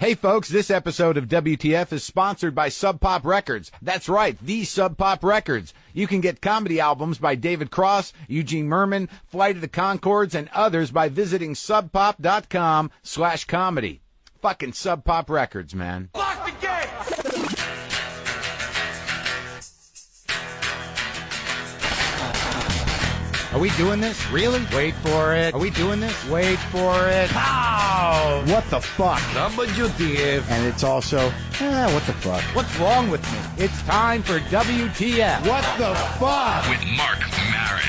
Hey folks, this episode of WTF is sponsored by Sub Pop Records. That's right, the Sub Pop Records. You can get comedy albums by David Cross, Eugene Merman, Flight of the Conchords, and others by visiting subpop.com/comedy. Fucking Sub Pop Records, man. Lock the gate! Are we doing this? Really? Wait for it. Are we doing this? Wait for it. How? What the fuck? WTF. And it's also, what the fuck? What's wrong with me? It's time for WTF. What the fuck? With Marc Maron.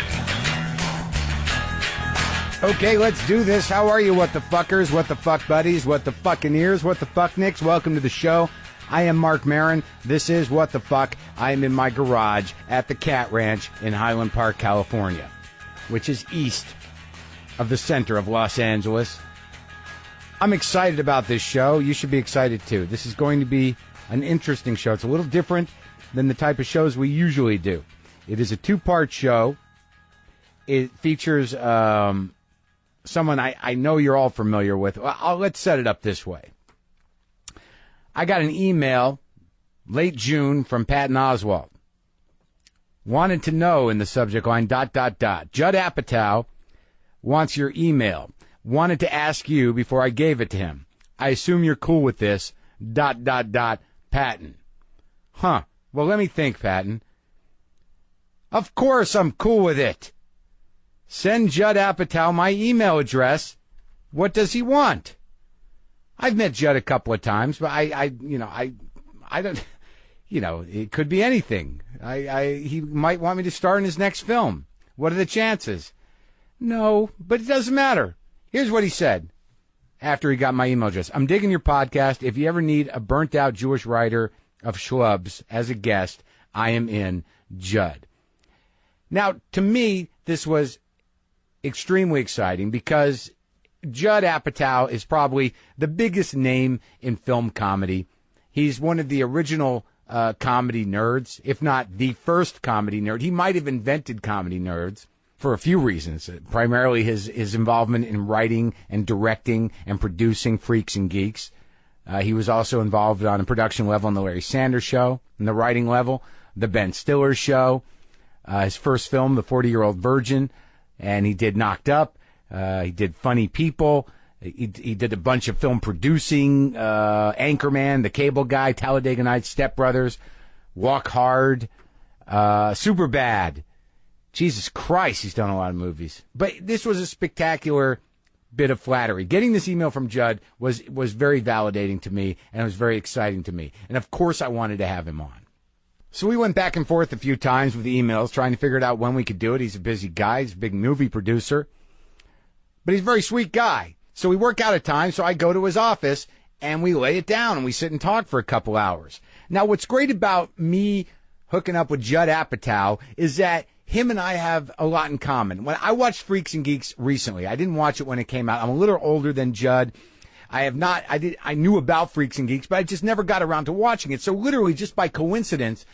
Okay, let's do this. How are you, what the fuckers, what the fuck buddies, what the fucking ears, what the fuck nicks? Welcome to the show. I am Marc Maron. This is What the Fuck. I am in my garage at the Cat Ranch in Highland Park, California, which is east of the center of Los Angeles. I'm excited about this show. You should be excited too. This is going to be an interesting show. It's a little different than the type of shows we usually do. It is a two-part show. It features someone I know you're all familiar with. Let's set it up this way. I got an email late June from Patton Oswalt. Wanted to know in the subject line, ... Judd Apatow wants your email. Wanted to ask you before I gave it to him. I assume you're cool with this, ... Patton. Huh. Well, let me think, Patton. Of course I'm cool with it. Send Judd Apatow my email address. What does he want? I've met Judd a couple of times, but I don't... You know, it could be anything. He might want me to star in his next film. What are the chances? No, but it doesn't matter. Here's what he said after he got my email address. I'm digging your podcast. If you ever need a burnt-out Jewish writer of schlubs as a guest, I am in, Judd. Now, to me, this was extremely exciting because Judd Apatow is probably the biggest name in film comedy. He's one of the original comedy nerds, if not the first comedy nerd. He might have invented comedy nerds for a few reasons, primarily his involvement in writing and directing and producing Freaks and Geeks. He was also involved on a production level on The Larry Sanders Show, in the writing level, The Ben Stiller Show, his first film, The 40-Year-Old Virgin, and he did Knocked Up. He did Funny People. He did a bunch of film producing, Anchorman, The Cable Guy, Talladega Nights, Step Brothers, Walk Hard, Superbad. Jesus Christ, he's done a lot of movies. But this was a spectacular bit of flattery. Getting this email from Judd was very validating to me, and it was very exciting to me. And of course I wanted to have him on. So we went back and forth a few times with the emails, trying to figure it out when we could do it. He's a busy guy. He's a big movie producer. But he's a very sweet guy. So we work out a time, so I go to his office, and we lay it down, and we sit and talk for a couple hours. Now, what's great about me hooking up with Judd Apatow is that him and I have a lot in common. When I watched Freaks and Geeks recently, I didn't watch it when it came out. I'm a little older than Judd. I knew about Freaks and Geeks, but I just never got around to watching it. So literally, just by coincidence,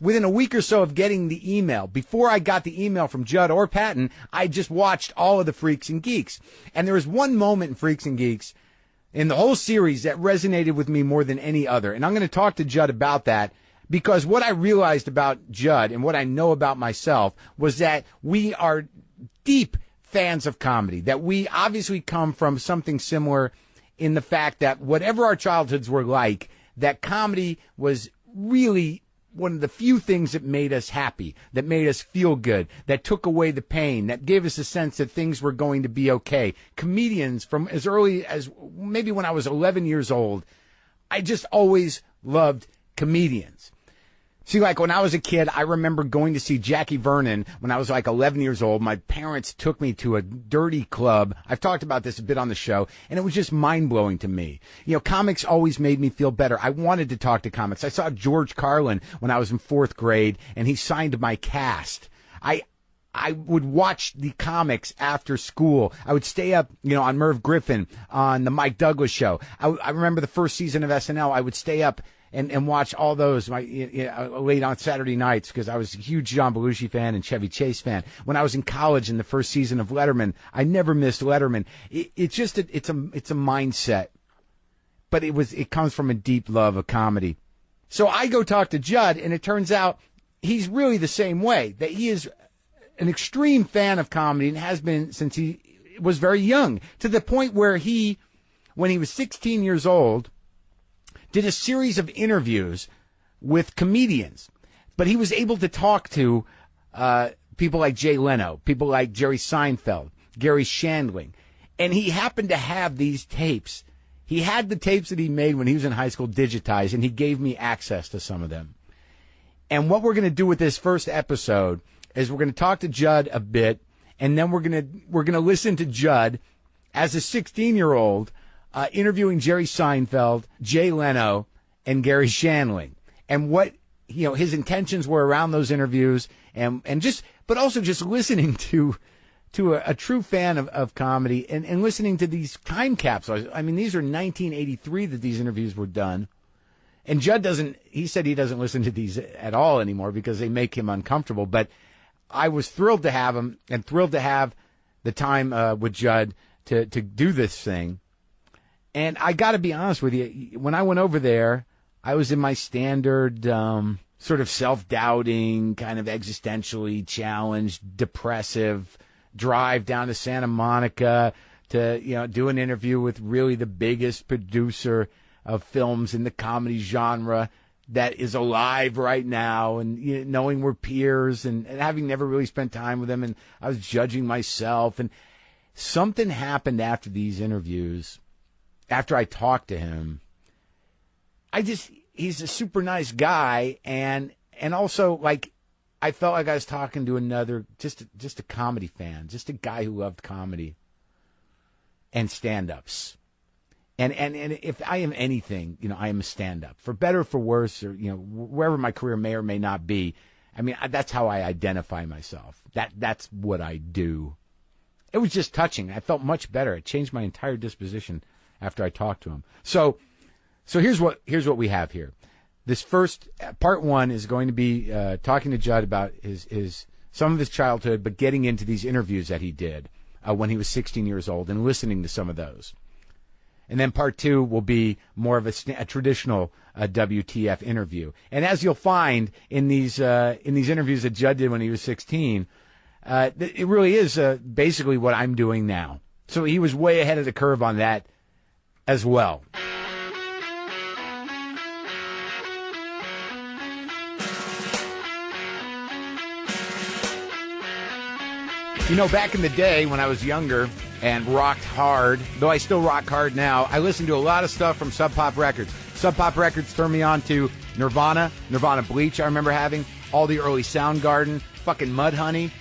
within a week or so of getting the email, before I got the email from Judd or Patton, I just watched all of the Freaks and Geeks. And there was one moment in Freaks and Geeks in the whole series that resonated with me more than any other. And I'm going to talk to Judd about that because what I realized about Judd and what I know about myself was that we are deep fans of comedy, that we obviously come from something similar in the fact that whatever our childhoods were like, that comedy was really one of the few things that made us happy, that made us feel good, that took away the pain, that gave us a sense that things were going to be okay. Comedians from as early as maybe when I was 11 years old, I just always loved comedians. See, like when I was a kid, I remember going to see Jackie Vernon when I was like 11 years old. My parents took me to a dirty club. I've talked about this a bit on the show, and it was just mind-blowing to me. You know, comics always made me feel better. I wanted to talk to comics. I saw George Carlin when I was in 4th grade, and he signed my cast. I would watch the comics after school. I would stay up, on Merv Griffin, on the Mike Douglas show. I remember the first season of SNL. I would stay up and watch all those late on Saturday nights because I was a huge John Belushi fan and Chevy Chase fan. When I was in college in the first season of Letterman, I never missed Letterman. It's a mindset. but it comes from a deep love of comedy. So I go talk to Judd, and it turns out he's really the same way, that he is an extreme fan of comedy and has been since he was very young, to the point where when he was 16 years old, did a series of interviews with comedians. But he was able to talk to people like Jay Leno, people like Jerry Seinfeld, Gary Shandling. And he happened to have these tapes. He had the tapes that he made when he was in high school digitized, and he gave me access to some of them. And what we're going to do with this first episode is we're going to talk to Judd a bit, and then we're going to listen to Judd as a 16-year-old interviewing Jerry Seinfeld, Jay Leno, and Gary Shandling, and what his intentions were around those interviews, but also just listening to a true fan of comedy and listening to these time capsules. I mean, these are 1983 that these interviews were done. And Judd he said he doesn't listen to these at all anymore because they make him uncomfortable. But I was thrilled to have him and thrilled to have the time with Judd to do this thing. And I got to be honest with you, when I went over there, I was in my standard sort of self-doubting, kind of existentially challenged, depressive drive down to Santa Monica to do an interview with really the biggest producer of films in the comedy genre that is alive right now, and knowing we're peers and having never really spent time with him, and I was judging myself. And something happened after these interviews, after I talked to him. He's a super nice guy, and also, like, I felt like I was talking to another, just a comedy fan, just a guy who loved comedy and stand-ups. And if I am anything, I am a stand-up, for better or for worse, or wherever my career may or may not be. I mean, that's how I identify myself. That's what I do. It was just touching. I felt much better. It changed my entire disposition after I talked to him. So here's what we have here. This first part one is going to be talking to Judd about some of his childhood, but getting into these interviews that he did when he was 16 years old and listening to some of those. And then part two will be more of a traditional WTF interview. And as you'll find in these interviews that Judd did when he was 16, it really is basically what I'm doing now. So he was way ahead of the curve on that as well. Back in the day when I was younger and rocked hard, though I still rock hard now, I listened to a lot of stuff from Sub Pop Records. Sub Pop Records turned me on to Nirvana Bleach I remember having, all the early Soundgarden, fucking Mudhoney,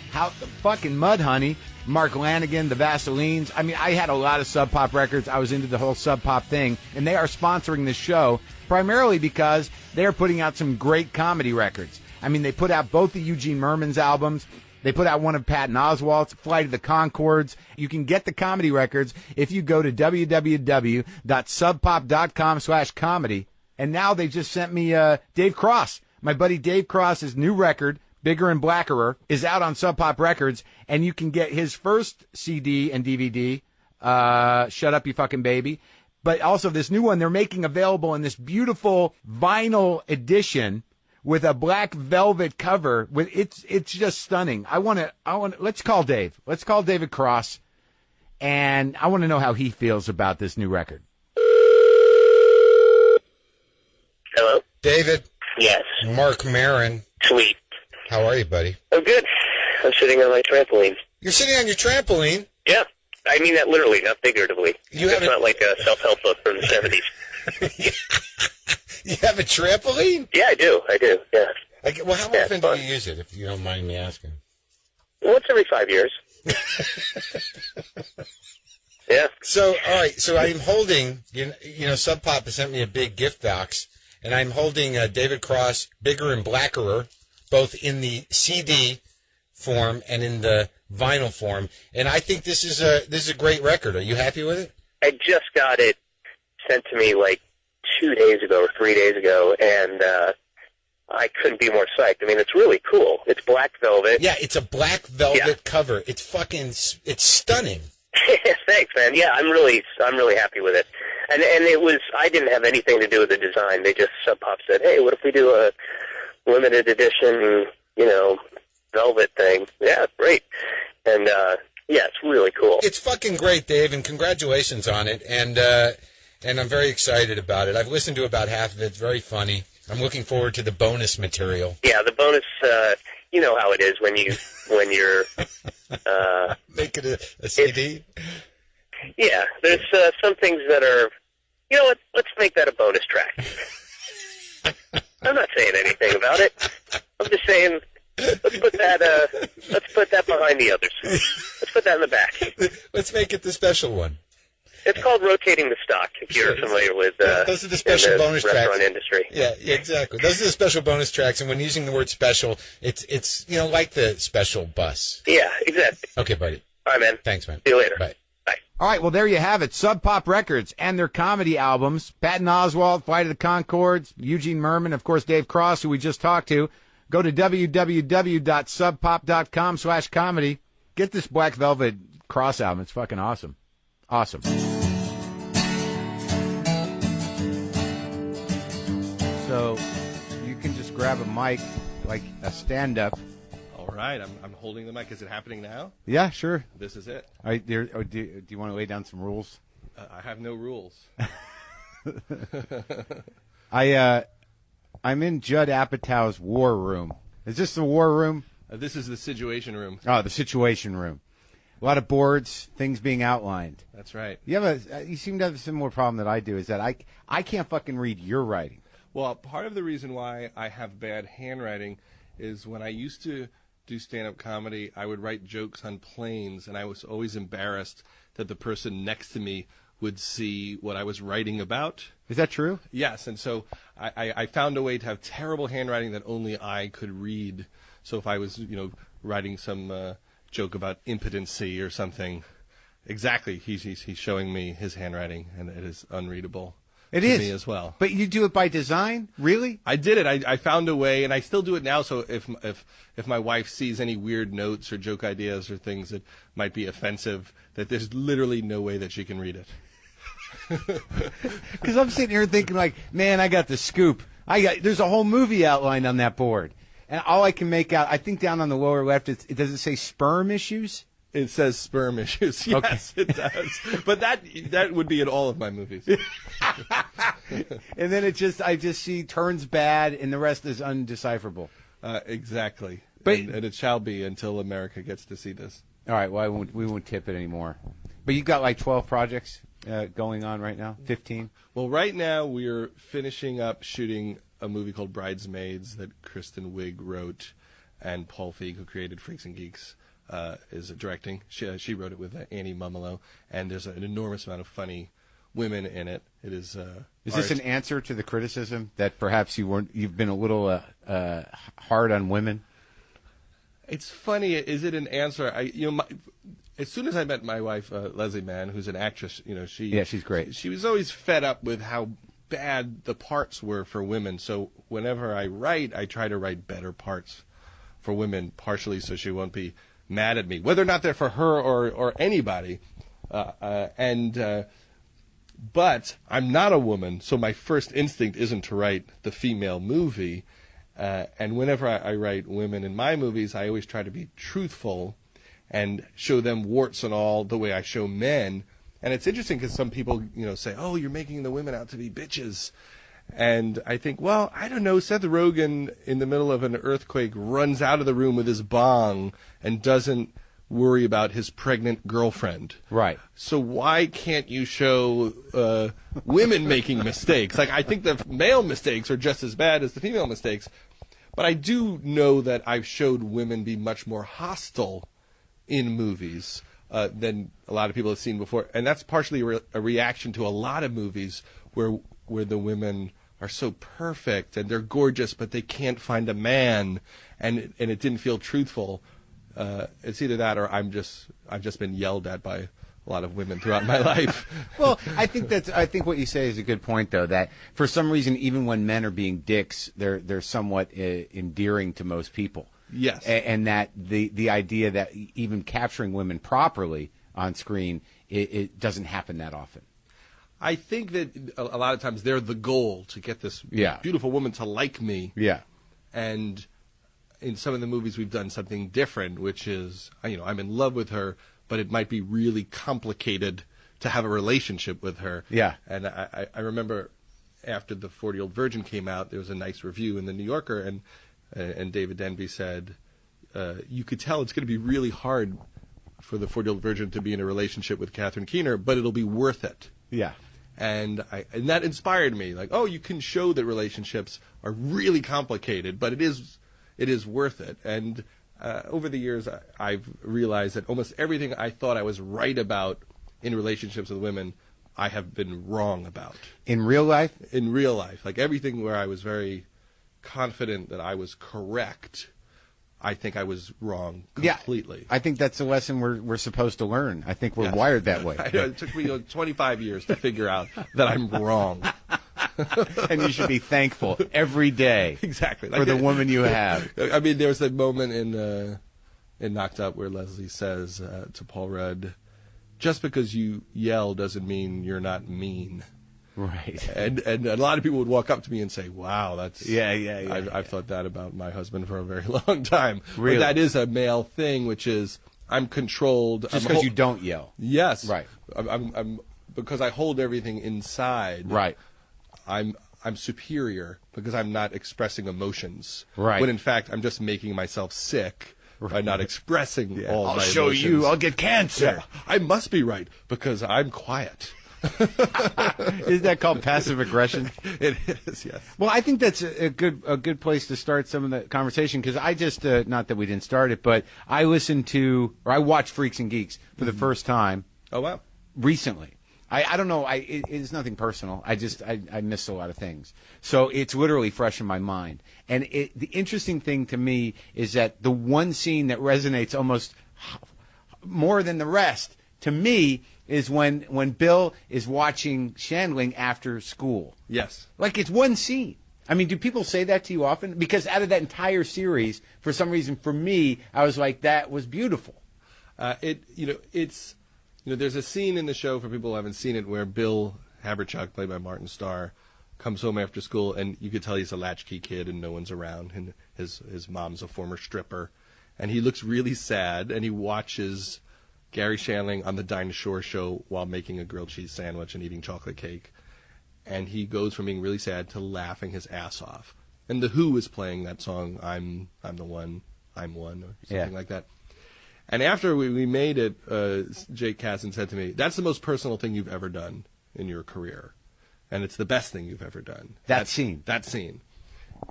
Mark Lanigan, the Vaselines. I mean, I had a lot of Sub Pop Records. I was into the whole Sub Pop thing, and they are sponsoring this show primarily because they are putting out some great comedy records. I mean, they put out both the Eugene Merman's albums. They put out one of Patton Oswalt's, Flight of the Conchords. You can get the comedy records if you go to www.subpop.com/comedy. And now they just sent me Dave Cross. My buddy Dave Cross's new record, Bigger and Blackerer, is out on Sub Pop Records, and you can get his first CD and DVD, Shut Up You Fucking Baby. But also this new one they're making available in this beautiful vinyl edition with a black velvet cover. It's just stunning. Let's call Dave. Let's call David Cross, and I want to know how he feels about this new record. Hello? David? Yes. Marc Maron. Sweet. How are you, buddy? I'm good. I'm sitting on my trampoline. You're sitting on your trampoline? Yeah. I mean that literally, not figuratively. It's not like a self-help book from the 70s. You have a trampoline? Yeah, I do. Yeah. Well, how often do you use it, if you don't mind me asking? Once every 5 years. Yeah. So, all right. So I'm holding, Sub Pop has sent me a big gift box, and I'm holding David Cross, Bigger and Blackerer, both in the CD form and in the vinyl form. And I think this is a great record. Are you happy with it? I just got it sent to me like 2 days ago or 3 days ago, and I couldn't be more psyched. I mean, it's really cool. It's black velvet. Yeah, it's a black velvet cover. It's stunning. Thanks, man. Yeah, I'm really happy with it. and it was, I didn't have anything to do with the design. They just, Sub Pop said, hey, what if we do a limited edition, velvet thing? Yeah, great. And, yeah, it's really cool. It's fucking great, Dave, and congratulations on it. And I'm very excited about it. I've listened to about half of it. It's very funny. I'm looking forward to the bonus material. Yeah, the bonus, you know how it is when you're make it a CD? Yeah, there's some things that are, you know what, let's make that a bonus track. I'm not saying anything about it. I'm just saying, let's put that behind the others. Let's put that in the back. Let's make it the special one. It's called rotating the stock, if you're familiar with those are the special bonus restaurant tracks. Industry. Yeah, exactly. Those are the special bonus tracks, and when using the word special, it's like the special bus. Yeah, exactly. Okay, buddy. All right, man. Thanks, man. See you later. Bye. Bye. All right, well, there you have it. Sub Pop Records and their comedy albums. Patton Oswalt, Flight of the Conchords, Eugene Merman, of course, Dave Cross, who we just talked to. Go to www.subpop.com/comedy. Get this Black Velvet Cross album. It's fucking awesome. Awesome. So you can just grab a mic like a stand-up. All right, I'm holding the mic. Is it happening now? Yeah, sure. This is it. All right, do you want to lay down some rules? I have no rules. I'm in Judd Apatow's war room. Is this the war room? This is the Situation Room. Oh, the Situation Room. A lot of boards, things being outlined. That's right. You seem to have a similar problem that I do, is that I can't fucking read your writing. Well, part of the reason why I have bad handwriting is when I used to do stand-up comedy, I would write jokes on planes, and I was always embarrassed that the person next to me would see what I was writing about. Is that true? Yes, and so I found a way to have terrible handwriting that only I could read. So if I was, writing some joke about impotency or something, exactly, he's showing me his handwriting, and it is unreadable. It to is me as well. But you do it by design, really? I did it. I found a way, and I still do it now. So if my wife sees any weird notes or joke ideas or things that might be offensive, that there's literally no way that she can read it. Because I'm sitting here thinking, like, man, I got the scoop. There's a whole movie outlined on that board, and all I can make out, I think down on the lower left, does it say sperm issues? It says sperm issues. Yes, okay. It does. But that would be in all of my movies. And then I just see turns bad, and the rest is undecipherable. Exactly. But and it shall be until America gets to see this. All right. Well, we won't tip it anymore. But you've got like 12 projects going on right now. 15. Well, right now we're finishing up shooting a movie called Bridesmaids that Kristen Wiig wrote, and Paul Feig, who created Freaks and Geeks, is directing. She wrote it with Annie Mumolo, and there's an enormous amount of funny women in it. It is. Is this an answer to the criticism that perhaps you've been a little hard on women? It's funny. Is it an answer? As soon as I met my wife, Leslie Mann, who's an actress, she's great. She was always fed up with how bad the parts were for women. So whenever I write, I try to write better parts for women, partially so she won't be mad at me, whether or not they're for her or anybody. But I'm not a woman, so my first instinct isn't to write the female movie. And whenever I write women in my movies, I always try to be truthful and show them warts and all the way I show men. And it's interesting because some people, say, "Oh, you're making the women out to be bitches." And I think, well, I don't know. Seth Rogen, in the middle of an earthquake, runs out of the room with his bong and doesn't worry about his pregnant girlfriend. Right. So why can't you show women making mistakes? Like, I think the male mistakes are just as bad as the female mistakes. But I do know that I've showed women be much more hostile in movies than a lot of people have seen before. And that's partially a reaction to a lot of movies where the women are so perfect and they're gorgeous, but they can't find a man, and it didn't feel truthful. It's either that or I've just been yelled at by a lot of women throughout my life. Well, I think what you say is a good point, though, that for some reason, even when men are being dicks, they're somewhat endearing to most people. Yes. And that the idea that even capturing women properly on screen, it doesn't happen that often. I think that a lot of times they're the goal to get this beautiful woman to like me. Yeah. And in some of the movies we've done something different, which is, I'm in love with her, but it might be really complicated to have a relationship with her. Yeah. And I remember after the 40-Year-Old Virgin came out, there was a nice review in the New Yorker, and David Denby said, you could tell it's going to be really hard for the 40-Year-Old Virgin to be in a relationship with Catherine Keener, but it'll be worth it. Yeah. And that inspired me. Like, you can show that relationships are really complicated, but it is worth it. And over the years, I've realized that almost everything I thought I was right about in relationships with women, I have been wrong about. In real life? In real life. Like everything where I was very confident that I was correct, I think I was wrong completely. Yeah, I think that's a lesson we're supposed to learn. I think we're wired that way. It took me 25 years to figure out that I'm wrong. And you should be thankful every day exactly for the woman you have. I mean, there was a moment in Knocked Up where Leslie says to Paul Rudd, just because you yell doesn't mean you're not mean. Right. And a lot of people would walk up to me and say, wow, that's... Yeah. I've thought that about my husband for a very long time. Really? But that is a male thing, which is I'm controlled. Just because you don't yell. Yes. Right. I'm because I hold everything inside. Right. I'm superior because I'm not expressing emotions. Right. When in fact I'm just making myself sick by not expressing all my emotions. I'll show you. I'll get cancer. Yeah. I must be right because I'm quiet. Isn't that called passive aggression? It is, yes. Well, I think that's a good place to start some of the conversation because I just not that we didn't start it, but I watched Freaks and Geeks for the first time. Oh wow! Recently, I don't know. It's nothing personal. I missed a lot of things, so it's literally fresh in my mind. And the interesting thing to me is that the one scene that resonates almost more than the rest to me is when Bill is watching Shandling after school. Yes. Like it's one scene. I mean, do people say that to you often? Because out of that entire series, for some reason, for me, I was like, that was beautiful. There's a scene in the show, for people who haven't seen it, where Bill Haberchuck, played by Martin Starr, comes home after school, and you could tell he's a latchkey kid and no one's around, and his mom's a former stripper. And he looks really sad, and he watches Gary Shandling on the Dinah Shore show while making a grilled cheese sandwich and eating chocolate cake. And he goes from being really sad to laughing his ass off. And The Who is playing that song, I'm the One, I'm One, or something like that. And after we made it, Jake Kasdan said to me, that's the most personal thing you've ever done in your career. And it's the best thing you've ever done. That scene.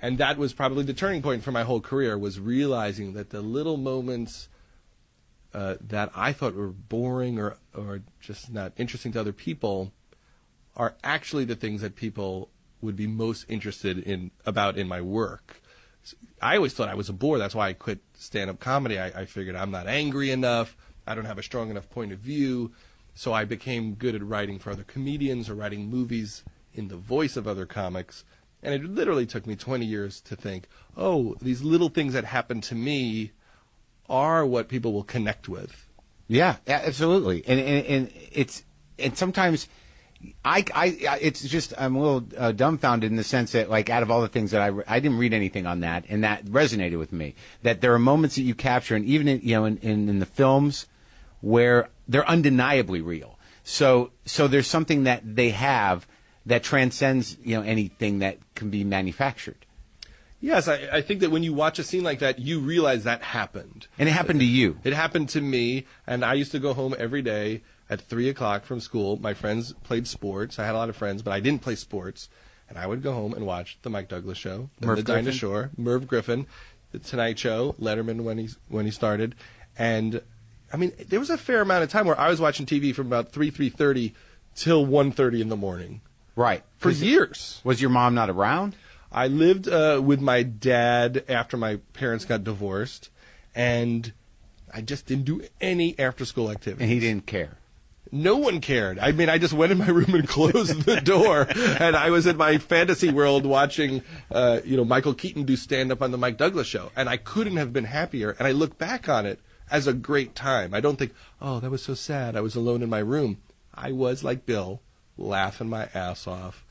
And that was probably the turning point for my whole career, was realizing that the little moments that I thought were boring or just not interesting to other people are actually the things that people would be most interested in my work. I always thought I was a bore. That's why I quit stand-up comedy. I figured I'm not angry enough. I don't have a strong enough point of view. So I became good at writing for other comedians or writing movies in the voice of other comics. And it literally took me 20 years to think, these little things that happen to me are what people will connect with. Yeah, absolutely. And sometimes it's just I'm a little dumbfounded in the sense that, like, out of all the things that I didn't read anything on that, and that resonated with me. That there are moments that you capture, and even in the films, where they're undeniably real. So there's something that they have that transcends anything that can be manufactured. Yes, I think that when you watch a scene like that, you realize that happened. And it happened to you. It happened to me, and I used to go home every day at 3 o'clock from school. My friends played sports. I had a lot of friends, but I didn't play sports. And I would go home and watch The Mike Douglas Show, The Dinah Shore, Merv Griffin, The Tonight Show, Letterman when he started. And, I mean, there was a fair amount of time where I was watching TV from about 3:30 till 1:30 in the morning. Right. For years. Was your mom not around? I lived with my dad after my parents got divorced, and I just didn't do any after-school activities. And he didn't care? No one cared. I mean, I just went in my room and closed the door, and I was in my fantasy world watching, Michael Keaton do stand-up on the Mike Douglas Show, and I couldn't have been happier. And I look back on it as a great time. I don't think, that was so sad. I was alone in my room. I was, like Bill, laughing my ass off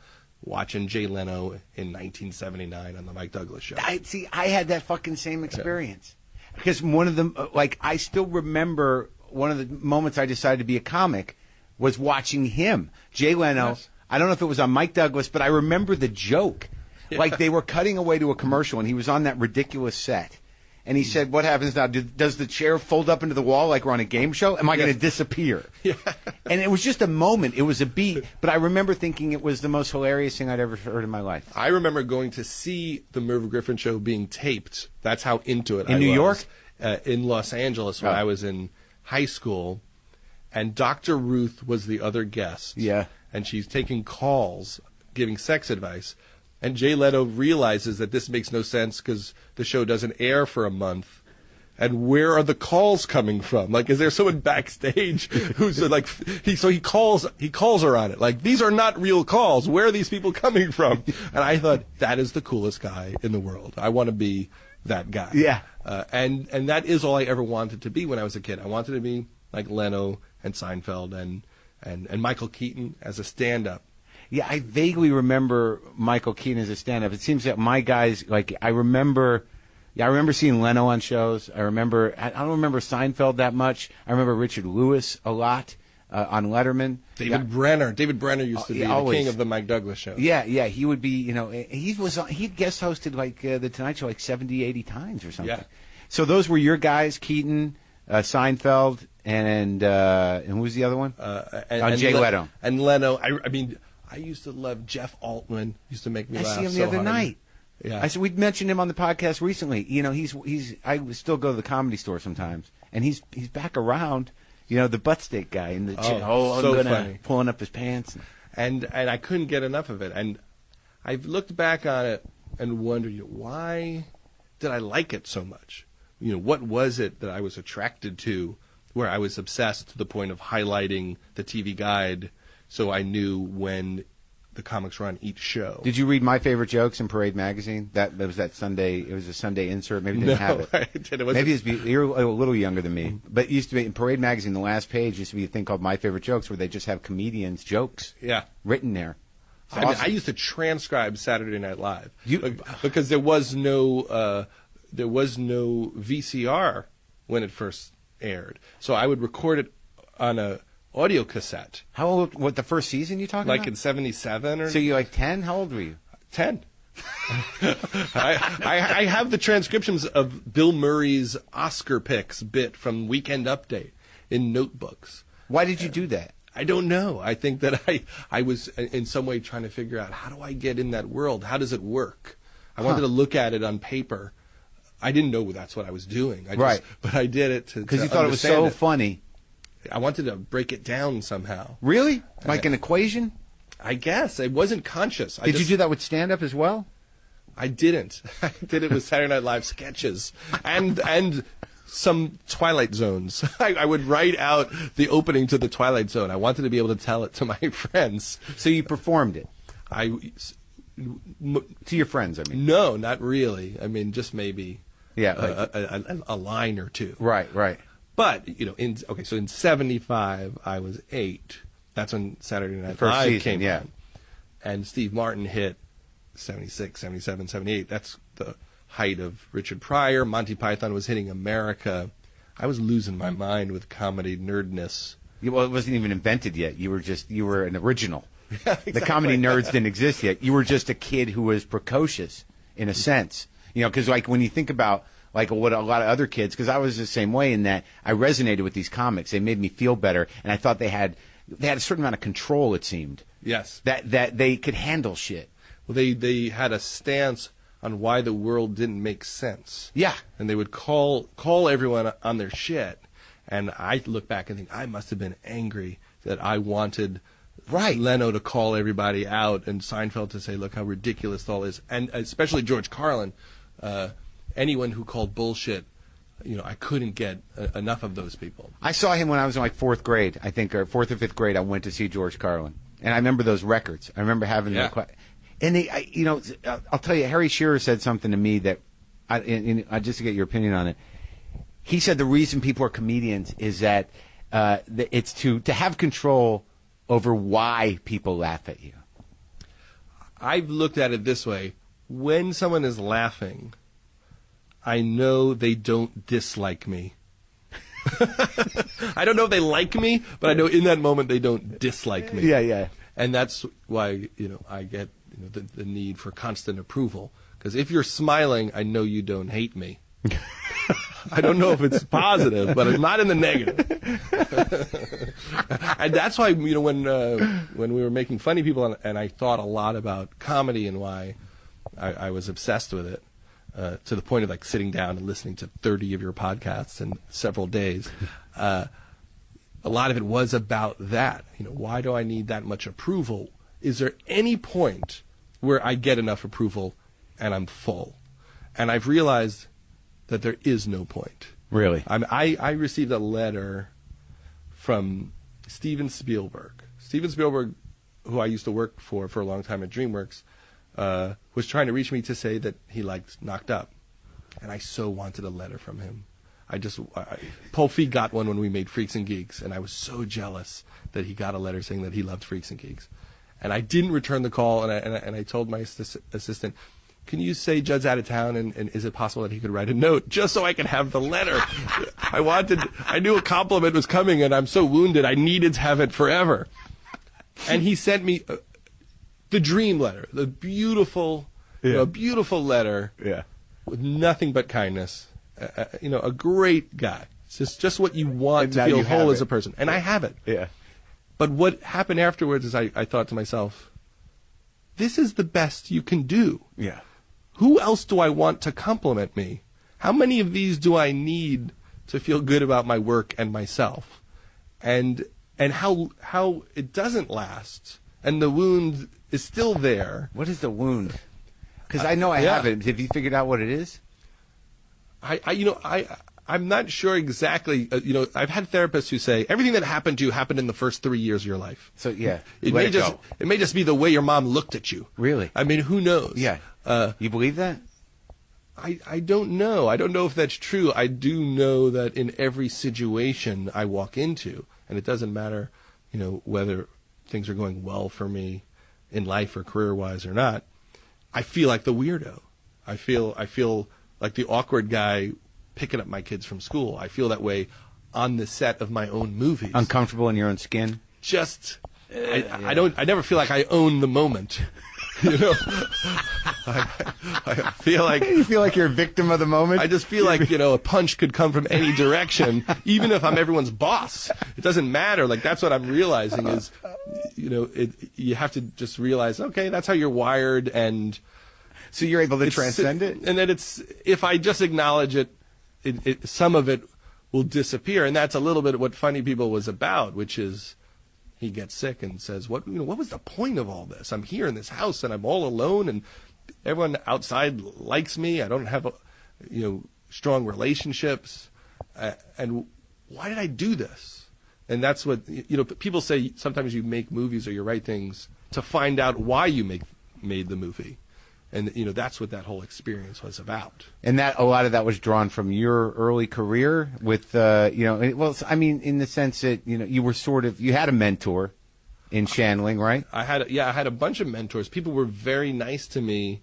watching Jay Leno in 1979 on the Mike Douglas show. I had that fucking same experience. Because one of them, I still remember one of the moments I decided to be a comic was watching him, Jay Leno. Yes. I don't know if it was on Mike Douglas, but I remember the joke. Yeah. Like they were cutting away to a commercial, and he was on that ridiculous set. And he said, what happens now? Does the chair fold up into the wall like we're on a game show? Am I going to disappear? Yeah. And it was just a moment. It was a beat. But I remember thinking it was the most hilarious thing I'd ever heard in my life. I remember going to see the Merv Griffin show being taped. That's how into it I was. In New York? In Los Angeles when I was in high school. And Dr. Ruth was the other guest. Yeah. And she's taking calls, giving sex advice. And Jay Leno realizes that this makes no sense because the show doesn't air for a month. And where are the calls coming from? Like, is there someone backstage who's like, he calls her on it. Like, these are not real calls. Where are these people coming from? And I thought, that is the coolest guy in the world. I want to be that guy. Yeah. And that is all I ever wanted to be when I was a kid. I wanted to be like Leno and Seinfeld and Michael Keaton as a stand-up. Yeah, I vaguely remember Michael Keaton as a stand-up. It seems that my guys, I remember seeing Leno on shows. I don't remember Seinfeld that much. I remember Richard Lewis a lot on Letterman. David Brenner used to be the king of the Mike Douglas show. Yeah, he would be, he guest hosted the Tonight Show 70, 80 times or something. Yeah. So those were your guys, Keaton, Seinfeld, and who was the other one? Jay Leno. And Leno, I used to love Jeff Altman. Used to make me laugh. I see him so the other hard. night. Yeah. I said we'd mentioned him on the podcast recently. I still go to the Comedy Store sometimes, and he's back around. The butt steak guy in the so funny, pulling up his pants. And I couldn't get enough of it. And I've looked back on it and wondered, why did I like it so much? What was it that I was attracted to, where I was obsessed to the point of highlighting the TV Guide. So I knew when the comics were on each show. Did you read My Favorite Jokes in Parade magazine? That was that Sunday. It was a Sunday insert. Maybe you didn't have it. I didn't. Maybe you're a little younger than me. But it used to be in Parade magazine. The last page used to be a thing called My Favorite Jokes, where they just have comedians' jokes. Written there. Awesome. I used to transcribe Saturday Night Live because there was no VCR when it first aired. So I would record it on a audio cassette. How old? What, the first season you talking about? Like in 77 or? So you're 10? How old were you? 10. I have the transcriptions of Bill Murray's Oscar picks bit from Weekend Update in notebooks. Why did you do that? I don't know. I think that I was in some way trying to figure out, how do I get in that world? How does it work? I wanted to look at it on paper. I didn't know that's what I was doing. But I did it because you thought it was so funny. I wanted to break it down somehow. Really? Like an equation? I guess. It wasn't conscious. Did you do that with stand-up as well? I didn't. I did it with Saturday Night Live sketches and some Twilight Zones. I would write out the opening to the Twilight Zone. I wanted to be able to tell it to my friends. So you performed it? To your friends, I mean. No, not really. I mean, just maybe a line or two. Right. But, so in 75, I was 8. That's when Saturday Night Live came on. And Steve Martin hit 76, 77, 78. That's the height of Richard Pryor. Monty Python was hitting America. I was losing my mind with comedy nerdness. Well, it wasn't even invented yet. You were an original. Yeah, exactly. The comedy nerds didn't exist yet. You were just a kid who was precocious, in a sense. Because when you think about what a lot of other kids, because I was the same way in that I resonated with these comics. They made me feel better, and I thought they had a certain amount of control. It seemed. Yes. That they could handle shit. Well, they had a stance on why the world didn't make sense. Yeah. And they would call everyone on their shit, and I look back and think I must have been angry that I wanted. Right. Leno to call everybody out and Seinfeld to say, look how ridiculous it all is. And especially George Carlin, anyone who called bullshit, I couldn't get enough of those people. I saw him when I was in fourth grade, I think, or fourth or fifth grade. I went to see George Carlin. And I remember those records. I remember having them. And I'll tell you, Harry Shearer said something to me that, just to get your opinion on it, he said the reason people are comedians is that it's to have control over why people laugh at you? I've looked at it this way. When someone is laughing, I know they don't dislike me. I don't know if they like me, but I know in that moment they don't dislike me. Yeah. And that's why, I get the need for constant approval. Because if you're smiling, I know you don't hate me. I don't know if it's positive, but it's not in the negative. And that's why, when we were making Funny People, and I thought a lot about comedy and why I was obsessed with it, to the point of like sitting down and listening to 30 of your podcasts in several days. A lot of it was about that. Why do I need that much approval? Is there any point where I get enough approval and I'm full? And I've realized that there is no point. Really? I received a letter from Steven Spielberg. Steven Spielberg, who I used to work for a long time at DreamWorks, was trying to reach me to say that he liked Knocked Up. And I so wanted a letter from him. Paul Feig got one when we made Freaks and Geeks, and I was so jealous that he got a letter saying that he loved Freaks and Geeks. And I didn't return the call, and I told my assistant, can you say Judd's out of town, and is it possible that he could write a note just so I could have the letter? I knew a compliment was coming, and I'm so wounded, I needed to have it forever. And he sent me the dream letter, the beautiful, beautiful letter with nothing but kindness. A great guy. It's just what you want to feel whole as a person. And I have it. Yeah. But what happened afterwards is I thought to myself, this is the best you can do. Yeah. Who else do I want to compliment me? How many of these do I need to feel good about my work and myself? And how it doesn't last, and the wound is still there. What is the wound? Because I know I have it. Have you figured out what it is? I'm not sure exactly. I've had therapists who say everything that happened to you happened in the first 3 years of your life. So yeah, it may just be the way your mom looked at you. Really? I mean, who knows? Yeah. You believe that? I don't know. I don't know if that's true. I do know that in every situation I walk into, and it doesn't matter, whether things are going well for me in life or career-wise or not, I feel like the weirdo. I feel like the awkward guy picking up my kids from school. I feel that way on the set of my own movies. Uncomfortable in your own skin? I never feel like I own the moment. I feel like you feel like you're a victim of the moment. I just feel like a punch could come from any direction, even if I'm everyone's boss. It doesn't matter. Like that's what I'm realizing is, you have to just realize, okay, that's how you're wired, and so you're able to transcend it. And then if I just acknowledge it, some of it will disappear, and that's a little bit what Funny People was about, which is. He gets sick and says, "What was the point of all this? I'm here in this house and I'm all alone, and everyone outside likes me. I don't have, strong relationships, and why did I do this?" And that's what people say. Sometimes you make movies or you write things to find out why you made the movie, and that's what that whole experience was about. And that a lot of that was drawn from your early career with in the sense that you were you had a mentor in Shandling, right? I had a bunch of mentors. People were very nice to me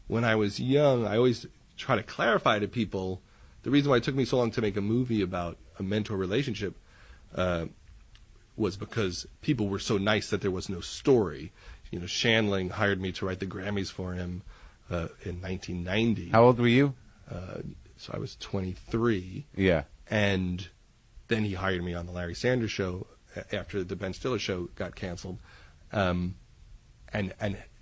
when I was young. I always try to clarify to people the reason why it took me so long to make a movie about a mentor relationship was because people were so nice that there was no story. Shandling hired me to write the Grammys for him in 1990. How old were you? So I was 23. Yeah. And then he hired me on the Larry Sanders Show after the Ben Stiller Show got canceled, and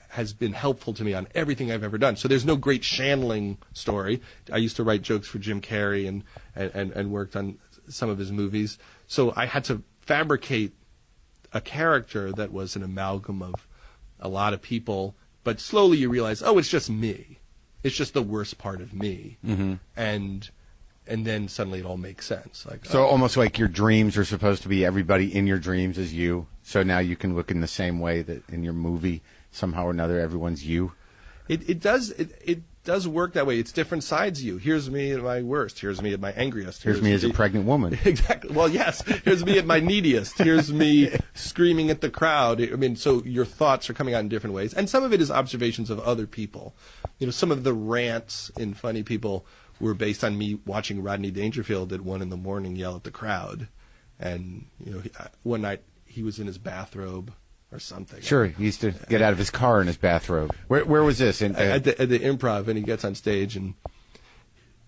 has been helpful to me on everything I've ever done. So there's no great Shandling story. I used to write jokes for Jim Carrey and worked on some of his movies. So I had to fabricate a character that was an amalgam of a lot of people, but slowly you realize, it's just me. It's just the worst part of me. Mm-hmm. And then suddenly it all makes sense. Almost like your dreams are supposed to be everybody in your dreams is you. So now you can look in the same way that in your movie, somehow or another, everyone's you. It does work that way. It's different sides of you. Here's me at my worst. Here's me at my angriest. Here's me as a pregnant woman. Exactly. Well, yes. Here's me at my neediest. Here's me screaming at the crowd. I mean, so your thoughts are coming out in different ways. And some of it is observations of other people. You know, some of the rants in Funny People were based on me watching Rodney Dangerfield at 1 a.m. yell at the crowd. And, you know, one night he was in his bathrobe or something. Sure, he used to get out of his car in his bathrobe. Where was this? At the Improv, and he gets on stage, and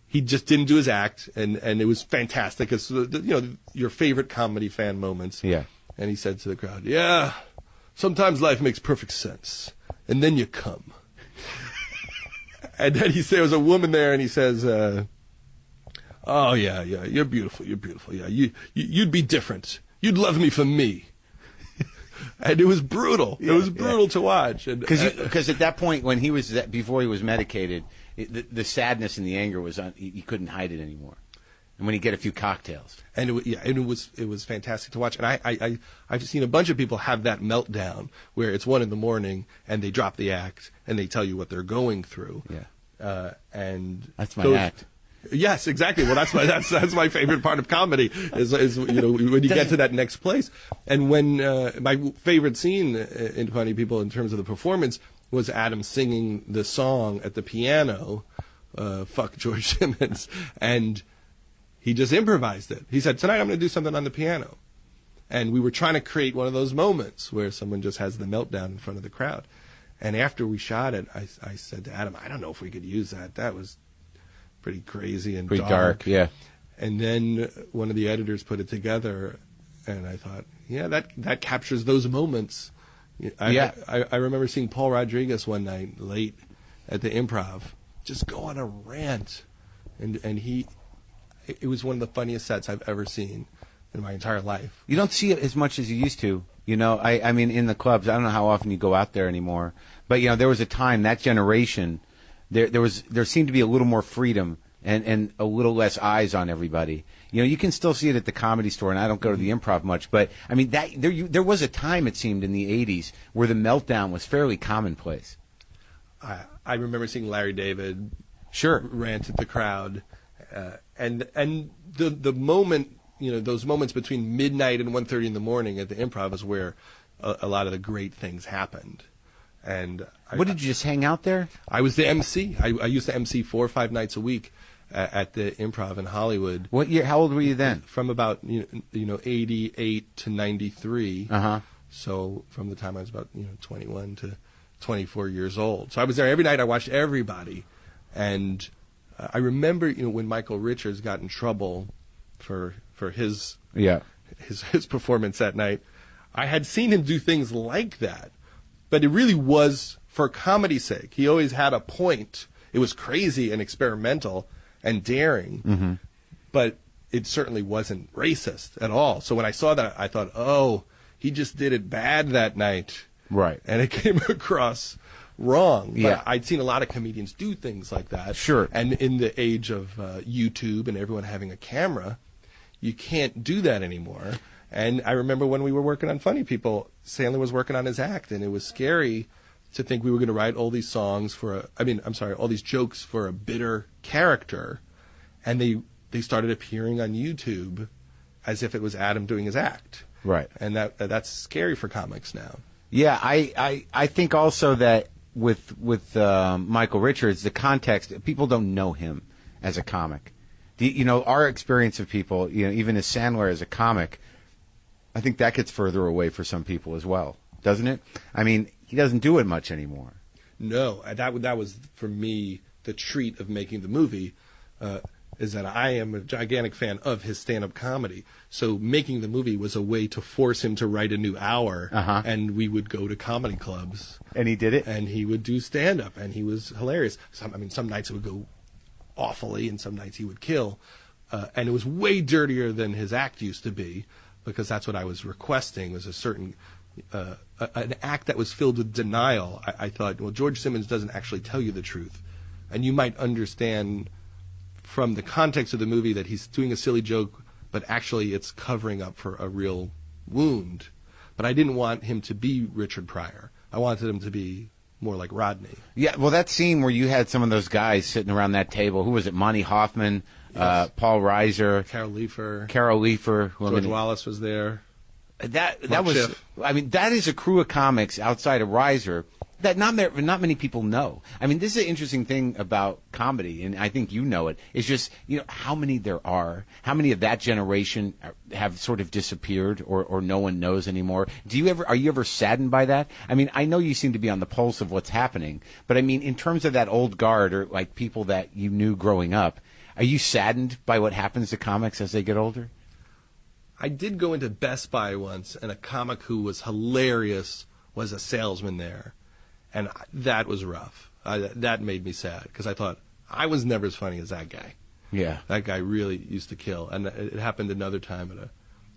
he just didn't do his act, and it was fantastic. It's, you know, your favorite comedy fan moments. Yeah. And he said to the crowd, "Yeah, sometimes life makes perfect sense, and then you come." And then there was a woman there, and he says, "Oh yeah, you're beautiful, yeah, you'd be different. You'd love me for me." And it was brutal. It was brutal to watch. Because at that point, when he was before he was medicated, the sadness and the anger was he couldn't hide it anymore. And when he get a few cocktails, and it was fantastic to watch. And I've seen a bunch of people have that meltdown where it's 1 a.m. and they drop the act and they tell you what they're going through. Yeah. And that's my act. Yes, exactly. Well, that's my favorite part of comedy is you know, when you get to that next place. And when my favorite scene in Funny People in terms of the performance was Adam singing the song at the piano, "Fuck George Simmons," and he just improvised it. He said, "Tonight I'm going to do something on the piano," and we were trying to create one of those moments where someone just has the meltdown in front of the crowd. And after we shot it, I said to Adam, "I don't know if we could use that. That was pretty crazy and pretty dark, yeah." And then one of the editors put it together, and I thought, yeah, that captures those moments. I remember seeing Paul Rodriguez one night late at the Improv just go on a rant, and it was one of the funniest sets I've ever seen in my entire life. You don't see it as much as you used to. You know, I mean, in the clubs, I don't know how often you go out there anymore, but you know, there was a time, that generation, there seemed to be a little more freedom and a little less eyes on everybody. You know, you can still see it at the Comedy Store, and I don't go to the Improv much, but I mean, there was a time, it seemed, in the 80s where the meltdown was fairly commonplace. I remember seeing Larry David rant at the crowd, and the moment, you know, those moments between midnight and 1:30 in the morning at the Improv is where a lot of the great things happened. And what did you just hang out there? I was the MC. I used to MC 4 or 5 nights a week at the Improv in Hollywood. What year? How old were you then? From about 88 to 93. So from the time I was about 21 to 24 years old. So I was there every night. I watched everybody, and I remember when Michael Richards got in trouble for his performance that night. I had seen him do things like that. But it really was for comedy's sake. He always had a point. It was crazy and experimental and daring, but it certainly wasn't racist at all. So when I saw that, I thought, oh, he just did it bad that night. Right. And it came across wrong. Yeah. But I'd seen a lot of comedians do things like that. Sure. And in the age of YouTube and everyone having a camera, you can't do that anymore. And I remember when we were working on Funny People, Sandler was working on his act, and it was scary to think we were going to write all these songs all these jokes for a bitter character, and they started appearing on YouTube as if it was Adam doing his act. Right. And that's scary for comics now. Yeah, I think also that with Michael Richards, the context, people don't know him as a comic. Our experience of people, even as Sandler as a comic, I think that gets further away for some people as well, doesn't it? I mean, he doesn't do it much anymore. No, that was, for me, the treat of making the movie, is that I am a gigantic fan of his stand-up comedy. So making the movie was a way to force him to write a new hour, and we would go to comedy clubs. And he did it? And he would do stand-up, and he was hilarious. Some nights it would go awfully, and some nights he would kill. And it was way dirtier than his act used to be, because that's what I was requesting, was a certain an act that was filled with denial. I thought, well, George Simmons doesn't actually tell you the truth. And you might understand from the context of the movie that he's doing a silly joke, but actually it's covering up for a real wound. But I didn't want him to be Richard Pryor. I wanted him to be more like Rodney. Yeah, well, that scene where you had some of those guys sitting around that table, who was it? Monty Hoffman, Yes. Paul Reiser, Carol Leifer, who George Wallace was there. That was, Schiff. I mean, that is a crew of comics outside of Reiser that not many people know. I mean, this is an interesting thing about comedy, and I think you know it. It's just, how many there are, how many of that generation have sort of disappeared or no one knows anymore. Are you ever saddened by that? I mean, I know you seem to be on the pulse of what's happening, but I mean, in terms of that old guard or like people that you knew growing up, are you saddened by what happens to comics as they get older? I did go into Best Buy once, and a comic who was hilarious was a salesman there. And that was rough. That made me sad, because I thought, I was never as funny as that guy. Yeah. That guy really used to kill. And it happened another time at a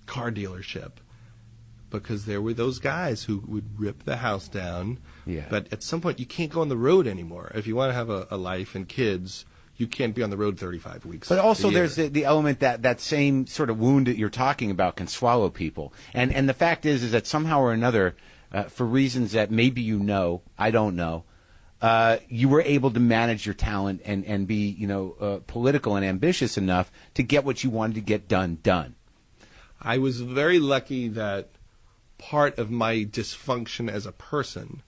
car dealership, because there were those guys who would rip the house down. Yeah. But at some point, you can't go on the road anymore. If you want to have a life and kids, you can't be on the road 35 weeks. But also there's the element that same sort of wound that you're talking about can swallow people. And the fact is that somehow or another, for reasons that maybe I don't know, you were able to manage your talent and be, political and ambitious enough to get what you wanted to get done. I was very lucky that part of my dysfunction as a person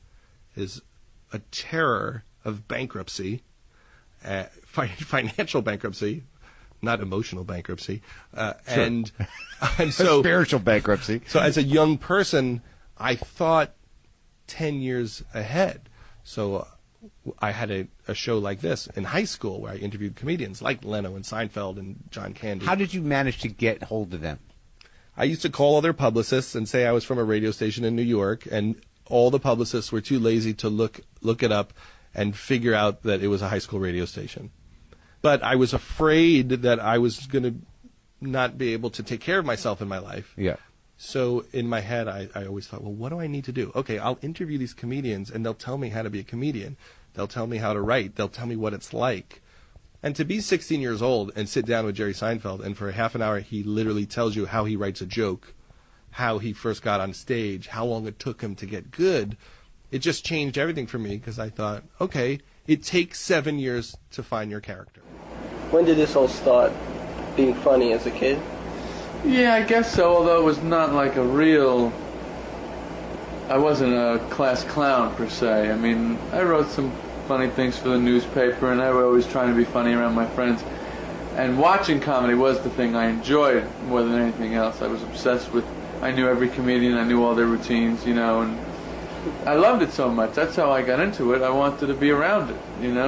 is a terror of bankruptcy. Financial bankruptcy, not emotional bankruptcy, and so spiritual bankruptcy. So as a young person, I thought 10 years ahead. So I had a show like this in high school where I interviewed comedians like Leno and Seinfeld and John Candy. How did you manage to get hold of them? I used to call all their publicists and say I was from a radio station in New York, and all the publicists were too lazy to look it up and figure out that it was a high school radio station. But I was afraid that I was going to not be able to take care of myself in my life. Yeah. So in my head, I always thought, well, what do I need to do? Okay, I'll interview these comedians, and they'll tell me how to be a comedian. They'll tell me how to write. They'll tell me what it's like. And to be 16 years old and sit down with Jerry Seinfeld, and for a half an hour he literally tells you how he writes a joke, how he first got on stage, how long it took him to get good, it just changed everything for me, because I thought, okay, it takes 7 years to find your character. When did this all start, being funny as a kid? Yeah, I guess so, although it was not like I wasn't a class clown per se. I mean, I wrote some funny things for the newspaper, and I was always trying to be funny around my friends. And watching comedy was the thing I enjoyed more than anything else. I was obsessed with, I knew every comedian, I knew all their routines, and I loved it so much. That's how I got into it. I wanted to be around it, and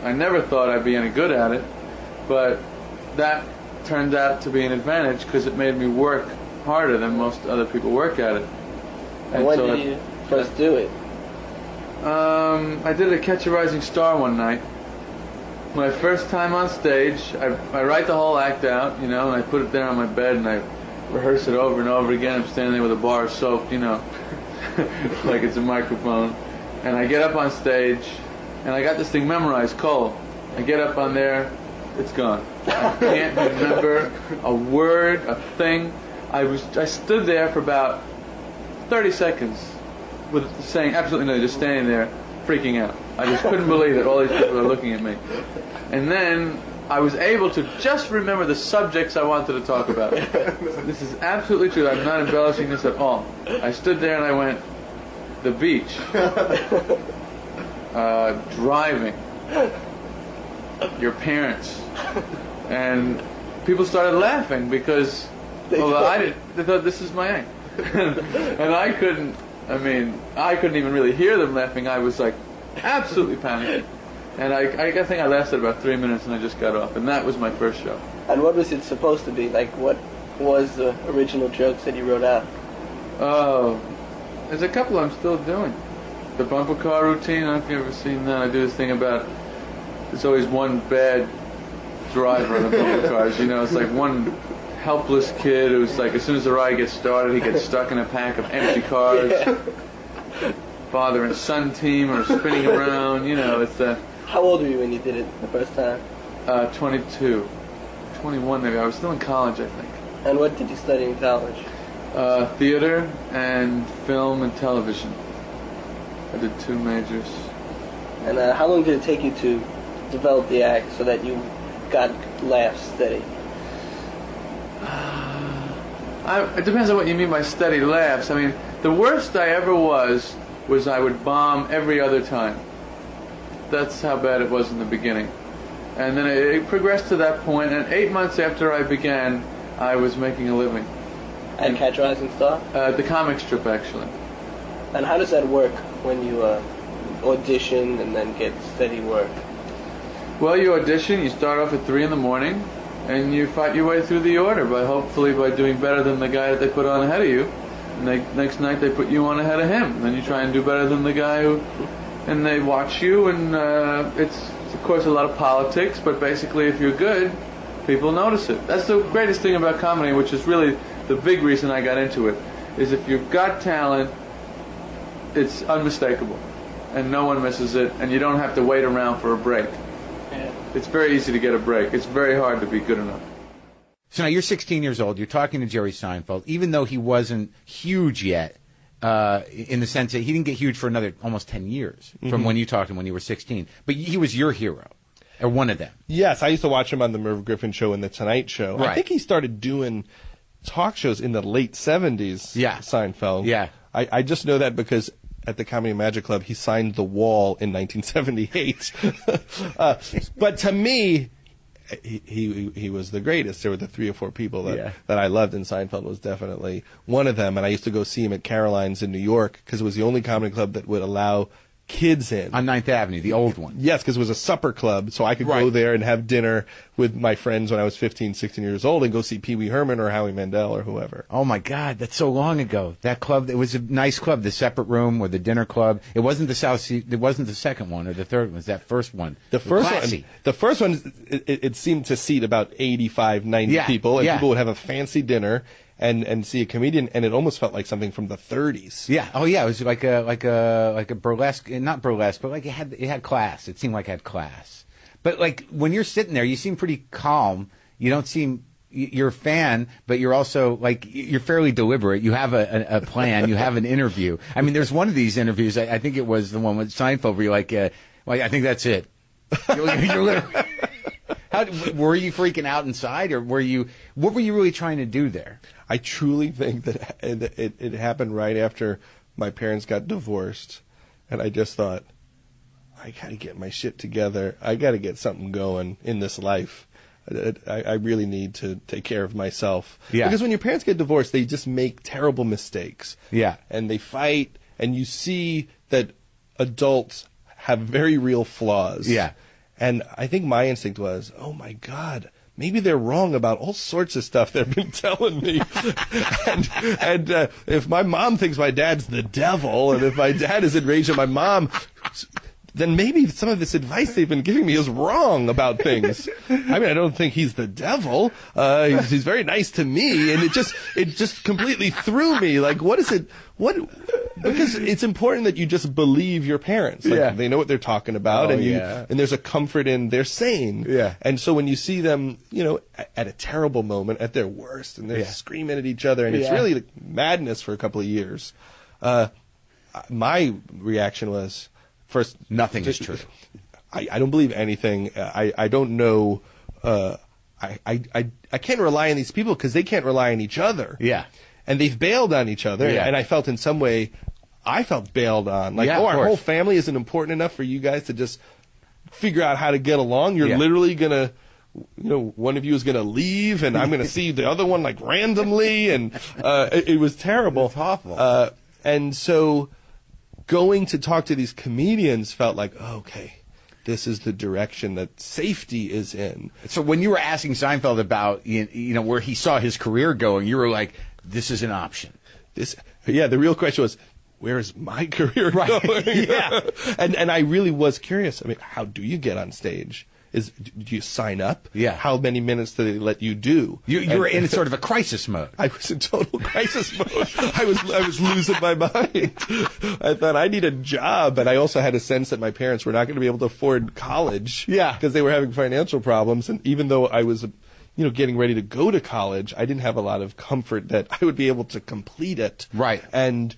I never thought I'd be any good at it, but that turned out to be an advantage because it made me work harder than most other people work at it. And when did you first do it? I did a Catch a Rising Star one night. My first time on stage, I write the whole act out, and I put it there on my bed and I rehearse it over and over again. I'm standing there with a bar of soap, like it's a microphone. And I get up on stage, and I got this thing memorized cold. I get up on there, it's gone. I can't remember a word, a thing. I stood there for about 30 seconds with saying absolutely nothing, just standing there, freaking out. I just couldn't believe that all these people are looking at me. And then I was able to just remember the subjects I wanted to talk about. This is absolutely true. I'm not embellishing this at all. I stood there and I went, the beach, driving, your parents, and people started laughing because they thought this is my act. And I couldn't even really hear them laughing. I was like absolutely panicking. And I think I lasted about 3 minutes and I just got off. And that was my first show. And what was it supposed to be? Like, what was the original jokes that you wrote out? Oh, there's a couple I'm still doing. The bumper car routine, I don't know if you've ever seen that. I do this thing about there's always one bad driver on the bumper cars. It's like one helpless kid who's like, as soon as the ride gets started, he gets stuck in a pack of empty cars. Yeah. Father and son team are spinning around. It's the... How old were you when you did it the first time? 22. 21 maybe. I was still in college, I think. And what did you study in college? Theater and film and television. I did 2 majors. And how long did it take you to develop the act so that you got laughs steady? It depends on what you mean by steady laughs. I mean, the worst I ever was I would bomb every other time. That's how bad it was in the beginning. And then it progressed to that point, and 8 months after I began, I was making a living. At Catch a Rising Star? The comic strip, actually. And how does that work when you audition and then get steady work? Well, you audition, you start off at 3 in the morning, and you fight your way through the order hopefully by doing better than the guy that they put on ahead of you. And next night they put you on ahead of him. And then you try and do better than the guy and they watch you, and it's of course a lot of politics, but basically if you're good, people notice it. That's the greatest thing about comedy, which is really the big reason I got into it, is if you've got talent, it's unmistakable. And no one misses it, and you don't have to wait around for a break. Yeah. It's very easy to get a break. It's very hard to be good enough. So now you're 16 years old. You're talking to Jerry Seinfeld, even though he wasn't huge yet, in the sense that he didn't get huge for another almost 10 years from when you talked to him when you were 16. But he was your hero, or one of them. Yes, I used to watch him on the Merv Griffin Show and the Tonight Show. Right. I think he started doing talk shows in the late 70s, Yeah. Seinfeld. Yeah. I just know that because at the Comedy Magic Club, he signed The Wall in 1978. But to me, he was the greatest. There were the 3 or 4 people that I loved, and Seinfeld was definitely one of them. And I used to go see him at Caroline's in New York because it was the only comedy club that would allow kids in. On 9th Avenue, the old one. Yes, because it was a supper club, so I could go there and have dinner with my friends when I was 15, 16 years old and go see Pee Wee Herman or Howie Mandel or whoever. Oh, my God, that's so long ago. That club, it was a nice club, the separate room or the dinner club. It wasn't the South Sea, it wasn't the second one or the third one. It was that first one. The first one, it seemed to seat about 85, 90 people, and people would have a fancy dinner and see a comedian, and it almost felt like something from the 30s. Yeah. Oh, yeah. It was like a burlesque, not burlesque, but like it had class. It seemed like it had class. But like when you're sitting there, you seem pretty calm. You don't seem. You're a fan, but you're also like you're fairly deliberate. You have a plan. You have an interview. I mean, there's one of these interviews. I think it was the one with Seinfeld where you're like, I think that's it. You're literally. Were you freaking out inside, or what were you really trying to do there? I truly think that it happened right after my parents got divorced, and I just thought, I got to get my shit together. I got to get something going in this life. I really need to take care of myself. Yeah. Because when your parents get divorced, they just make terrible mistakes. Yeah. And they fight, and you see that adults have very real flaws. Yeah. And I think my instinct was, oh, my God, maybe they're wrong about all sorts of stuff they've been telling me. and if my mom thinks my dad's the devil, and if my dad is enraged at my mom, then maybe some of this advice they've been giving me is wrong about things. I mean, I don't think he's the devil. He's very nice to me, and it just completely threw me. Like, what is it? Because it's important that you just believe your parents. Like, they know what they're talking about, and there's a comfort in they're sane. Yeah. And so when you see them, at a terrible moment, at their worst, and they're screaming at each other, and it's really like madness for a couple of years. My reaction was, first, nothing is true. I don't believe anything. I don't know. I can't rely on these people because they can't rely on each other. Yeah. And they've bailed on each other. Yeah. And I felt in some way, I felt bailed on. Like, of our course. whole family isn't important enough for you guys to just figure out how to get along. You're literally going to, one of you is going to leave, and I'm going to see the other one, like, randomly. And it was terrible. It's awful. And so going to talk to these comedians felt like, okay, this is the direction that safety is in. So when you were asking Seinfeld about, where he saw his career going, you were like, this is an option. The real question was, where is my career going? Yeah. And I really was curious. I mean, how do you get on stage? Do you sign up? Yeah. How many minutes do they let you do? You were in sort of a crisis mode. I was in total crisis mode. I was losing my mind. I thought I need a job, and I also had a sense that my parents were not going to be able to afford college. Yeah. Because they were having financial problems, and even though I was, getting ready to go to college, I didn't have a lot of comfort that I would be able to complete it. Right. And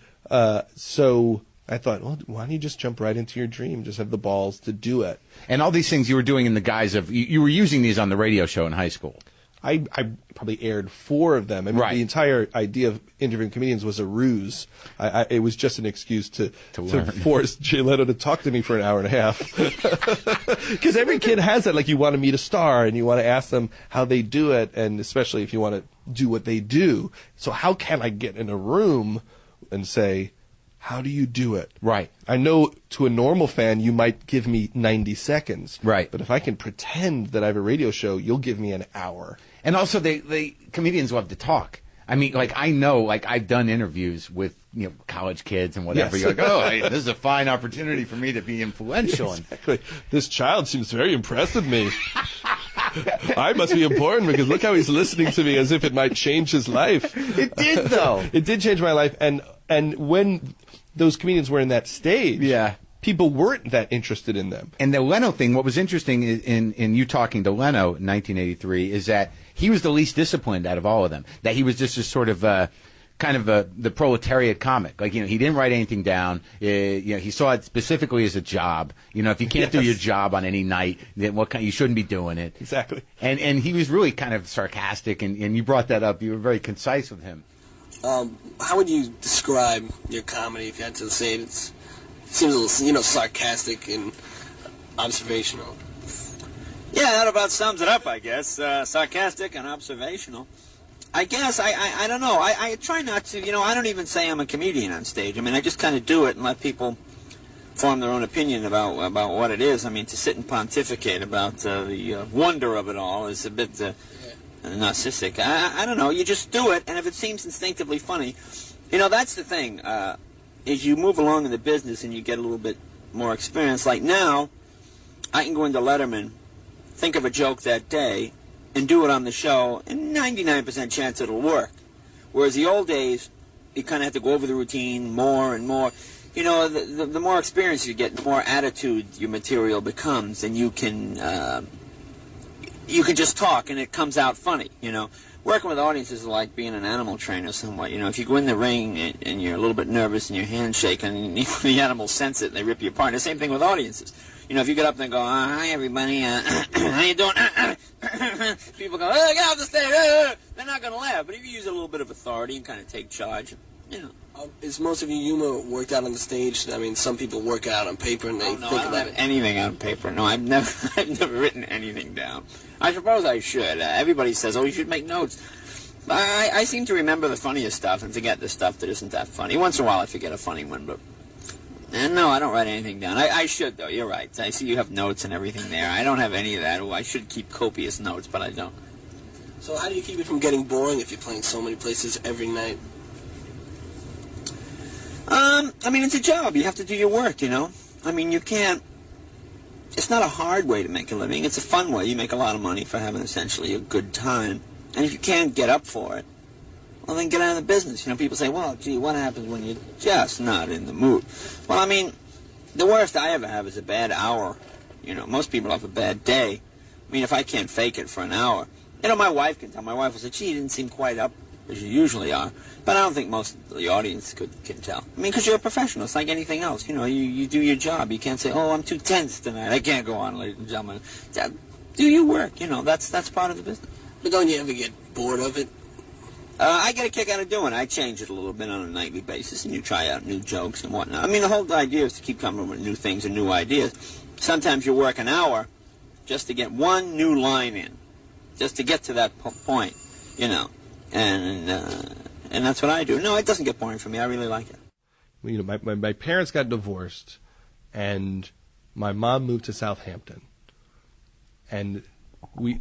so I thought, well, why don't you just jump right into your dream? Just have the balls to do it. And all these things you were doing in the guise of, you were using these on the radio show in high school. I probably aired 4 of them. I mean, Right. The entire idea of interviewing comedians was a ruse. It was just an excuse to force Jay Leno to talk to me for an hour and a half. Because every kid has that. Like, you want to meet a star and you want to ask them how they do it, and especially if you want to do what they do. So how can I get in a room and say, how do you do it? Right. I know to a normal fan, you might give me 90 seconds. Right. But if I can pretend that I have a radio show, you'll give me an hour. And also, they comedians love to talk. I mean, like, I know, like, I've done interviews with, college kids and whatever. Yes. You're like, oh, hey, this is a fine opportunity for me to be influential. Exactly. This child seems very impressed with me. I must be important because look how he's listening to me as if it might change his life. It did, though. It did change my life. And when those comedians were in that stage, Yeah. people weren't that interested in them. And the Leno thing, what was interesting in you talking to Leno in 1983 is that he was the least disciplined out of all of them. That he was just a sort of the proletariat comic. Like, he didn't write anything down. He saw it specifically as a job. If you can't do your job on any night, then you shouldn't be doing it. Exactly. And he was really kind of sarcastic, and you brought that up. You were very concise with him. How would you describe your comedy if you had to say it? It seems a little, sarcastic and observational. Yeah, that about sums it up, I guess. Sarcastic and observational. I guess, I don't know. I try not to, I don't even say I'm a comedian on stage. I mean, I just kind of do it and let people form their own opinion about what it is. I mean, to sit and pontificate about the wonder of it all is a bit narcissistic. I don't know. You just do it, and if it seems instinctively funny, that's the thing. As you move along in the business and you get a little bit more experience, like now, I can go into Letterman, think of a joke that day, and do it on the show, and 99% chance it'll work. Whereas the old days, you kind of have to go over the routine more and more. The more experience you get, the more attitude your material becomes, and you can just talk, and it comes out funny, Working with audiences is like being an animal trainer somewhat. If you go in the ring and you're a little bit nervous and your hands shake and the animals sense it and they rip you apart. And the same thing with audiences. If you get up there and go, hi, everybody, how you doing? People go, get off the stage. They're not going to laugh. But if you use a little bit of authority and kind of take charge, Is most of your humor worked out on the stage? I mean, some people work out on paper and they no, think I don't about have it. anything on paper. No, I've never written anything down. I suppose I should. Everybody says, you should make notes. But I seem to remember the funniest stuff and forget the stuff that isn't that funny. Once in a while I forget a funny one, but no, I don't write anything down. I should, though. You're right. I see you have notes and everything there. I don't have any of that. I should keep copious notes, but I don't. So how do you keep it from getting boring if you're playing so many places every night? I mean, it's a job. You have to do your work, I mean, you can't... It's not a hard way to make a living. It's a fun way. You make a lot of money for having essentially a good time. And if you can't get up for it, well, then get out of the business. People say, well, gee, what happens when you're just not in the mood? Well, I mean, the worst I ever have is a bad hour. Most people have a bad day. I mean, if I can't fake it for an hour. My wife can tell. My wife will say, gee, you didn't seem quite up as you usually are. But I don't think most of the audience can tell. I mean, because you're a professional. It's like anything else. You do your job. You can't say, I'm too tense tonight. I can't go on, ladies and gentlemen. Do your work. That's part of the business. But don't you ever get bored of it? I get a kick out of doing it. I change it a little bit on a nightly basis, and you try out new jokes and whatnot. I mean, the whole idea is to keep coming with new things and new ideas. Sometimes you work an hour just to get one new line in, just to get to that point, and that's what I do. No, it doesn't get boring for me. I really like it. My parents got divorced, and my mom moved to Southampton, and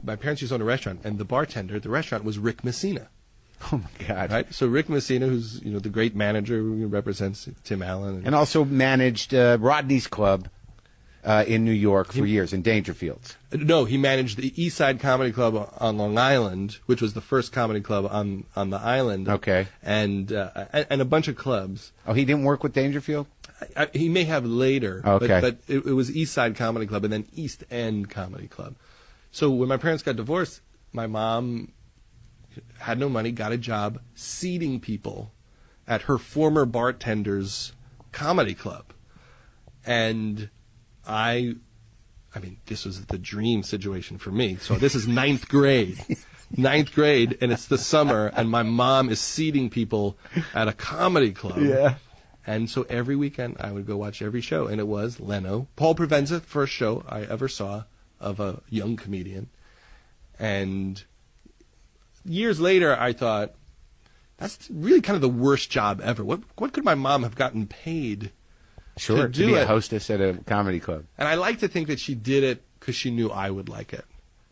my parents used to own a restaurant, and the bartender at the restaurant was Rick Messina. Oh my God! Right, so Rick Messina, who's the great manager who represents Tim Allen, and also managed Rodney's Club in New York for years in Dangerfields. No, he managed the East Side Comedy Club on Long Island, which was the first comedy club on the island. Okay, and a bunch of clubs. Oh, he didn't work with Dangerfield? He may have later. Okay, but it was East Side Comedy Club and then East End Comedy Club. So when my parents got divorced, my mom had no money, got a job seating people at her former bartender's comedy club. And I mean, this was the dream situation for me. So this is ninth grade, and it's the summer, and my mom is seating people at a comedy club. Yeah. And so every weekend I would go watch every show, and it was Leno. Paul Provenza, first show I ever saw of a young comedian. And years later I thought, that's really kind of the worst job ever. What could my mom have gotten paid to be a hostess at a comedy club? And I like to think that she did it because she knew I would like it.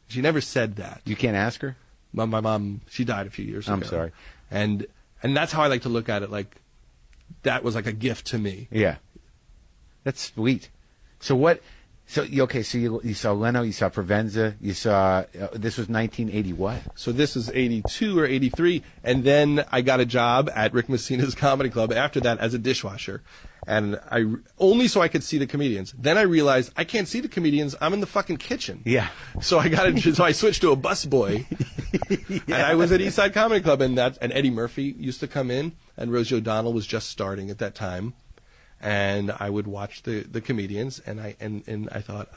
She never said that. You can't ask her? My mom, she died a few years ago. I'm sorry. And that's how I like to look at it, like that was like a gift to me. Yeah. That's sweet. So what... So you saw Leno, you saw Provenza, you saw this was 1980 what? So this is 82 or 83, and then I got a job at Rick Messina's Comedy Club after that as a dishwasher, and only so I could see the comedians. Then I realized I can't see the comedians. I'm in the fucking kitchen. Yeah. So I switched to a busboy, and I was at East Side Comedy Club, and Eddie Murphy used to come in, and Rosie O'Donnell was just starting at that time. And I would watch the comedians, and I thought,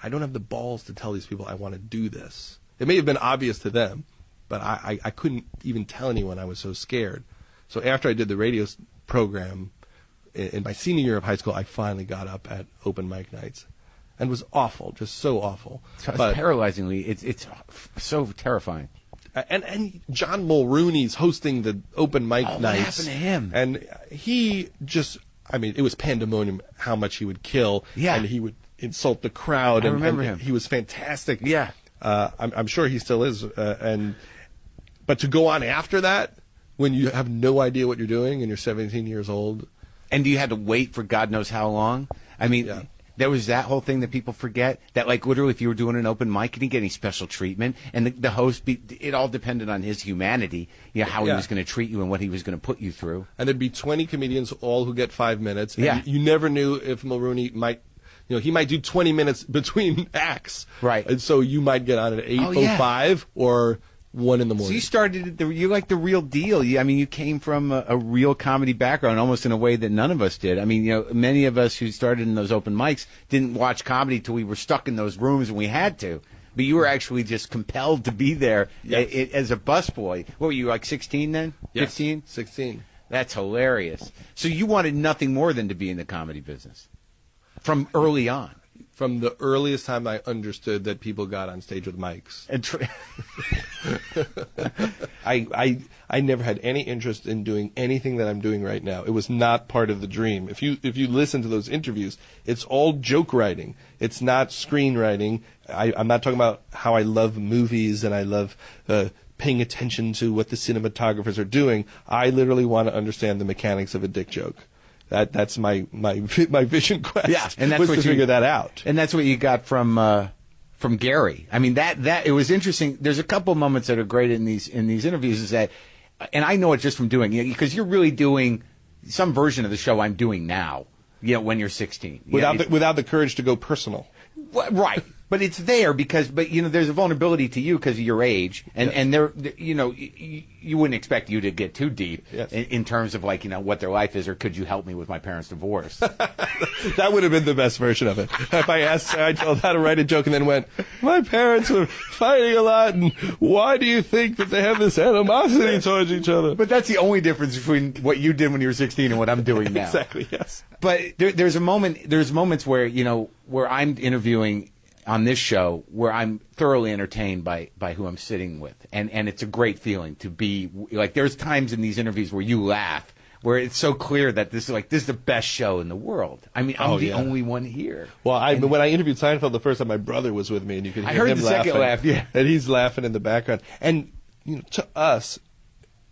I don't have the balls to tell these people I want to do this. It may have been obvious to them, but I couldn't even tell anyone. I was so scared. So after I did the radio program in my senior year of high school, I finally got up at open mic nights, and it was awful, just so awful. It's paralyzingly, it's so terrifying. And John Mulrooney's hosting the open mic nights. What happened to him? And he just... I mean, it was pandemonium how much he would kill, and he would insult the crowd. I remember him. He was fantastic. Yeah. I'm sure he still is. But to go on after that, when you have no idea what you're doing and you're 17 years old. And you had to wait for God knows how long? I mean, there was that whole thing that people forget, that like literally if you were doing an open mic, you didn't get any special treatment. And the host, it all depended on his humanity, how he was going to treat you and what he was going to put you through. And there'd be 20 comedians, all who get 5 minutes. And Yeah. you never knew if Mulrooney might, he might do 20 minutes between acts. Right. And so you might get on at 8:05 or 1 in the morning. So you started, you're like the real deal. You came from a real comedy background, almost in a way that none of us did. I mean, many of us who started in those open mics didn't watch comedy till we were stuck in those rooms and we had to. But you were actually just compelled to be there as a busboy. What were you, like 16 then? Yes, 15? 16. That's hilarious. So you wanted nothing more than to be in the comedy business from early on. From the earliest time I understood that people got on stage with mics. I never had any interest in doing anything that I'm doing right now. It was not part of the dream. If you listen to those interviews, it's all joke writing. It's not screenwriting. I'm not talking about how I love movies and I love paying attention to what the cinematographers are doing. I literally want to understand the mechanics of a dick joke. That's my vision quest. Yeah, and that's was what to figure that out. And that's what you got from Gary. I mean, that it was interesting. There's a couple moments that are great in these interviews. Is that, and I know it just from doing because you're really doing some version of the show I'm doing now. When you're 16, without the courage to go personal. Right. But it's there because there's a vulnerability to you because of your age, and there, you wouldn't expect you to get too deep in terms of what their life is, or could you help me with my parents' divorce? That would have been the best version of it. If I asked Seinfeld how to write a joke and then went, my parents were fighting a lot, and why do you think that they have this animosity towards each other? But that's the only difference between what you did when you were 16 and what I'm doing now. Exactly. Yes. But there's moments where where I'm interviewing on this show where I'm thoroughly entertained by who I'm sitting with. And it's a great feeling to be like, there's times in these interviews where you laugh, where it's so clear that this is the best show in the world. I mean, I'm the only one here. Well, when I interviewed Seinfeld the first time, my brother was with me, and you could hear him the laughing. second laugh, yeah. And he's laughing in the background. And to us,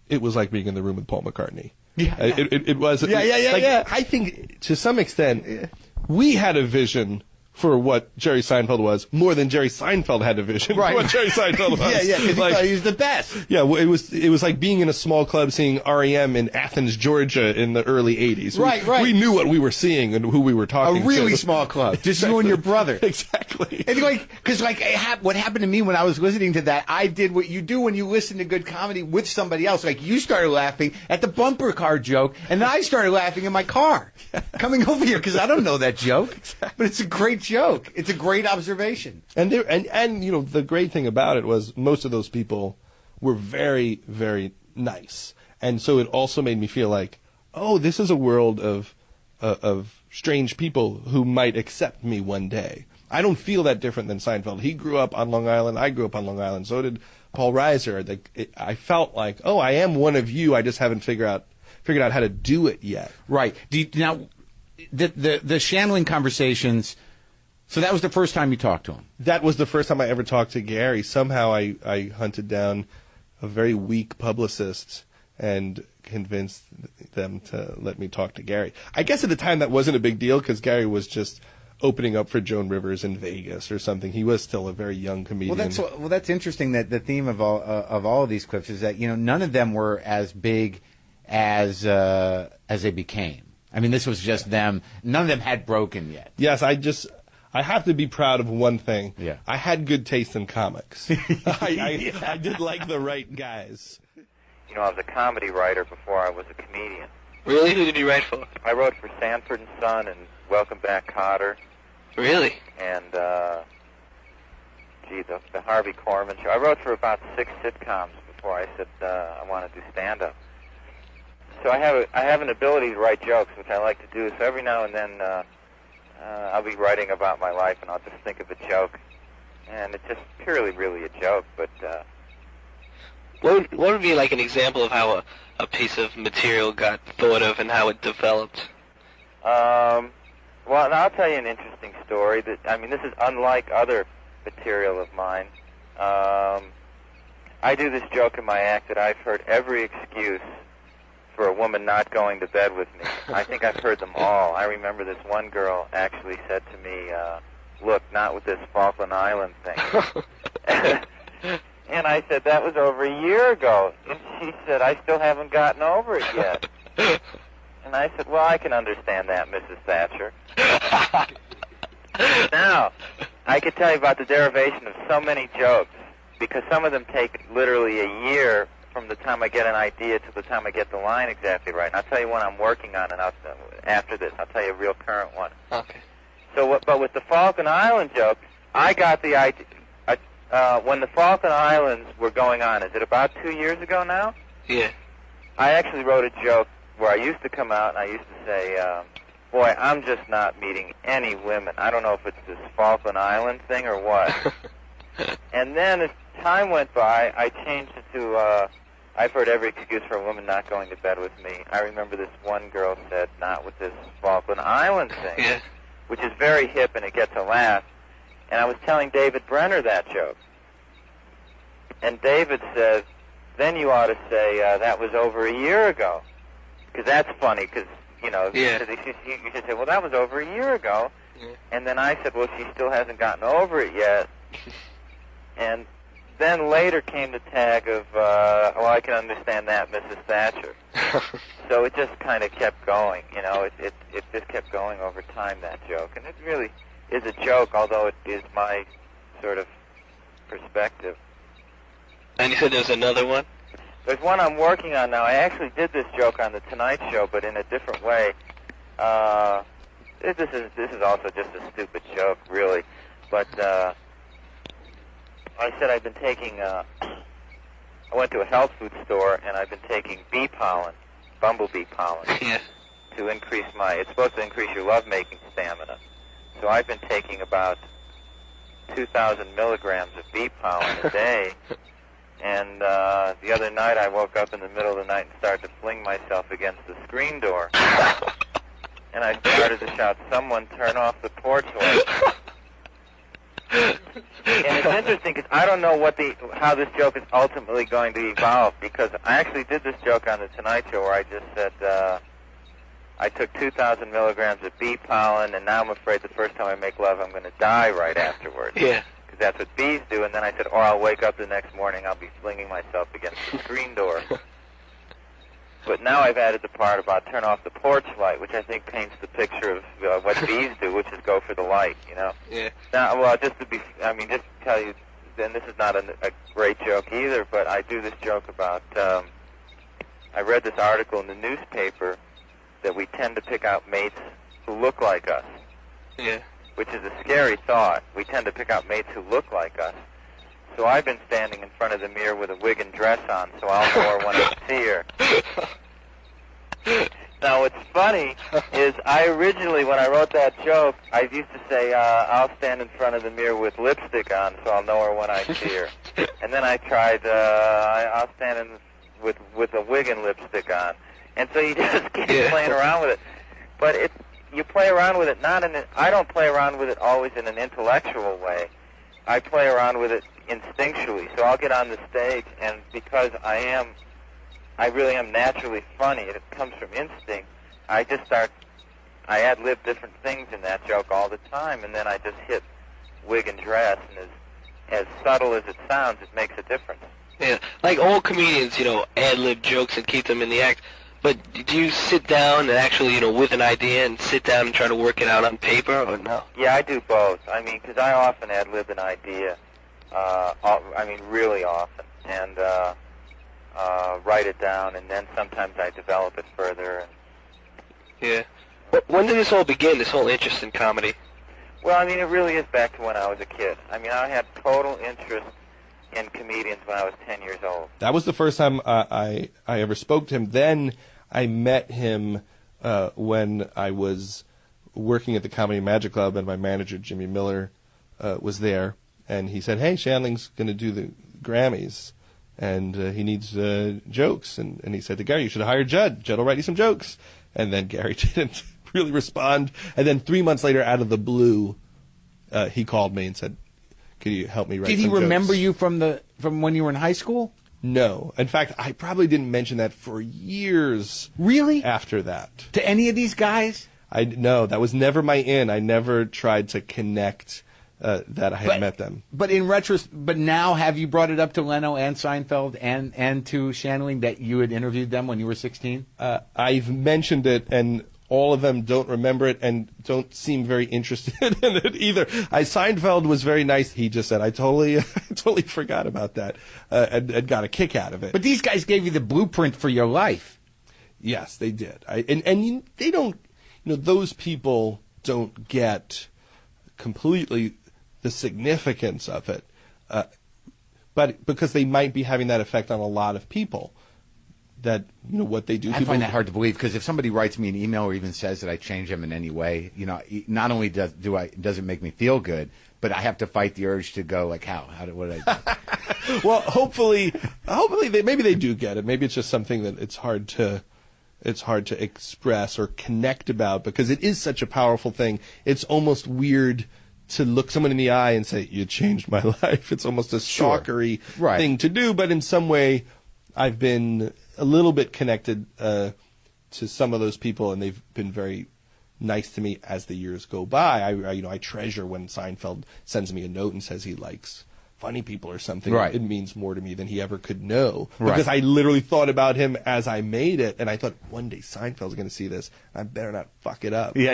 it was like being in the room with Paul McCartney. Yeah. It was. Yeah. I think to some extent, we had a vision for what Jerry Seinfeld was, more than Jerry Seinfeld had a vision for what Jerry Seinfeld was. Yeah, because he thought he was the best. Yeah, it was like being in a small club seeing REM in Athens, Georgia in the early 80s. Right. We knew what we were seeing and who we were talking to. A really small club. Just you and your brother. Exactly. And what happened to me when I was listening to that, I did what you do when you listen to good comedy with somebody else. Like, you started laughing at the bumper car joke, and then I started laughing in my car coming over here because I don't know that joke. But it's a great joke. It's a great observation. And you know, the great thing about it was most of those people were very, very nice. And so it also made me feel like, oh, this is a world of strange people who might accept me one day. I don't feel that different than Seinfeld. He grew up on Long Island. I grew up on Long Island. So did Paul Reiser. I felt like, oh, I am one of you. I just haven't figured out how to do it yet. Right. Now, the Shandling conversations. So that was the first time you talked to him? That was the first time I ever talked to Gary. Somehow I hunted down a very weak publicist and convinced them to let me talk to Gary. I guess at the time that wasn't a big deal because Gary was just opening up for Joan Rivers in Vegas or something. He was still a very young comedian. Well, that's interesting. That the theme of all of these clips is that, you know, none of them were as big as they became. I mean, this was just them. None of them had broken yet. Yes, I have to be proud of one thing. Yeah. I had good taste in comics. I did like the right guys. You know, I was a comedy writer before I was a comedian. Really? Who did you write for? I wrote for Sanford and Son and Welcome Back, Kotter. Really? And, the Harvey Korman show. I wrote for about 6 sitcoms before I said I want to do stand-up. So I have an ability to write jokes, which I like to do. So every now and then I'll be writing about my life, and I'll just think of a joke. And it's just purely, really a joke, but... What would be like an example of how a piece of material got thought of and how it developed? Well, I'll tell you an interesting story. This is unlike other material of mine. I do this joke in my act that I've heard every excuse for a woman not going to bed with me. I think I've heard them all. I remember this one girl actually said to me, look, not with this Falkland Island thing. And I said, that was over a year ago. And she said, I still haven't gotten over it yet. And I said, well, I can understand that, Mrs. Thatcher. Now, I could tell you about the derivation of so many jokes, because some of them take literally a year from the time I get an idea to the time I get the line exactly right. And I'll tell you one I'm working on, and after this, I'll tell you a real current one. Okay. But with the Falkland Island joke, I got the idea... when the Falkland Islands were going on, is it about 2 years ago now? Yeah. I actually wrote a joke where I used to come out and I used to say, boy, I'm just not meeting any women. I don't know if it's this Falkland Island thing or what. And then as time went by, I changed it to, I've heard every excuse for a woman not going to bed with me. I remember this one girl said, not with this Falkland Island thing, Yeah. which is very hip and it gets a laugh. And I was telling David Brenner that joke. And David says, then you ought to say, that was over a year ago. Because that's funny, because, you know, Yeah. you should say, well, that was over a year ago. Yeah. And then I said, well, she still hasn't gotten over it yet. And then later came the tag of, well, I can understand that, Mrs. Thatcher. So it just kind of kept going, you know, it just kept going over time, that joke. And it really is a joke, although it is my sort of perspective. And you said there's another one? There's one I'm working on now. I actually did this joke on The Tonight Show, but in a different way. This is also just a stupid joke, really. But I said I've been taking... I went to a health food store, and I've been taking bee pollen, bumblebee pollen, Yeah. to increase my... It's supposed to increase your lovemaking stamina. So I've been taking about 2,000 milligrams of bee pollen a day. And the other night I woke up in the middle of the night and started to fling myself against the screen door. And I started to shout, someone turn off the porch light. And it's interesting because I don't know how this joke is ultimately going to evolve, because I actually did this joke on The Tonight Show where I just said, I took 2,000 milligrams of bee pollen, and now I'm afraid the first time I make love, I'm going to die right afterwards. Yeah. Because that's what bees do. And then I said, or I'll wake up the next morning, I'll be flinging myself against the screen door. But now I've added the part about turn off the porch light, which I think paints the picture of what bees do, which is go for the light, you know? Yeah. Now, well, just to tell you, then this is not a great joke either, but I do this joke about, I read this article in the newspaper that we tend to pick out mates who look like us. Yeah. Which is a scary thought. We tend to pick out mates who look like us. So I've been standing in front of the mirror with a wig and dress on, so I'll know her when I see her. Now, what's funny is I originally, when I wrote that joke, I used to say, I'll stand in front of the mirror with lipstick on, so I'll know her when I see her. And then I tried, I'll stand with a wig and lipstick on. And so you just keep playing around with it. But you play around with it I don't play around with it always in an intellectual way. I play around with it instinctually. So I'll get on the stage, and because I really am naturally funny, and it comes from instinct, I ad-lib different things in that joke all the time, and then I just hit wig and dress, and as subtle as it sounds, it makes a difference. Yeah, like all comedians, ad-lib jokes and keep them in the act. But do you sit down and actually, with an idea and sit down and try to work it out on paper, or no? Yeah, I do both. I mean, because I often ad-lib an idea, really often, and write it down, and then sometimes I develop it further. Yeah. But when did this all begin, this whole interest in comedy? Well, I mean, it really is back to when I was a kid. I mean, I had total interest in comedians when I was 10 years old. That was the first time I ever spoke to him. Then I met him when I was working at the Comedy Magic Club, and my manager, Jimmy Miller, was there. And he said, hey, Shandling's going to do the Grammys, and he needs jokes. And he said to Gary, you should hire Judd. Judd will write you some jokes. And then Gary didn't really respond. And then 3 months later, out of the blue, he called me and said, could you help me write some jokes? Did he remember you from when you were in high school? No. In fact, I probably didn't mention that for years. Really? After that. To any of these guys? No, that was never my in. I never tried to connect that I had met them. But but now have you brought it up to Leno and Seinfeld and to Shandling that you had interviewed them when you were 16? I've mentioned it, and all of them don't remember it and don't seem very interested in it either. Seinfeld was very nice. He just said, I totally forgot about that, and got a kick out of it. But these guys gave you the blueprint for your life. Yes, they did. And they don't, those people don't get completely the significance of it, but because they might be having that effect on a lot of people. That what they do. I find that hard to believe, because if somebody writes me an email or even says that I change them in any way, not only does it make me feel good, but I have to fight the urge to go like, what did I do? Well, hopefully maybe they do get it. Maybe it's just something that it's hard to express or connect about, because it is such a powerful thing. It's almost weird to look someone in the eye and say, you changed my life. It's almost a stalkery thing to do, but in some way I've been a little bit connected to some of those people, and they've been very nice to me as the years go by. I treasure when Seinfeld sends me a note and says he likes funny people or something. Right. It means more to me than he ever could know, because I literally thought about him as I made it, and I thought, one day Seinfeld's going to see this. I better not fuck it up. Yeah.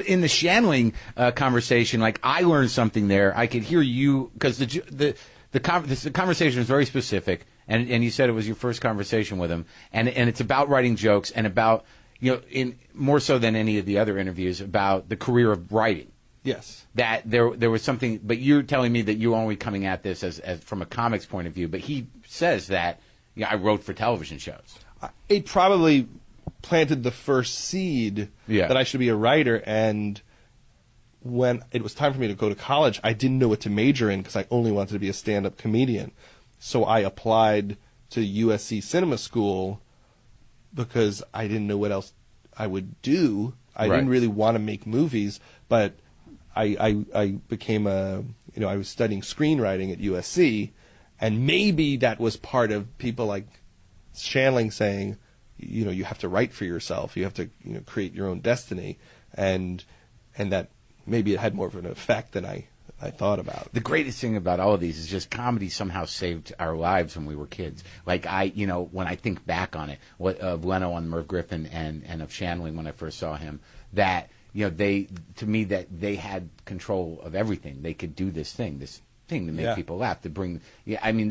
In the Shandling conversation, like, I learned something there. I could hear you, because the conversation was very specific, and you said it was your first conversation with him, and it's about writing jokes, and about, in more so than any of the other interviews, about the career of writing. Yes. That there was something, but you're telling me that you're only coming at this as from a comics point of view, but he says that, I wrote for television shows. It probably planted the first seed that I should be a writer, and when it was time for me to go to college, I didn't know what to major in, because I only wanted to be a stand-up comedian. So I applied to USC Cinema School because I didn't know what else I would do. I didn't really want to make movies, but I became I was studying screenwriting at USC, and maybe that was part of people like Shandling saying, you have to write for yourself. You have to create your own destiny, and that maybe it had more of an effect than I thought about. The greatest thing about all of these is just comedy somehow saved our lives when we were kids. Like when I think back on it, of Leno on Merv Griffin and of Shandling when I first saw him, that they had control of everything. They could do this thing to make people laugh, to bring. Yeah, I mean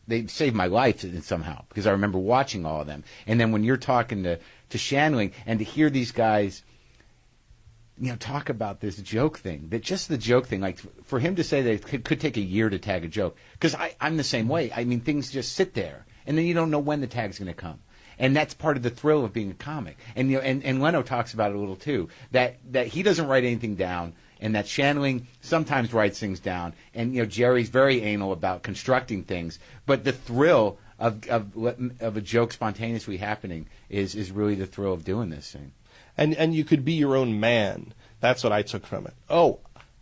they saved my life somehow, because I remember watching all of them. And then when you're talking to Shandling and to hear these guys, talk about this joke thing, the joke thing, like for him to say that it could take a year to tag a joke, because I'm the same way. I mean, things just sit there, and then you don't know when the tag's going to come. And that's part of the thrill of being a comic. And and Leno talks about it a little too, that he doesn't write anything down, and that Shandling sometimes writes things down, and Jerry's very anal about constructing things. But the thrill of a joke spontaneously happening is really the thrill of doing this thing. And you could be your own man. That's what I took from it. Oh,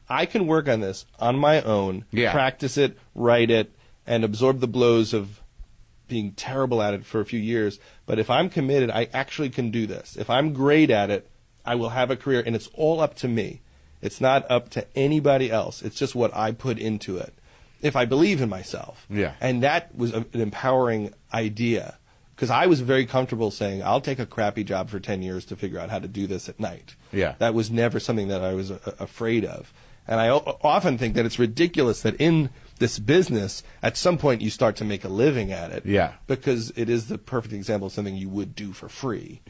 I can work on this on my own, practice it, write it, and absorb the blows of being terrible at it for a few years. But if I'm committed, I actually can do this. If I'm great at it, I will have a career, and it's all up to me. It's not up to anybody else. It's just what I put into it, if I believe in myself. Yeah. And that was an empowering idea, because I was very comfortable saying, I'll take a crappy job for 10 years to figure out how to do this at night. Yeah. That was never something that I was afraid of. And I often think that it's ridiculous that in this business, at some point you start to make a living at it. Yeah. Because it is the perfect example of something you would do for free.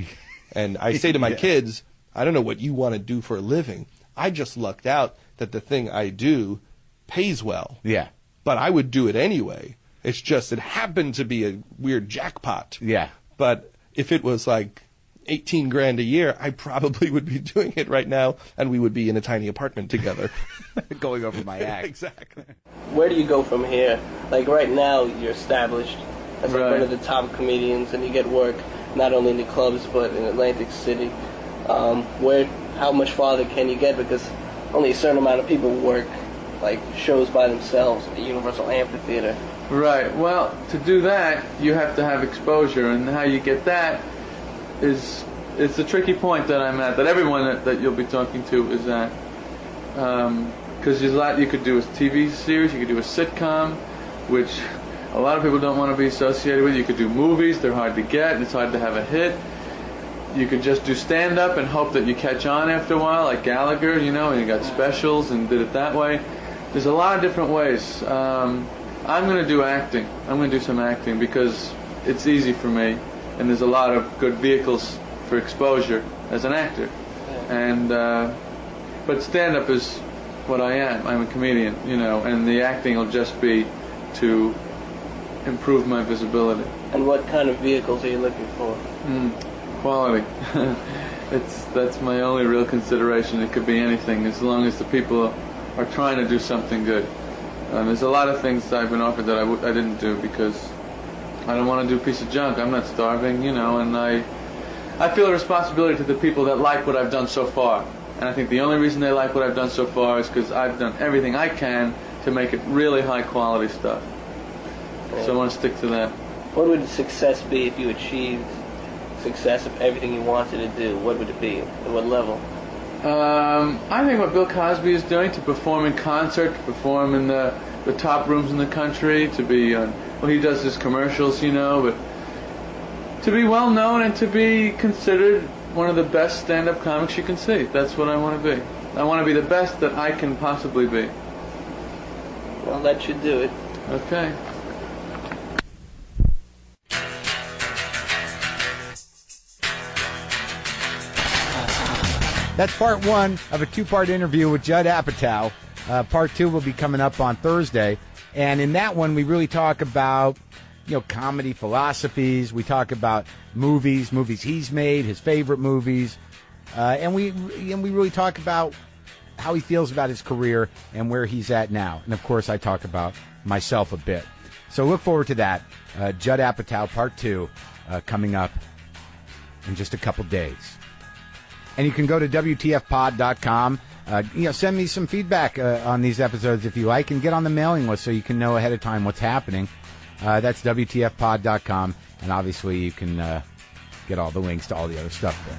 And I say to my kids, I don't know what you want to do for a living. I just lucked out that the thing I do pays well. Yeah. But I would do it anyway. It's just it happened to be a weird jackpot. Yeah. But if it was like $18,000 a year, I probably would be doing it right now, and we would be in a tiny apartment together. Going over my act. Exactly. Where do you go from here? Like right now, you're established as like one of the top comedians, and you get work not only in the clubs but in Atlantic City. How much farther can you get? Because only a certain amount of people work like shows by themselves at the Universal Amphitheater. Right. Well, to do that, you have to have exposure, and how you get that it's a tricky point that I'm at, that everyone that you'll be talking to is at. Because there's a lot you could do a TV series, you could do a sitcom, which a lot of people don't want to be associated with. You could do movies, they're hard to get, and it's hard to have a hit. You could just do stand-up and hope that you catch on after a while, like Gallagher, and you got specials and did it that way. There's a lot of different ways. I'm going to do acting. I'm going to do some acting because it's easy for me, and there's a lot of good vehicles for exposure as an actor. And but stand-up is what I am. I'm a comedian, and the acting will just be to improve my visibility. And what kind of vehicles are you looking for? Quality. That's my only real consideration. It could be anything, as long as the people are trying to do something good. There's a lot of things I've been offered that I didn't do because I don't want to do a piece of junk. I'm not starving, and I feel a responsibility to the people that like what I've done so far. And I think the only reason they like what I've done so far is because I've done everything I can to make it really high quality stuff. So I want to stick to that. What would success be if you achieved success of everything you wanted to do? What would it be? At what level? I think what Bill Cosby is doing, to perform in concert, to perform in the top rooms in the country, to be he does his commercials, but to be well known and to be considered one of the best stand-up comics you can see. That's what I want to be. I want to be the best that I can possibly be. Well, that should do it. Okay. That's part one of a two-part interview with Judd Apatow. Part two will be coming up on Thursday. And in that one, we really talk about, comedy philosophies. We talk about movies he's made, his favorite movies. And we really talk about how he feels about his career and where he's at now. And, of course, I talk about myself a bit. So look forward to that. Judd Apatow, part two, coming up in just a couple days. And you can go to WTFpod.com. Send me some feedback on these episodes if you like, and get on the mailing list so you can know ahead of time what's happening. That's WTFpod.com. And obviously you can get all the links to all the other stuff there.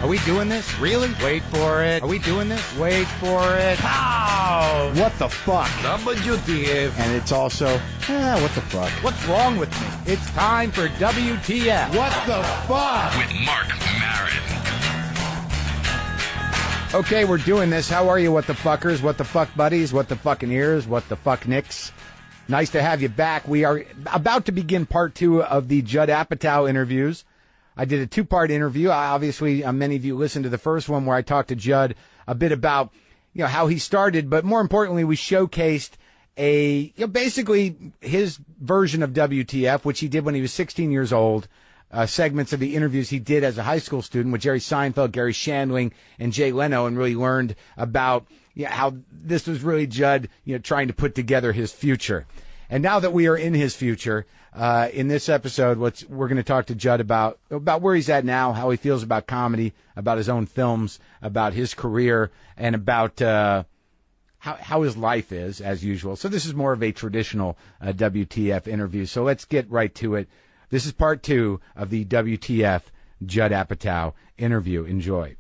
Are we doing this? Really? Wait for it. Are we doing this? Wait for it. How? What the fuck? WTF. And it's also, what the fuck? What's wrong with me? It's time for WTF. What the fuck? With Marc Maron. Okay, we're doing this. How are you, what the fuckers? What the fuck buddies? What the fucking ears? What the fuck nicks? Nice to have you back. We are about to begin part 2 of the Judd Apatow interviews. I did a 2-part interview. Obviously, many of you listened to the first one where I talked to Judd a bit about, how he started, but more importantly, we showcased basically his version of WTF, which he did when he was 16 years old. Segments of the interviews he did as a high school student with Jerry Seinfeld, Gary Shandling, and Jay Leno, and really learned about how this was really Judd, trying to put together his future. And now that we are in his future, in this episode, we're going to talk to Judd about where he's at now, how he feels about comedy, about his own films, about his career, and about how his life is, as usual. So this is more of a traditional WTF interview. So let's get right to it. This is part 2 of the WTF Judd Apatow interview. Enjoy.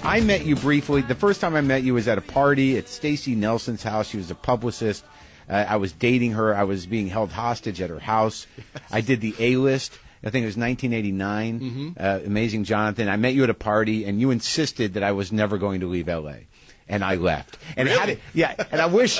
I met you briefly. The first time I met you was at a party at Stacey Nelson's house. She was a publicist. I was dating her. I was being held hostage at her house. Yes. I did the A-list. I think it was 1989. Mm-hmm. Amazing Jonathan. I met you at a party, and you insisted that I was never going to leave L.A., and I left. And really? And I wish.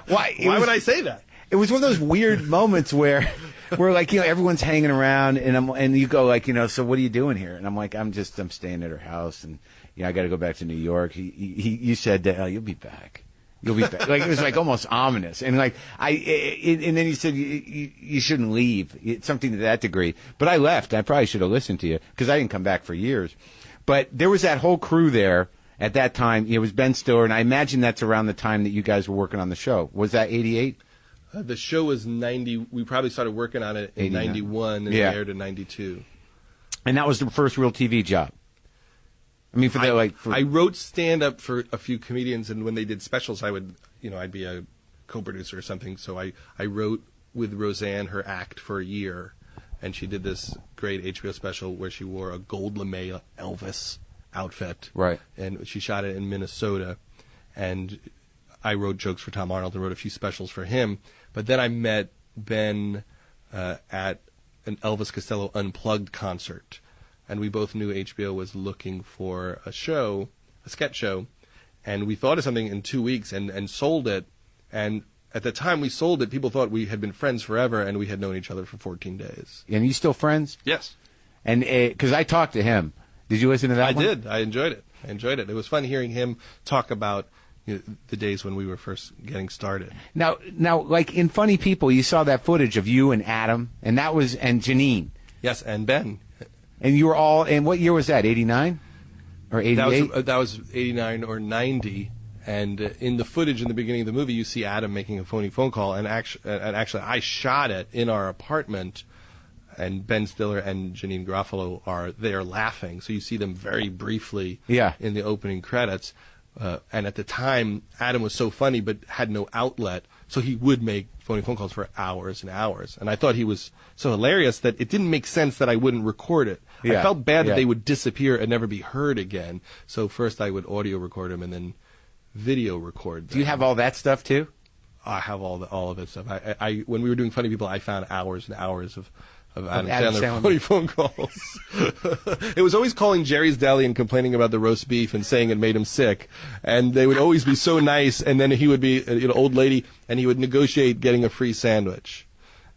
Why would I say that? It was one of those weird moments where like, everyone's hanging around, and you go like, so what are you doing here? And I'm like, I'm staying at her house, and I got to go back to New York. You said that you'll be back. You'll be back. Like, it was like almost ominous, and like and then you said you shouldn't leave. It's something to that degree. But I left. I probably should have listened to you because I didn't come back for years. But there was that whole crew there at that time. It was Ben Stiller, and I imagine that's around the time that you guys were working on the show. Was that 88? The show was 90. We probably started working on it in 91 and aired in 92. And that was the first real TV job. I mean, I wrote stand-up for a few comedians, and when they did specials, I would, I'd be a co-producer or something. So I wrote with Roseanne her act for a year, and she did this great HBO special where she wore a gold lame Elvis outfit. Right. And she shot it in Minnesota, and I wrote jokes for Tom Arnold and wrote a few specials for him. But then I met Ben at an Elvis Costello Unplugged concert. And we both knew HBO was looking for a sketch show, and we thought of something in 2 weeks and sold it. And at the time we sold it, people thought we had been friends forever, and we had known each other for 14 days. And you still friends? Yes. And because I talked to him. Did you listen to that one? I did. I enjoyed it. It was fun hearing him talk about the days when we were first getting started. Now, like in Funny People, you saw that footage of you and Adam, and Janine. Yes, and Ben. And you were all, and what year was that, 89 or 88? That was 89 or 90. And in the footage in the beginning of the movie, you see Adam making a phony phone call. And actually, I shot it in our apartment. And Ben Stiller and Janine Garofalo are there laughing. So you see them very briefly in the opening credits. And at the time, Adam was so funny but had no outlet. So he would make phony phone calls for hours and hours. And I thought he was so hilarious that it didn't make sense that I wouldn't record it. I felt bad that they would disappear and never be heard again. So first I would audio record them and then video record them. Do you have all that stuff too? I have all of that stuff. I when we were doing Funny People, I found hours and hours of Adam Sandler funny phone calls. It was always calling Jerry's Deli and complaining about the roast beef and saying it made him sick. And they would always be so nice, and then he would be an old lady, and he would negotiate getting a free sandwich.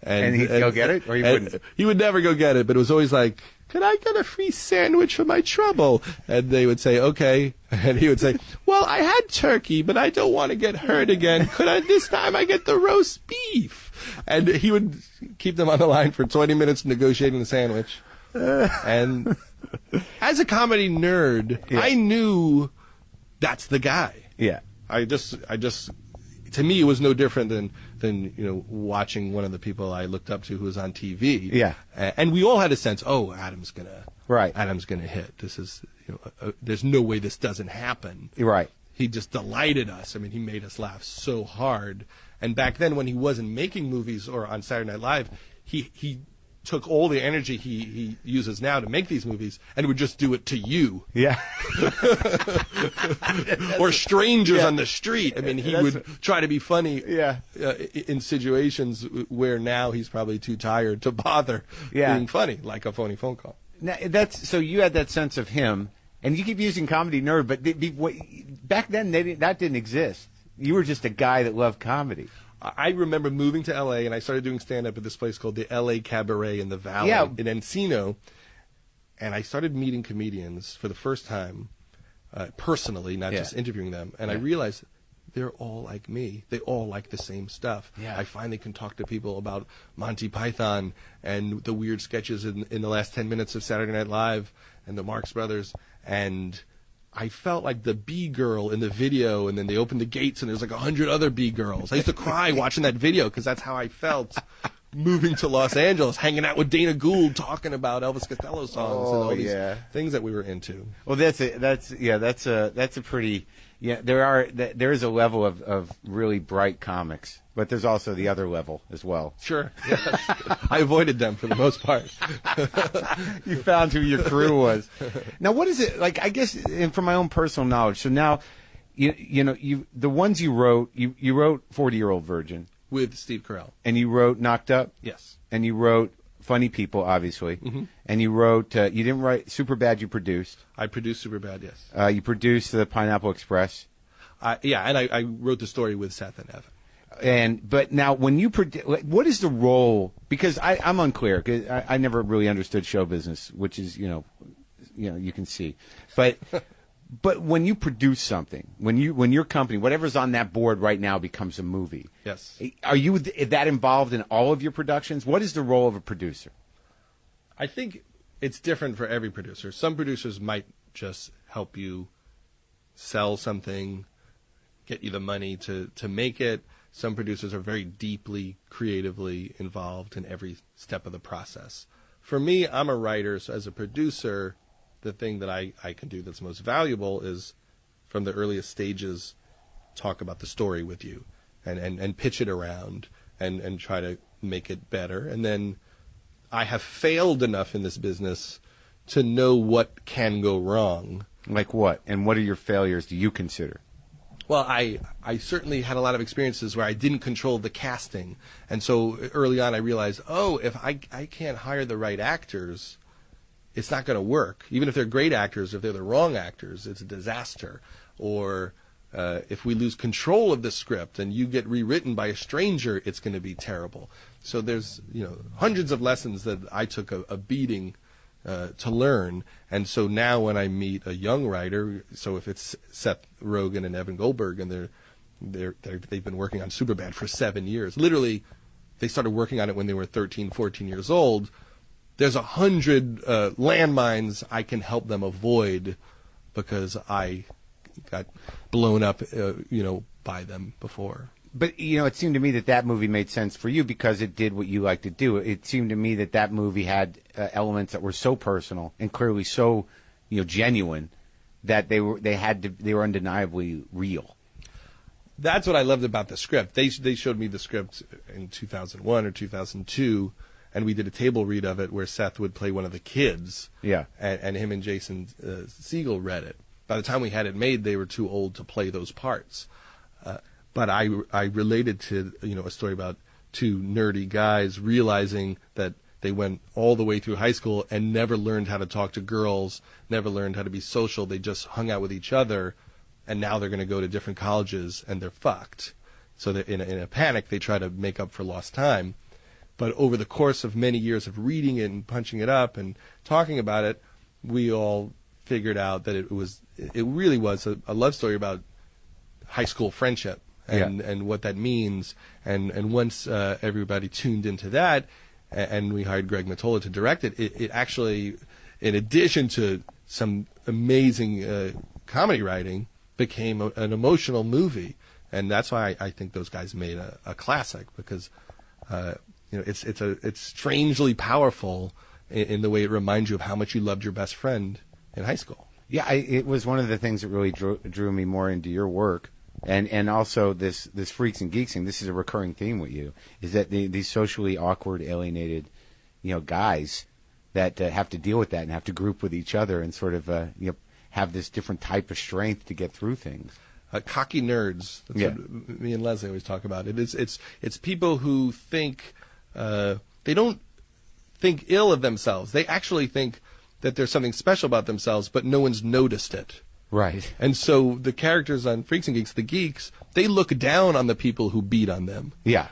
And he'd go get it, or he wouldn't? He would never go get it, but it was always like, could I get a free sandwich for my trouble? And they would say, okay. And he would say, well, I had turkey, but I don't want to get hurt again. Could I this time I get the roast beef? And he would keep them on the line for 20 minutes negotiating the sandwich. And as a comedy nerd, I knew that's the guy. Yeah. I just to me, it was no different than watching one of the people I looked up to who was on TV. Yeah, and we all had a sense. Oh, Adam's gonna hit. This is there's no way this doesn't happen. Right. He just delighted us. I mean, he made us laugh so hard. And back then, when he wasn't making movies or on Saturday Night Live, he took all the energy he uses now to make these movies and would just do it to you. Yeah. Or strangers on the street. I mean, he would try to be funny in situations where now he's probably too tired to bother being funny, like a phony phone call. Now, so you had that sense of him, and you keep using comedy nerd, but back then that didn't exist. You were just a guy that loved comedy. I remember moving to L.A. and I started doing stand-up at this place called the L.A. Cabaret in the Valley in Encino. And I started meeting comedians for the first time personally, not just interviewing them. And I realized they're all like me. They all like the same stuff. Yeah. I finally can talk to people about Monty Python and the weird sketches in the last 10 minutes of Saturday Night Live and the Marx Brothers. And I felt like the B-girl in the video, and then they opened the gates, and there's like 100 other B-girls. I used to cry watching that video because that's how I felt moving to Los Angeles, hanging out with Dana Gould, talking about Elvis Costello songs and all these things that we were into. Well, there is a level of really bright comics, but there's also the other level as well. Sure. Yes. I avoided them for the most part. You found who your crew was. Now, what is it like? I guess, and from my own personal knowledge. So now, the ones you wrote 40-Year-Old Virgin with Steve Carell, and you wrote Knocked Up. Yes. And you wrote Funny People, obviously. Mm-hmm. And you wrote. You didn't write Superbad. You produced. I produced Superbad. Yes. You produced the Pineapple Express. And I wrote the story with Seth and Evan. But now, when you what is the role? Because I'm unclear. Because I never really understood show business, which is you can see. But when you produce something, when your company, whatever's on that board right now, becomes a movie. Yes. Are you that involved in all of your productions? What is the role of a producer? I think it's different for every producer. Some producers might just help you sell something, get you the money to make it. Some producers are very deeply, creatively involved in every step of the process. For me, I'm a writer, so as a producer, the thing that I can do that's most valuable is, from the earliest stages, talk about the story with you and pitch it around and try to make it better. And then I have failed enough in this business to know what can go wrong. Like what? And what are your failures do you consider? Well, I certainly had a lot of experiences where I didn't control the casting. And so early on I realized, if I can't hire the right actors, it's not going to work. Even if they're great actors, if they're the wrong actors, it's a disaster. Or if we lose control of the script and you get rewritten by a stranger, it's going to be terrible. So there's hundreds of lessons that I took a beating to learn. And so now when I meet a young writer, so if it's Seth Rogen and Evan Goldberg, and they've been working on Superbad for 7 years, literally they started working on it when they were 13, 14 years old. There's 100 landmines I can help them avoid because I got blown up, by them before. But, it seemed to me that movie made sense for you because it did what you like to do. It seemed to me that movie had elements that were so personal and clearly so, genuine that they were undeniably real. That's what I loved about the script. They showed me the script in 2001 or 2002, and we did a table read of it where Seth would play one of the kids. Yeah. And him and Jason Segel read it. By the time we had it made, they were too old to play those parts. But I related to a story about two nerdy guys realizing that They went all the way through high school and never learned how to talk to girls, never learned how to be social. They just hung out with each other, and now they're going to go to different colleges, and they're fucked. So that in a panic, they try to make up for lost time. But over the course of many years of reading it and punching it up and talking about it, we all figured out that it really was a love story about high school friendship and what that means. And once everybody tuned into that, and we hired Greg Mottola to direct it, it actually, in addition to some amazing comedy writing, became an emotional movie. And that's why I think those guys made a classic, because it's strangely powerful in the way it reminds you of how much you loved your best friend in high school. Yeah, it was one of the things that really drew me more into your work, and also this Freaks and Geeks thing. This is a recurring theme with you, is that these socially awkward, alienated, guys that have to deal with that and have to group with each other and sort of have this different type of strength to get through things. Cocky nerds. That's what me and Leslie always talk about. It's people who think they don't think ill of themselves. They actually think that there's something special about themselves, but no one's noticed it. Right. And so the characters on Freaks and Geeks, the geeks, they look down on the people who beat on them. Yeah.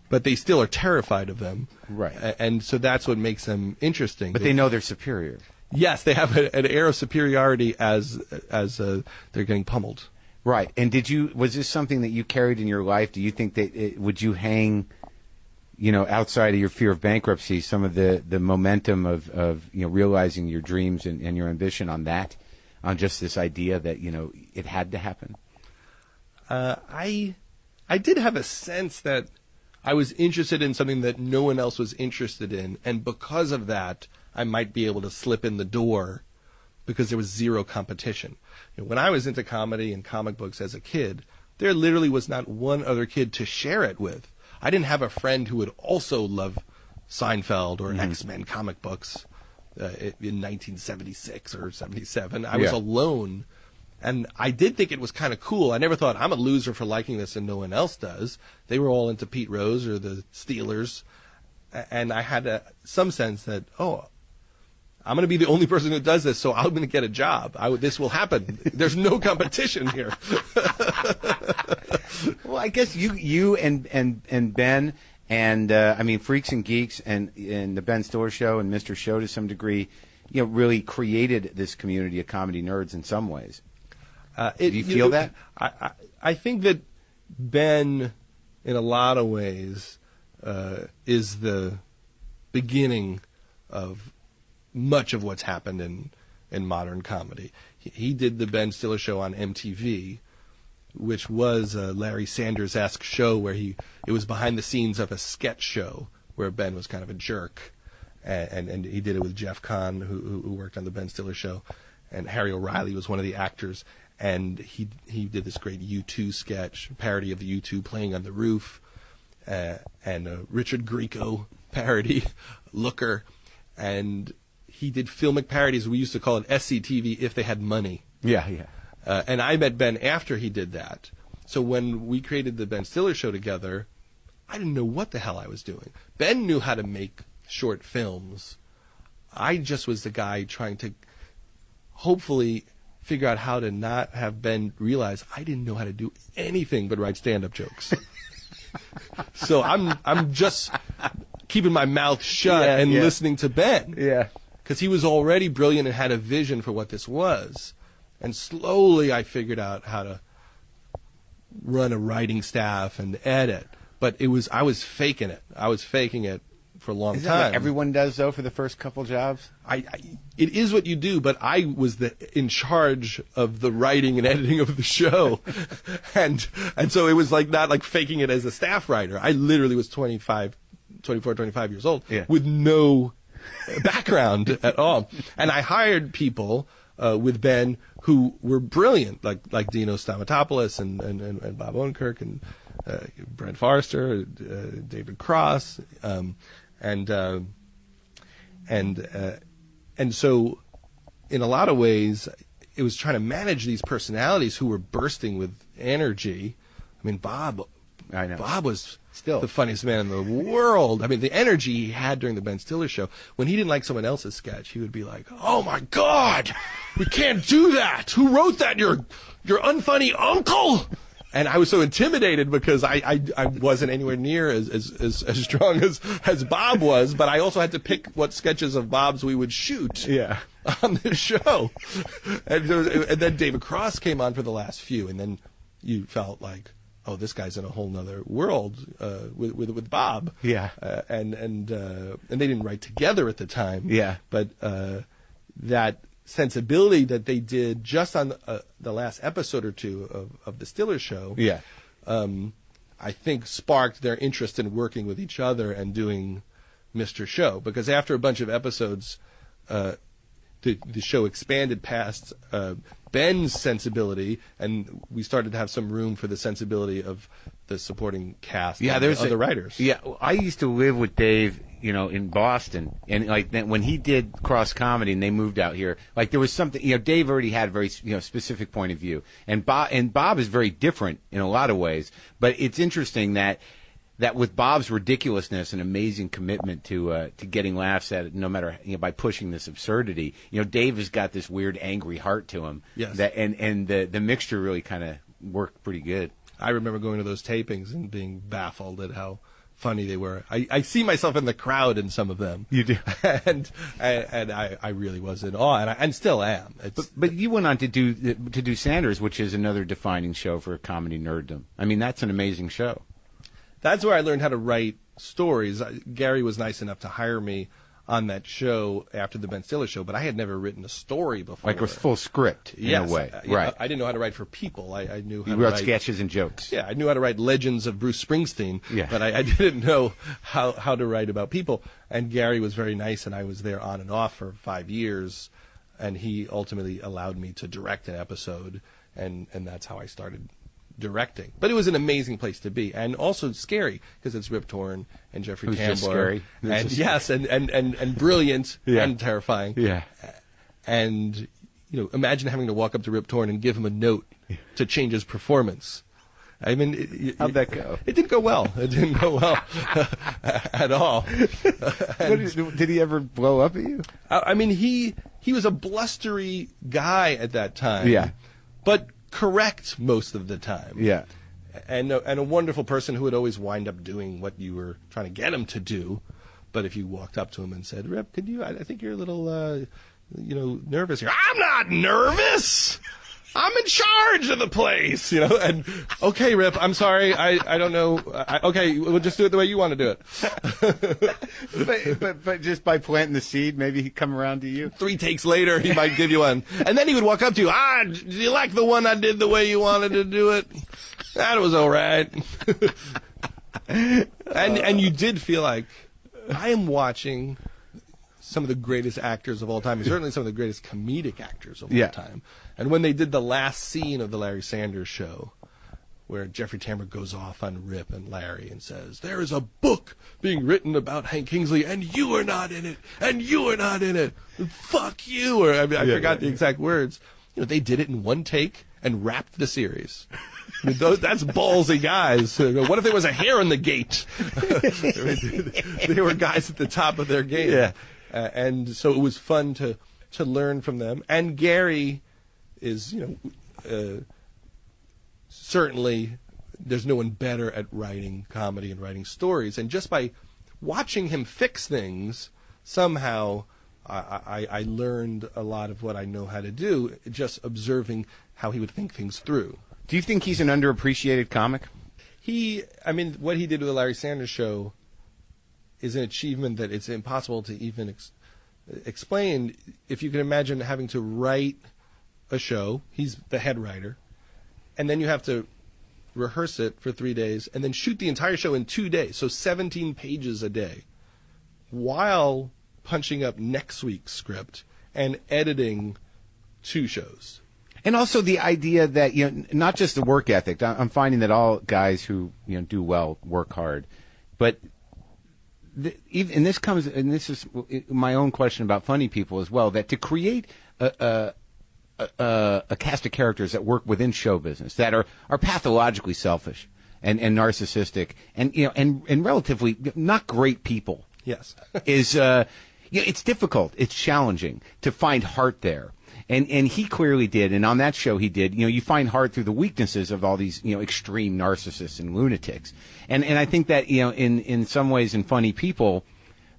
But they still are terrified of them. Right. And so that's what makes them interesting. But they know they're superior. Yes, they have an air of superiority as they're getting pummeled. Right. And was this something that you carried in your life? Do you think that would you hang, outside of your fear of bankruptcy, some of the momentum of realizing your dreams and your ambition on just this idea that, it had to happen? I did have a sense that I was interested in something that no one else was interested in, and because of that, I might be able to slip in the door because there was zero competition. When I was into comedy and comic books as a kid, there literally was not one other kid to share it with. I didn't have a friend who would also love Seinfeld or X-Men comic books in 1976 or 77. I was alone, and I did think it was kind of cool. I never thought, I'm a loser for liking this and no one else does. They were all into Pete Rose or the Steelers, and I had some sense that, I'm going to be the only person who does this, so I'm going to get a job. This will happen. There's no competition here. Well, I guess you and Ben and Freaks and Geeks and the Ben Stiller Show and Mr. Show to some degree, really created this community of comedy nerds in some ways. Do you feel that? I think that Ben, in a lot of ways, is the beginning of much of what's happened in modern comedy. He did the Ben Stiller Show on MTV, which was a Larry Sanders-esque show where it was behind the scenes of a sketch show where Ben was kind of a jerk, and he did it with Jeff Kahn, who worked on the Ben Stiller Show, and Harry O'Reilly was one of the actors, and he did this great U2 sketch, parody of the U2 Playing on the Roof, and a Richard Grieco parody, Looker, and he did filmic parodies. We used to call it SCTV if they had money. Yeah. And I met Ben after he did that. So when we created the Ben Stiller Show together, I didn't know what the hell I was doing. Ben knew how to make short films. I just was the guy trying to hopefully figure out how to not have Ben realize I didn't know how to do anything but write stand-up jokes. So I'm just keeping my mouth shut and listening to Ben. Yeah. Because he was already brilliant and had a vision for what this was. And slowly I figured out how to run a writing staff and edit. But I was faking it. I was faking it for a long Is time. that what everyone does, though, for the first couple jobs? It is what you do, but I was in charge of the writing and editing of the show. and so it was not like faking it as a staff writer. I literally was 24, 25 years old with no background at all. And I hired people with Ben who were brilliant, like Dino Stamatopoulos and Bob Odenkirk and Brent Forrester, David Cross, and so in a lot of ways it was trying to manage these personalities who were bursting with energy. I mean, Bob I know. Bob was Still the funniest man in the world. I mean, the energy he had during the Ben Stiller show, when he didn't like someone else's sketch, he would be like, "Oh my God, we can't do that. Who wrote that? Your unfunny uncle?" And I was so intimidated because I wasn't anywhere near as strong as Bob was, but I also had to pick what sketches of Bob's we would shoot on the show. And then David Cross came on for the last few, and then you felt like, oh, this guy's in a whole nother world with Bob. Yeah. And they didn't write together at the time. Yeah. But that sensibility that they did just on the last episode or two of the Stiller show, I think sparked their interest in working with each other and doing Mr. Show. Because after a bunch of episodes, the show expanded past Ben's sensibility, and we started to have some room for the sensibility of the supporting cast and the other writers. Yeah, I used to live with Dave, in Boston, and when he did Cross Comedy and they moved out here, there was something, Dave already had a very, specific point of view, and Bob is very different in a lot of ways, but it's interesting that with Bob's ridiculousness and amazing commitment to getting laughs at it, no matter by pushing this absurdity, Dave has got this weird angry heart to him. Yes. And the mixture really kind of worked pretty good. I remember going to those tapings and being baffled at how funny they were. I see myself in the crowd in some of them. You do, and I really was in awe, and still am. But you went on to do Sanders, which is another defining show for comedy nerddom. I mean, that's an amazing show. That's where I learned how to write stories. Gary was nice enough to hire me on that show after the Ben Stiller show, but I had never written a story before. Like a full script, in a way. Right. I didn't know how to write for people. I knew how you to wrote write sketches and jokes. Yeah, I knew how to write legends of Bruce Springsteen, yeah. But I didn't know how to write about people. And Gary was very nice, and I was there on and off for 5 years, and he ultimately allowed me to direct an episode, and that's how I started directing. But it was an amazing place to be, and also scary because it's Rip Torn and Jeffrey Tambor. Just scary. And yes, and brilliant and terrifying. Yeah. And imagine having to walk up to Rip Torn and give him a note to change his performance. I mean, how'd that go? It didn't go well. It didn't go well at all. Did he ever blow up at you? I mean, he was a blustery guy at that time. Yeah. But correct most of the time. Yeah. And a wonderful person who would always wind up doing what you were trying to get him to do. But if you walked up to him and said, "Rip, could you? I think you're a little, nervous here." "I'm not nervous. I'm in charge of the place." And okay, Rip, I'm sorry. I don't know. Okay, we'll just do it the way you want to do it. but just by planting the seed, maybe he'd come around to you. 3 takes later, he might give you one. And then he would walk up to you. "Do you like the one I did the way you wanted to do it?" "That was all right." And you did feel like, I am watching some of the greatest actors of all time, and certainly some of the greatest comedic actors of all time. And when they did the last scene of the Larry Sanders show, where Jeffrey Tambor goes off on Rip and Larry and says, "There is a book being written about Hank Kingsley, and you are not in it, and you are not in it, fuck you," or I forgot the exact words. They did it in one take and wrapped the series. I mean, that's ballsy guys. What if there was a hair in the gate? They were guys at the top of their game. Yeah. And so it was fun to learn from them. And Gary is, certainly there's no one better at writing comedy and writing stories. And just by watching him fix things, somehow I learned a lot of what I know how to do, just observing how he would think things through. Do you think he's an underappreciated comic? What he did with the Larry Sanders show is an achievement that it's impossible to even explain. If you can imagine having to write a show, he's the head writer, and then you have to rehearse it for 3 days, and then shoot the entire show in 2 days, so 17 pages a day, while punching up next week's script and editing 2 shows. And also the idea that, not just the work ethic. I'm finding that all guys who, do well work hard. But, and this is my own question about funny people as well, that to create a cast of characters that work within show business, that are pathologically selfish, and narcissistic and and relatively not great people. Yes. Is it's difficult. It's challenging to find heart there. And he clearly did, and on that show he did. You find heart through the weaknesses of all these, extreme narcissists and lunatics. And I think that, in some ways, in Funny People,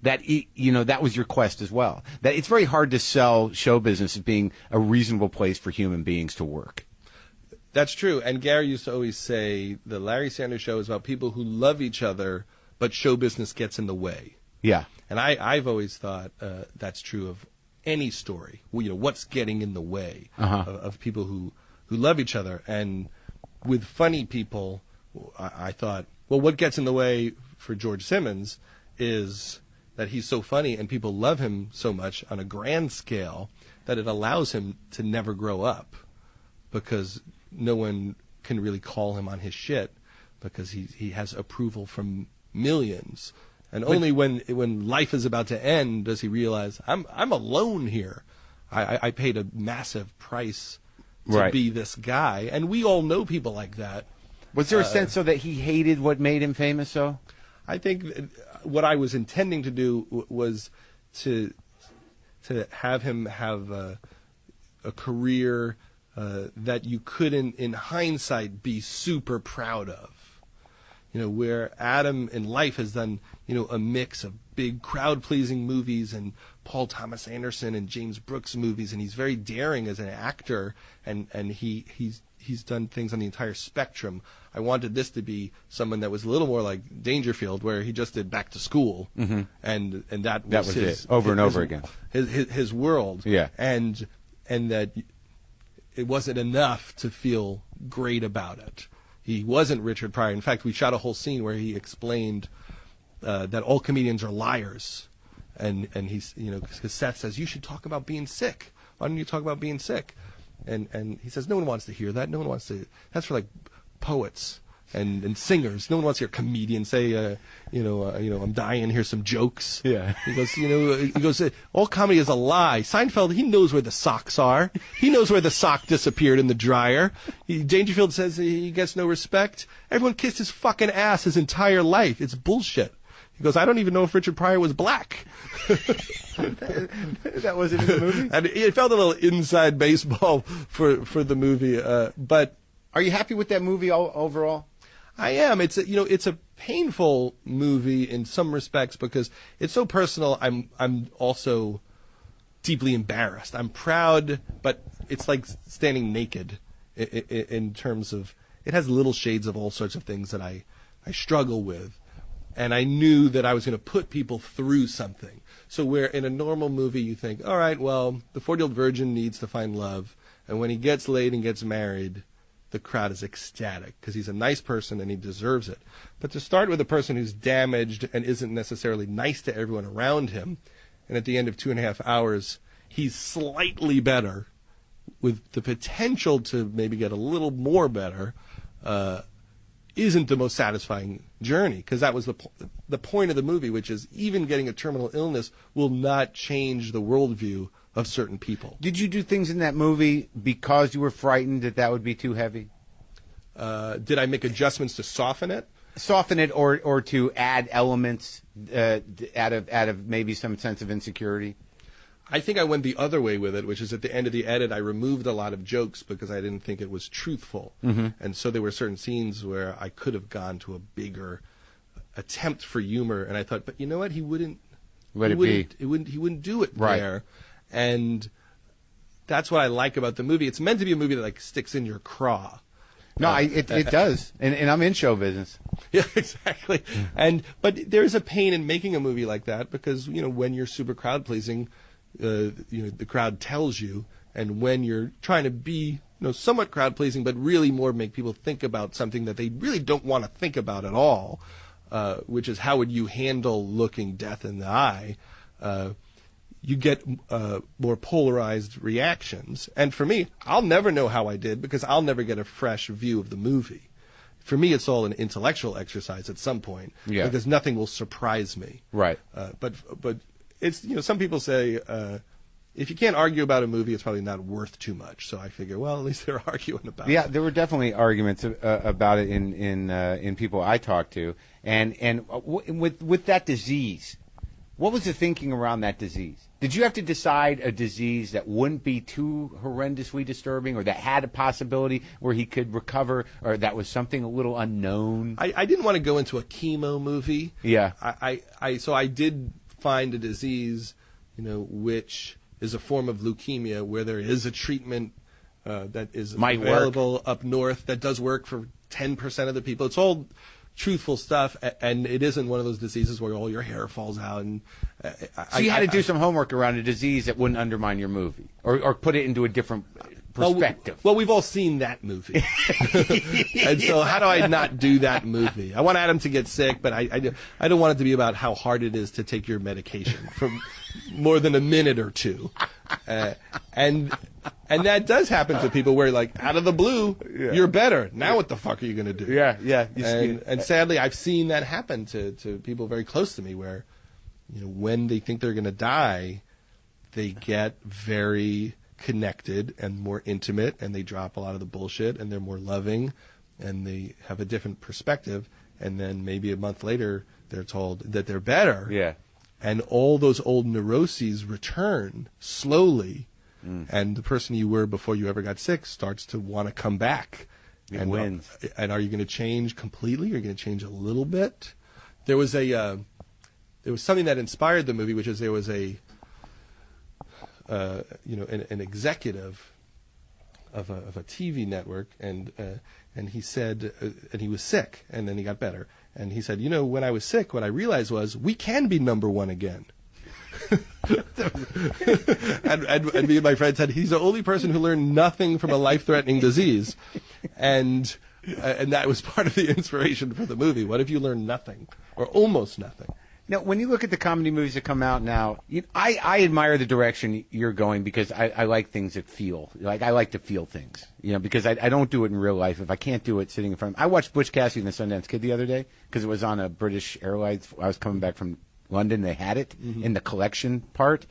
that, that was your quest as well. That it's very hard to sell show business as being a reasonable place for human beings to work. That's true. And Gary used to always say the Larry Sanders Show is about people who love each other, but show business gets in the way. Yeah. And I've always thought that's true of any story. What's getting in the way of people who love each other. And with Funny People, I thought, well, what gets in the way for George Simmons is that he's so funny and people love him so much on a grand scale that it allows him to never grow up, because no one can really call him on his shit because he has approval from millions. And only when life is about to end does he realize, I'm alone here. I paid a massive price to be this guy. And we all know people like that. Was there a sense, though, that he hated what made him famous, though? I think what I was intending to do was to have him have a career that you couldn't, in hindsight, be super proud of. Where Adam in life has done, a mix of big crowd-pleasing movies and Paul Thomas Anderson and James Brooks movies, and he's very daring as an actor, and he's done things on the entire spectrum. I wanted this to be someone that was a little more like Dangerfield, where he just did Back to School, and that was his, it, over again. His world, yeah, and that it wasn't enough to feel great about it. He wasn't Richard Pryor. In fact, we shot a whole scene where he explained that all comedians are liars, and he's because Seth says you should talk about being sick. Why don't you talk about being sick? And he says no one wants to hear that. No one wants to. That's for like poets and singers. No one wants to hear a comedian say I'm dying. Here's some jokes. Yeah. He goes all comedy is a lie. Seinfeld, he knows where the socks are. He knows where the sock disappeared in the dryer. Dangerfield says he gets no respect. Everyone kissed his fucking ass his entire life. It's bullshit. He goes, I don't even know if Richard Pryor was black. That wasn't in the movie? And it felt a little inside baseball for the movie. But are you happy with that movie overall? I am. It's a painful movie in some respects because it's so personal. I'm also deeply embarrassed. I'm proud, but it's like standing naked in terms of it has little shades of all sorts of things that I struggle with. And I knew that I was going to put people through something. So where in a normal movie you think, all right, well, the 40-year-old virgin needs to find love. And when he gets laid and gets married, the crowd is ecstatic because he's a nice person and he deserves it. But to start with a person who's damaged and isn't necessarily nice to everyone around him, and at the end of 2.5 hours, he's slightly better with the potential to maybe get a little more better, isn't the most satisfying journey, because that was the point of the movie, which is even getting a terminal illness will not change the worldview of certain people. Did you do things in that movie because you were frightened that would be too heavy? Did I make adjustments to soften it? Soften it, or to add elements out of maybe some sense of insecurity? I think I went the other way with it, which is at the end of the edit, I removed a lot of jokes because I didn't think it was truthful. Mm-hmm. And so there were certain scenes where I could have gone to a bigger attempt for humor, and I thought, but you know what? He wouldn't do it right there. And that's what I like about the movie. It's meant to be a movie that like sticks in your craw. No, it does, and I'm in show business. Yeah, exactly. But there's a pain in making a movie like that because when you're super crowd pleasing, the crowd tells you, and when you're trying to be somewhat crowd pleasing, but really more make people think about something that they really don't want to think about at all, which is how would you handle looking death in the eye. You get more polarized reactions. And for me, I'll never know how I did because I'll never get a fresh view of the movie. For me, it's all an intellectual exercise at some point because nothing will surprise me. Right. But it's some people say if you can't argue about a movie, it's probably not worth too much. So I figure, well, at least they're arguing about it. Yeah, there were definitely arguments about it in people I talked to, and with that disease, what was the thinking around that disease? Did you have to decide a disease that wouldn't be too horrendously disturbing, or that had a possibility where he could recover, or that was something a little unknown? I didn't want to go into a chemo movie. Yeah. So I did find a disease, which is a form of leukemia where there is a treatment that is available up north that does work for 10% of the people. It's all truthful stuff, and it isn't one of those diseases where all your hair falls out. And so you had to do some homework around a disease that wouldn't undermine your movie, or put it into a different perspective. Well, we've all seen that movie. And so how do I not do that movie? I want Adam to get sick, but I don't want it to be about how hard it is to take your medication for more than a minute or two. And that does happen to people where, like, out of the blue, you're better. Now what the fuck are you going to do? Yeah. And sadly, I've seen that happen to people very close to me where, when they think they're going to die, they get very connected and more intimate, and they drop a lot of the bullshit, and they're more loving, and they have a different perspective, and then maybe a month later they're told that they're better. Yeah. And all those old neuroses return slowly, and the person you were before you ever got sick starts to want to come back. It wins. And are you going to change completely? Are you going to change a little bit? There was something that inspired the movie, which is there was an executive of a TV network, and he said, and he was sick, and then he got better, and he said, when I was sick, what I realized was we can be number one again. and me and my friend said he's the only person who learned nothing from a life-threatening disease, and that was part of the inspiration for the movie. What if you learn nothing or almost nothing? Now, when you look at the comedy movies that come out now, I admire the direction you're going, because I like things that feel. Like, I like to feel things, because I don't do it in real life. If I can't do it sitting in front of I watched Butch Cassidy and the Sundance Kid the other day because it was on a British Airlines. I was coming back from London. They had it in the collection part,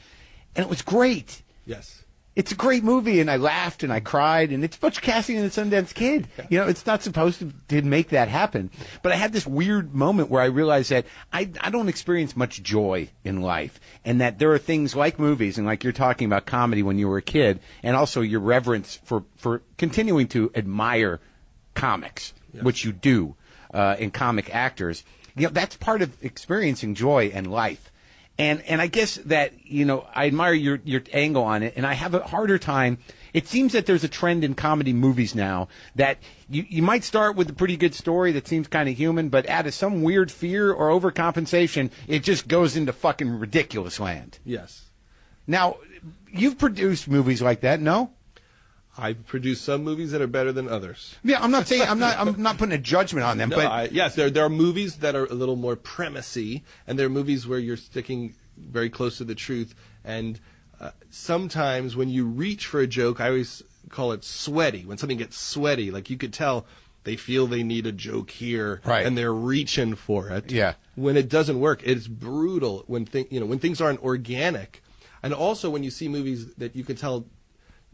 and it was great. Yes. It's a great movie, and I laughed and I cried, and it's Butch Cassidy and the Sundance Kid. It's not supposed to make that happen. But I had this weird moment where I realized that I don't experience much joy in life, and that there are things like movies, and like you're talking about comedy when you were a kid, and also your reverence for continuing to admire comics, which you do, and comic actors. That's part of experiencing joy in life. And I guess that, I admire your angle on it, and I have a harder time. It seems that there's a trend in comedy movies now that you might start with a pretty good story that seems kind of human, but out of some weird fear or overcompensation, it just goes into fucking ridiculous land. Yes. Now, you've produced movies like that, no? I've produced some movies that are better than others. Yeah, I'm not saying I'm not putting a judgment on them, but yes, there are movies that are a little more premisey, and there are movies where you're sticking very close to the truth. And sometimes when you reach for a joke, I always call it sweaty. When something gets sweaty, like you could tell they feel they need a joke here, right, and they're reaching for it. Yeah. When it doesn't work, it's brutal. When things aren't organic, and also when you see movies that you can tell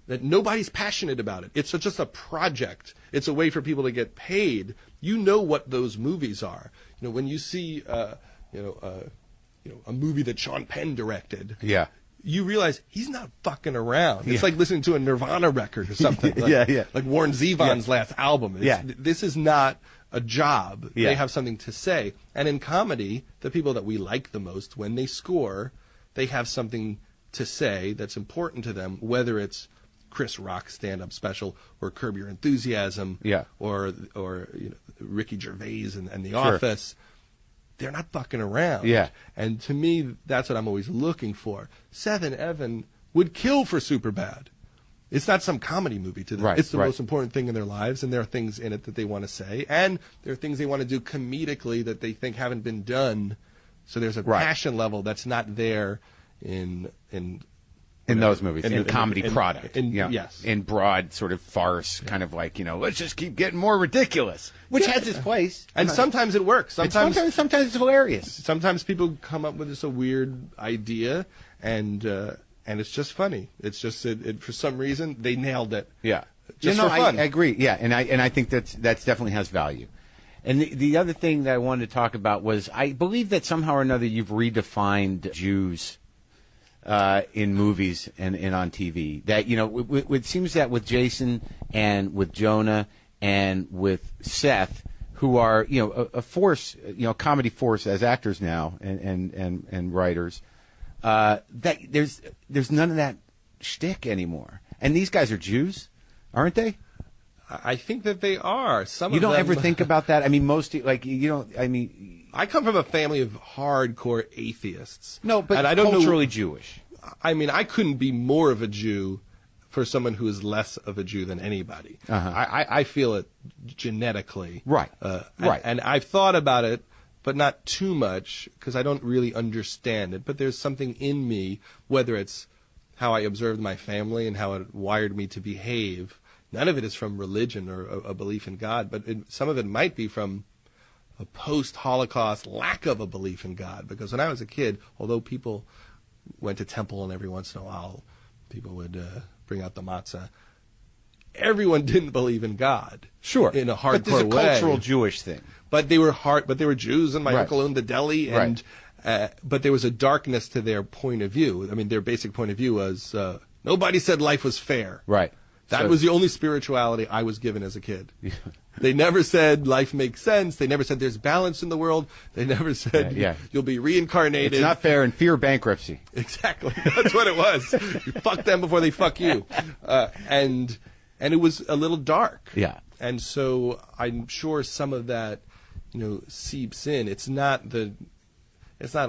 that nobody's passionate about it. It's just a project. It's a way for people to get paid. You know what those movies are. When you see, a movie that Sean Penn directed. Yeah. You realize he's not fucking around. It's like listening to a Nirvana record or something. Like Warren Zevon's last album. This is not a job. They have something to say. And in comedy, the people that we like the most, when they score, they have something to say that's important to them, whether it's Chris Rock's stand-up special, or Curb Your Enthusiasm, or Ricky Gervais and The Office. They're not fucking around. Yeah. And to me, that's what I'm always looking for. Seth and Evan would kill for Superbad. It's not some comedy movie to them. Right, it's the most important thing in their lives, and there are things in it that they want to say, and there are things they want to do comedically that they think haven't been done. So there's a passion level that's not there in those movies, in comedy product. Yes. In broad sort of farce, kind of like, let's just keep getting more ridiculous, which has its place. And sometimes it works. Sometimes it's hilarious. Sometimes people come up with just a weird idea, and and it's just funny. It's just for some reason they nailed it. Yeah, just for fun. I agree. Yeah, and I think that's definitely has value. And the other thing that I wanted to talk about was I believe that somehow or another you've redefined Jews in movies and on TV. That it seems that with Jason and with Jonah and with Seth, who are a force, comedy force as actors now and writers. That there's none of that shtick anymore. And these guys are Jews, aren't they? I think that they are. Some you of don't them, ever think about that. I mean, most like you don't. I mean, I come from a family of hardcore atheists. No, but and I don't culturally know, Jewish. I mean, I couldn't be more of a Jew for someone who is less of a Jew than anybody. I feel it genetically. Right. Right. And I've thought about it, but not too much because I don't really understand it. But there's something in me, whether it's how I observed my family and how it wired me to behave. None of it is from religion or a belief in God, but some of it might be from a post-Holocaust lack of a belief in God. Because when I was a kid, although people went to temple and every once in a while people would bring out the matzah, everyone didn't believe in God. Sure. In a hardcore way. But there's a cultural Jewish thing. But they were Jews, and my Right. uncle owned the deli, and but there was a darkness to their point of view. I mean, their basic point of view was nobody said life was fair. Right. That was the only spirituality I was given as a kid. They never said life makes sense. They never said there's balance in the world. They never said you'll be reincarnated. It's not fair and fear bankruptcy. Exactly. That's what it was. You fuck them before they fuck you. And it was a little dark. Yeah. And so I'm sure some of that, seeps in. It's not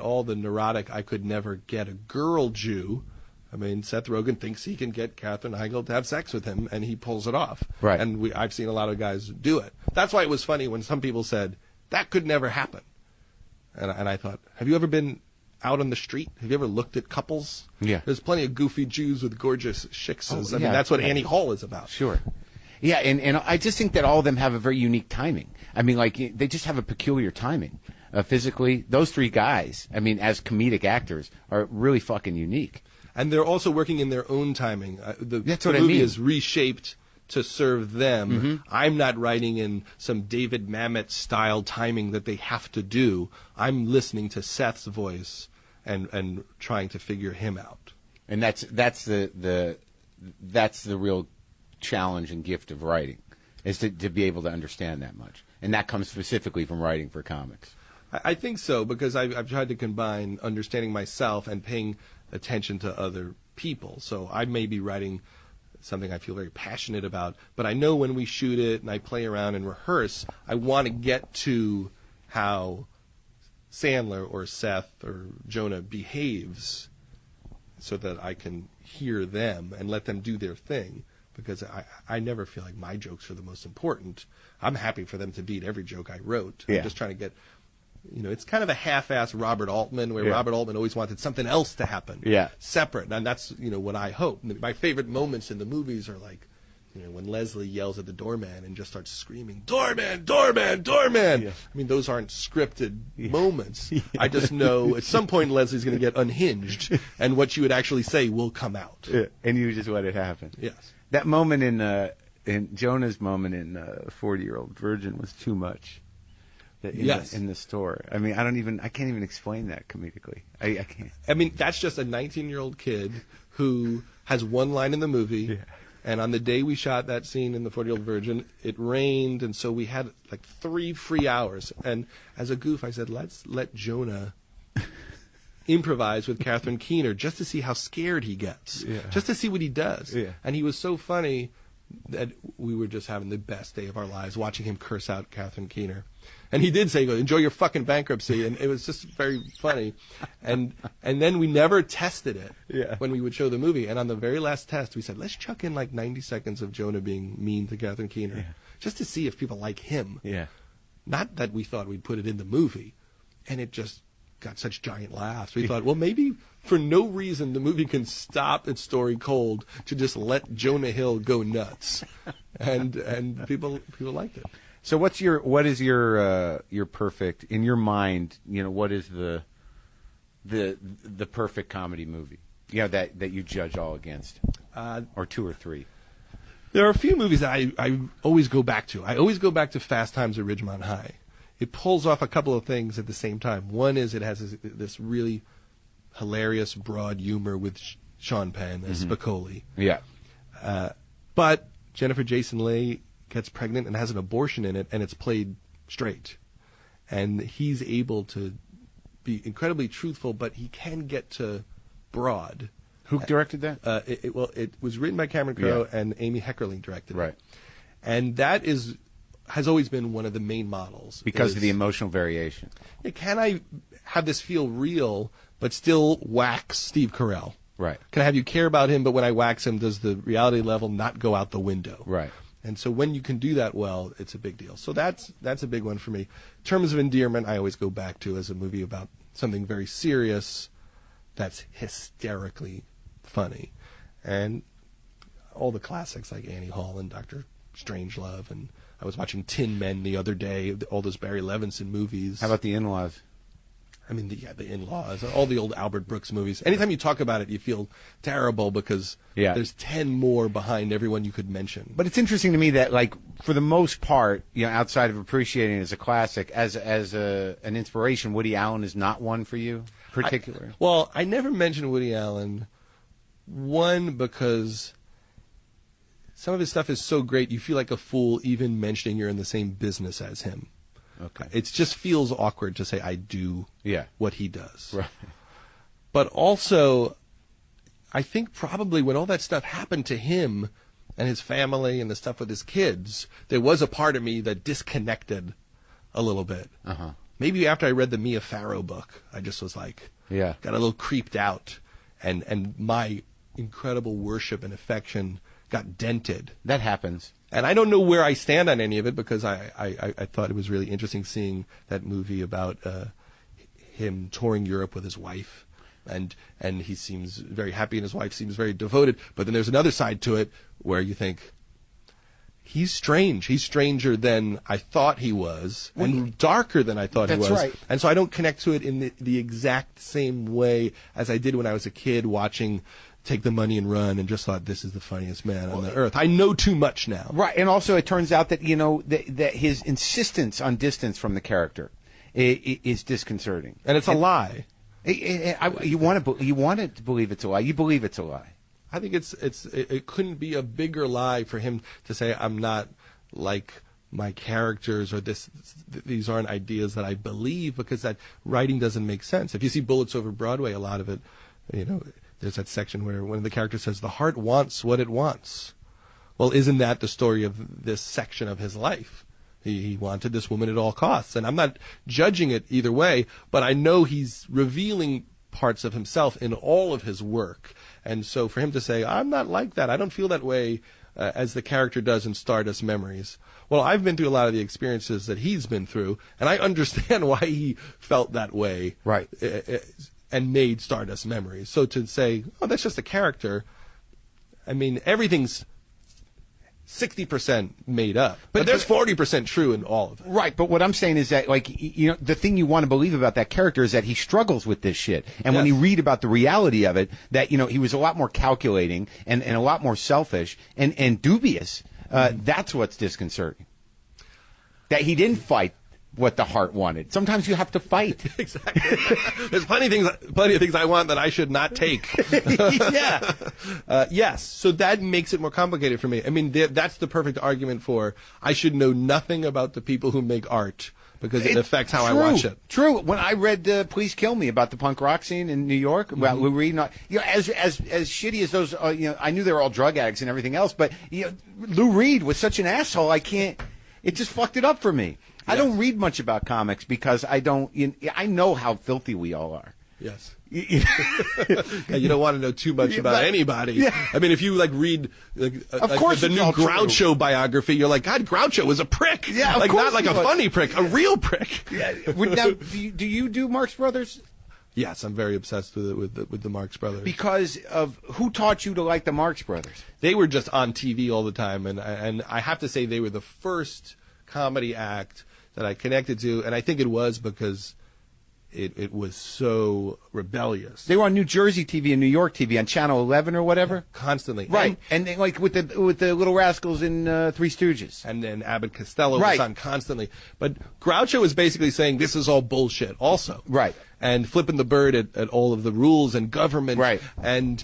all the neurotic I could never get a girl Jew. I mean, Seth Rogen thinks he can get Katherine Heigl to have sex with him, and he pulls it off. Right. And I've seen a lot of guys do it. That's why it was funny when some people said, that could never happen. And I thought, have you ever been out on the street? Have you ever looked at couples? Yeah. There's plenty of goofy Jews with gorgeous shiksas. I mean, that's what Annie Hall is about. Sure. Yeah, and I just think that all of them have a very unique timing. I mean, like, they just have a peculiar timing. Physically, those three guys, I mean, as comedic actors, are really fucking unique. And they're also working in their own timing. That's the what I movie mean. is reshaped to serve them. I'm not writing in some David Mamet style timing that they have to do. I'm listening to Seth's voice and trying to figure him out. And that's the real challenge and gift of writing, is to be able to understand that much. And that comes specifically from writing for comics. I think so, because I've tried to combine understanding myself and paying attention to other people. So I may be writing something I feel very passionate about, but I know when we shoot it and I play around and rehearse, I want to get to how Sandler or Seth or Jonah behaves so that I can hear them and let them do their thing, because I never feel like my jokes are the most important. I'm happy for them to beat every joke I wrote. Yeah. I'm just trying to get... it's kind of a half-assed Robert Altman, where Robert Altman always wanted something else to happen, separate, and that's what I hope. My favorite moments in the movies are like, when Leslie yells at the doorman and just starts screaming, "Doorman, doorman, doorman!" Yeah. I mean, those aren't scripted moments. I just know at some point Leslie's going to get unhinged, and what she would actually say will come out. Yeah. And you just let it happen. Yes. That moment in Jonah's moment in 40-Year-Old Virgin was too much. In the store. I mean, I can't even explain that comedically. I can't. I mean, that's just a 19-year-old kid who has one line in the movie, and on the day we shot that scene in the 40-Year-Old Virgin, it rained, and so we had like 3 free hours. And as a goof, I said, let's let Jonah improvise with Catherine Keener just to see how scared he gets, just to see what he does. Yeah. And he was so funny that we were just having the best day of our lives watching him curse out Catherine Keener. And he did say, "Enjoy your fucking bankruptcy," and it was just very funny. And then we never tested it when we would show the movie. And on the very last test, we said, let's chuck in like 90 seconds of Jonah being mean to Catherine Keener, just to see if people like him. Yeah. Not that we thought we'd put it in the movie. And it just got such giant laughs. We thought, well, maybe for no reason the movie can stop its story cold to just let Jonah Hill go nuts. And people liked it. So what is your perfect, in your mind, what is the perfect comedy movie? that you judge all against, or 2 or 3? There are a few movies that I always go back to. I always go back to Fast Times at Ridgemont High. It pulls off a couple of things at the same time. One is it has this really hilarious, broad humor with Sean Penn as Spicoli. Yeah. But Jennifer Jason Leigh gets pregnant and has an abortion in it, and it's played straight. And he's able to be incredibly truthful, but he can get to broad. Who directed that? It was written by Cameron Crowe and Amy Heckerling directed it. Right. And that has always been one of the main models. Because of the emotional variation. Can I have this feel real, but still wax Steve Carell? Right. Can I have you care about him, but when I wax him, does the reality level not go out the window? Right. And so when you can do that well, it's a big deal. So that's a big one for me. In terms of endearment, I always go back to as a movie about something very serious that's hysterically funny. And all the classics like Annie Hall and Dr. Strangelove, and I was watching Tin Men the other day, all those Barry Levinson movies. How about The In-Laws? I mean, the In-Laws, all the old Albert Brooks movies. Anytime you talk about it, you feel terrible because there's 10 more behind everyone you could mention. But it's interesting to me that, like, for the most part, outside of appreciating it as a classic, as an inspiration, Woody Allen is not one for you, particularly. I never mentioned Woody Allen. One, because some of his stuff is so great, you feel like a fool even mentioning you're in the same business as him. Okay. It just feels awkward to say I do what he does. Right. But also, I think probably when all that stuff happened to him and his family and the stuff with his kids, there was a part of me that disconnected a little bit. Uh-huh. Maybe after I read the Mia Farrow book, I just was like, got a little creeped out, and my incredible worship and affection got dented. That happens. And I don't know where I stand on any of it because I thought it was really interesting seeing that movie about him touring Europe with his wife. And he seems very happy and his wife seems very devoted. But then there's another side to it where you think, he's strange. He's stranger than I thought he was and darker than I thought he was. That's right. And so I don't connect to it in the exact same way as I did when I was a kid watching Take the Money and Run and just thought this is the funniest man on the earth. I know too much now. Right, and also it turns out that that his insistence on distance from the character is disconcerting, and it's a lie. You want to believe it's a lie. You believe it's a lie. I think it couldn't be a bigger lie for him to say I'm not like my characters or these aren't ideas that I believe, because that writing doesn't make sense. If you see Bullets Over Broadway, a lot of it, there's that section where one of the characters says, the heart wants what it wants. Well, isn't that the story of this section of his life? He wanted this woman at all costs. And I'm not judging it either way, but I know he's revealing parts of himself in all of his work. And so for him to say, I'm not like that, I don't feel that way as the character does in Stardust Memories. Well, I've been through a lot of the experiences that he's been through, and I understand why he felt that way. Right. And made Stardust Memories. So to say, oh, that's just a character, I mean, everything's 60% made up. But there's 40% true in all of it. Right, but what I'm saying is that, like, the thing you want to believe about that character is that he struggles with this shit. And when you read about the reality of it, that, he was a lot more calculating and a lot more selfish and dubious. That's what's disconcerting. That he didn't fight what the heart wanted. Sometimes you have to fight. Exactly. There's plenty of things I want that I should not take. Yes. So that makes it more complicated for me. I mean, that's the perfect argument for I should know nothing about the people who make art because it affects how I watch it. True. When I read Please Kill Me about the punk rock scene in New York, about Lou Reed, as shitty as those, I knew they were all drug addicts and everything else, but Lou Reed was such an asshole. It just fucked it up for me. I don't read much about comics because I know how filthy we all are. Yes. You don't want to know too much about anybody. Yeah. I mean, if you read of course the new Groucho biography, you're like, God, Groucho was a prick. Yeah, of course not like a funny prick, a real prick. Yeah. Now, do you do Marx Brothers? Yes, I'm very obsessed with the Marx Brothers. Because of who taught you to like the Marx Brothers? They were just on TV all the time, and I have to say they were the first comedy act that I connected to, and I think it was because it was so rebellious. They were on New Jersey TV and New York TV on Channel 11 or whatever. Constantly. Right. And they, like with the Little Rascals and Three Stooges. And then Abbott Costello was on constantly. But Groucho was basically saying this is all bullshit also. Right. And flipping the bird at all of the rules and government. Right. And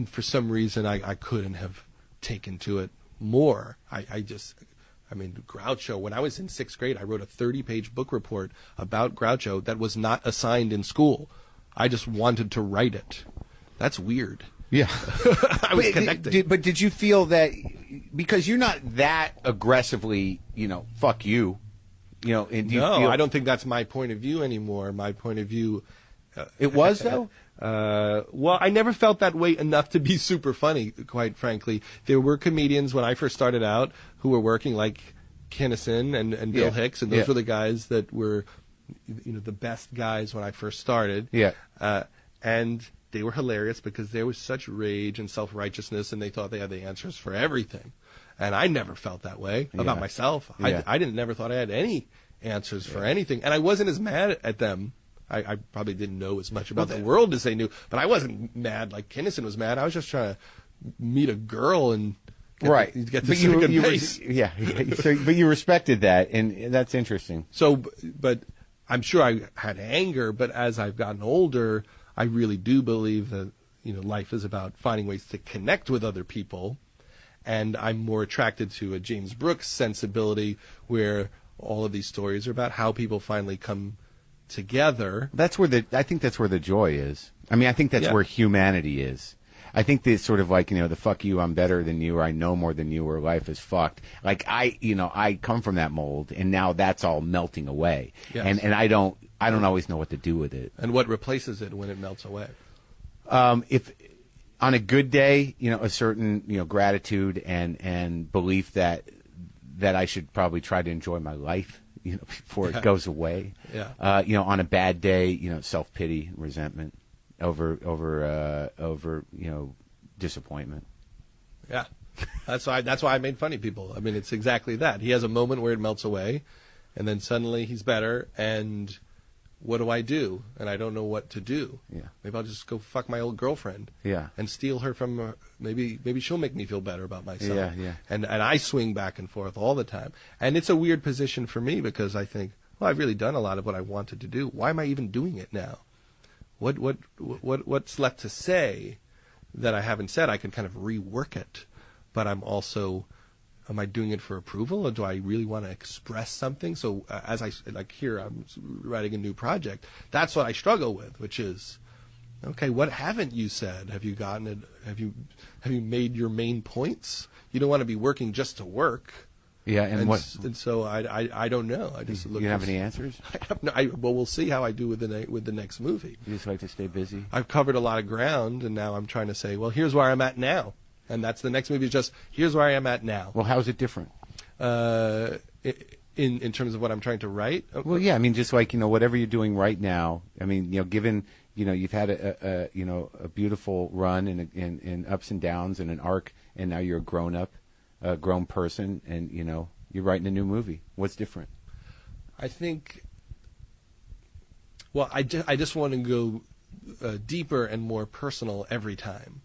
for some reason I couldn't have taken to it more. I mean, Groucho, when I was in 6th grade, I wrote a 30-page book report about Groucho that was not assigned in school. I just wanted to write it. That's weird. Yeah. I was connecting. But did you feel that, because you're not that aggressively, fuck you, and do you feel... I don't think that's my point of view anymore. My point of view... it was, though? Well, I never felt that way enough to be super funny, quite frankly. There were comedians when I first started out who were working, like Kinnison and Bill Hicks, and those were the guys that were, the best guys when I first started. Yeah. And they were hilarious because there was such rage and self-righteousness, and they thought they had the answers for everything. And I never felt that way about myself. Yeah. I never thought I had any answers for anything, and I wasn't as mad at them. I probably didn't know as much about the world as they knew, but I wasn't mad like Kinnison was mad. I was just trying to meet a girl and get the second base. But you respected that, and that's interesting. So, but I'm sure I had anger, but as I've gotten older, I really do believe that life is about finding ways to connect with other people, and I'm more attracted to a James Brooks sensibility where all of these stories are about how people finally come together. I think that's where the joy is. I mean, I think that's where humanity is. I think this sort of like, the fuck you, I'm better than you, or I know more than you, or life is fucked. Like I come from that mold, and now that's all melting away. Yes. And I don't always know what to do with it. And what replaces it when it melts away? If on a good day, a certain, gratitude and belief that I should probably try to enjoy my life, before it goes away. Yeah. On a bad day, self-pity, resentment over disappointment. Yeah. That's why I made funny people. I mean, it's exactly that. He has a moment where it melts away, and then suddenly he's better, and what do I do? And I don't know what to do. Yeah. Maybe I'll just go fuck my old girlfriend. Yeah. And steal her from her. Maybe she'll make me feel better about myself. Yeah, yeah. And I swing back and forth all the time. And it's a weird position for me because I think, well, I've really done a lot of what I wanted to do. Why am I even doing it now? What's left to say that I haven't said? I can kind of rework it. But I'm also, am I doing it for approval, or do I really want to express something? So as I like here, I'm writing a new project. That's what I struggle with, which is, okay, what haven't you said? Have you gotten it? Have you made your main points? You don't want to be working just to work. Yeah, and so I don't know. I just look. You have any answers? I have no. Well, we'll see how I do with the next movie. You just like to stay busy. I've covered a lot of ground, and now I'm trying to say, well, here's where I'm at now. And that's the next movie. Is just here's where I am at now. Well, how is it different? In terms of what I'm trying to write. Well, yeah. I mean, just like whatever you're doing right now. I mean, given you've had a beautiful run and ups and downs and an arc, and now you're a grown person, and you're writing a new movie. What's different? I think. Well, I just want to go deeper and more personal every time.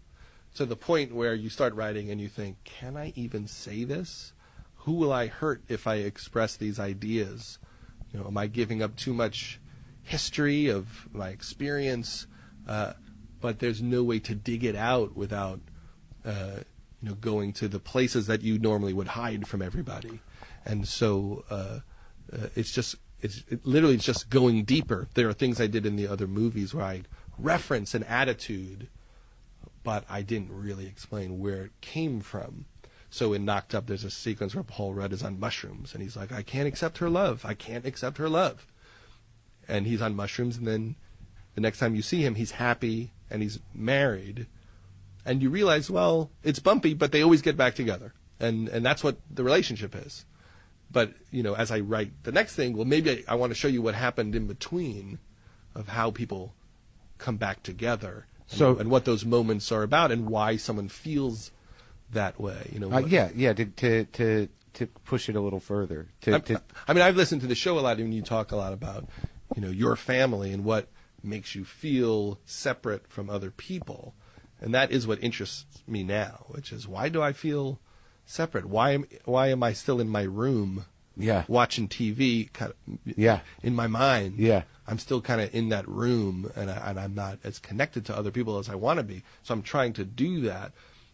To the point where you start writing and you think, can I even say this? Who will I hurt if I express these ideas? Am I giving up too much history of my experience? But there's no way to dig it out without, going to the places that you normally would hide from everybody. And so it's literally just going deeper. There are things I did in the other movies where I reference an attitude, but I didn't really explain where it came from. So in Knocked Up, there's a sequence where Paul Rudd is on mushrooms, and he's like, I can't accept her love. I can't accept her love. And he's on mushrooms, and then the next time you see him, he's happy, and he's married. And you realize, well, it's bumpy, but they always get back together. And that's what the relationship is. But, as I write the next thing, well, maybe I want to show you what happened in between of how people come back together. And what those moments are about, and why someone feels that way. To push it a little further. I mean, I've listened to the show a lot, and you talk a lot about, your family and what makes you feel separate from other people. And that is what interests me now, which is, why do I feel separate? Why am I still in my room watching TV kind of in my mind? Yeah. I'm still kind of in that room, and I'm not as connected to other people as I want to be. So I'm trying to do that.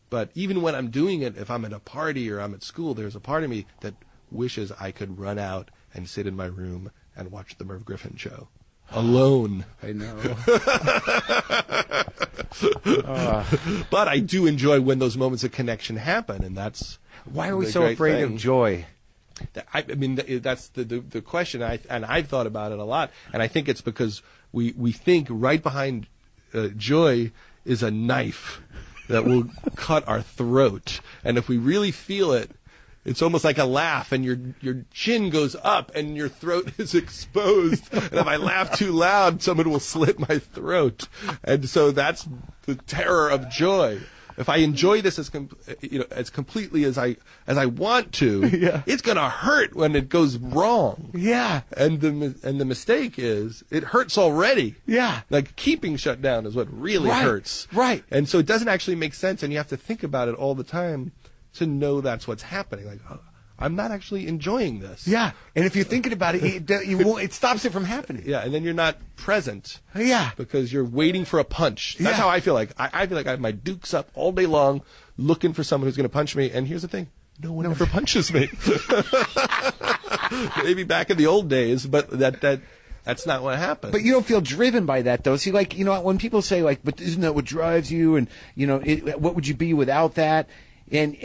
But even when I'm doing it, if I'm at a party or I'm at school, there's a part of me that wishes I could run out and sit in my room and watch the Merv Griffin show alone. I know. But I do enjoy when those moments of connection happen, and that's why are we so afraid of joy? I mean, that's the question, and I've thought about it a lot, and I think it's because we think right behind joy is a knife that will cut our throat, and if we really feel it, it's almost like a laugh, and your chin goes up, and your throat is exposed. And if I laugh too loud, someone will slit my throat. And so that's the terror of joy. If I enjoy this as completely as I want to, it's gonna hurt when it goes wrong. Yeah. And the mistake is it hurts already. Yeah. Like keeping shut down is what really hurts. Right. And so it doesn't actually make sense, and you have to think about it all the time to know that's what's happening. Like, oh, I'm not actually enjoying this. Yeah. And if you're thinking about it, it stops it from happening. Yeah. And then you're not present. Yeah. Because you're waiting for a punch. That's how I feel like. I feel like I have my dukes up all day long looking for someone who's going to punch me. And here's the thing. No one ever punches me. Maybe back in the old days, but that's not what happened. But you don't feel driven by that, though. See, like, when people say, like, but isn't that what drives you? And, what would you be without that? And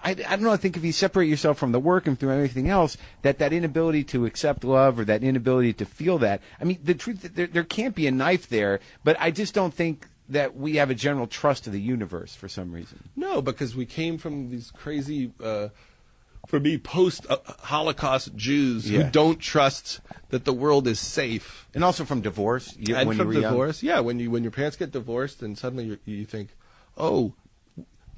I don't know, I think if you separate yourself from the work and through everything else, that inability to accept love or that inability to feel that, I mean, the truth, there can't be a knife there, but I just don't think that we have a general trust of the universe for some reason. No, because we came from these crazy, for me, post-Holocaust Jews who don't trust that the world is safe. And also from divorce. When your parents get divorced and suddenly you think, oh,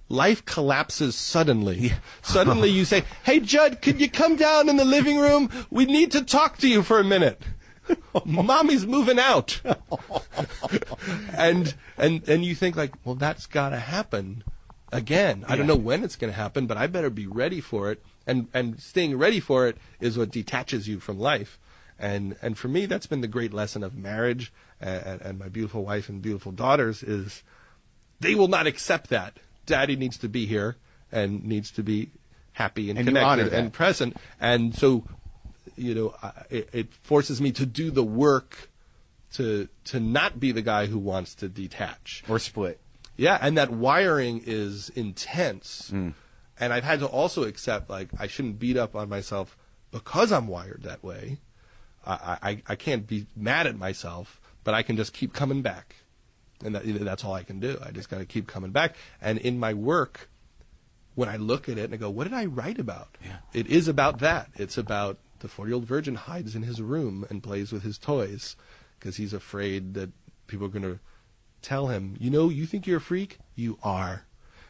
life collapses suddenly. Yeah. Suddenly you say, hey, Judd, could you come down in the living room? We need to talk to you for a minute. Mommy's moving out. and you think, like, well, that's got to happen again. I don't know when it's going to happen, but I better be ready for it. And staying ready for it is what detaches you from life. And for me, that's been the great lesson of marriage and my beautiful wife and beautiful daughters is they will not accept that. Daddy needs to be here and needs to be happy and connected and present. And so, it forces me to do the work to not be the guy who wants to detach. Or split. Yeah, and that wiring is intense. Mm. And I've had to also accept, like, I shouldn't beat up on myself because I'm wired that way. I can't be mad at myself, but I can just keep coming back. And that's all I can do. I just got to keep coming back. And in my work, when I look at it and I go, what did I write about? Yeah. It is about that. It's about the 40-year-old virgin hides in his room and plays with his toys because he's afraid that people are going to tell him, you think you're a freak? You are.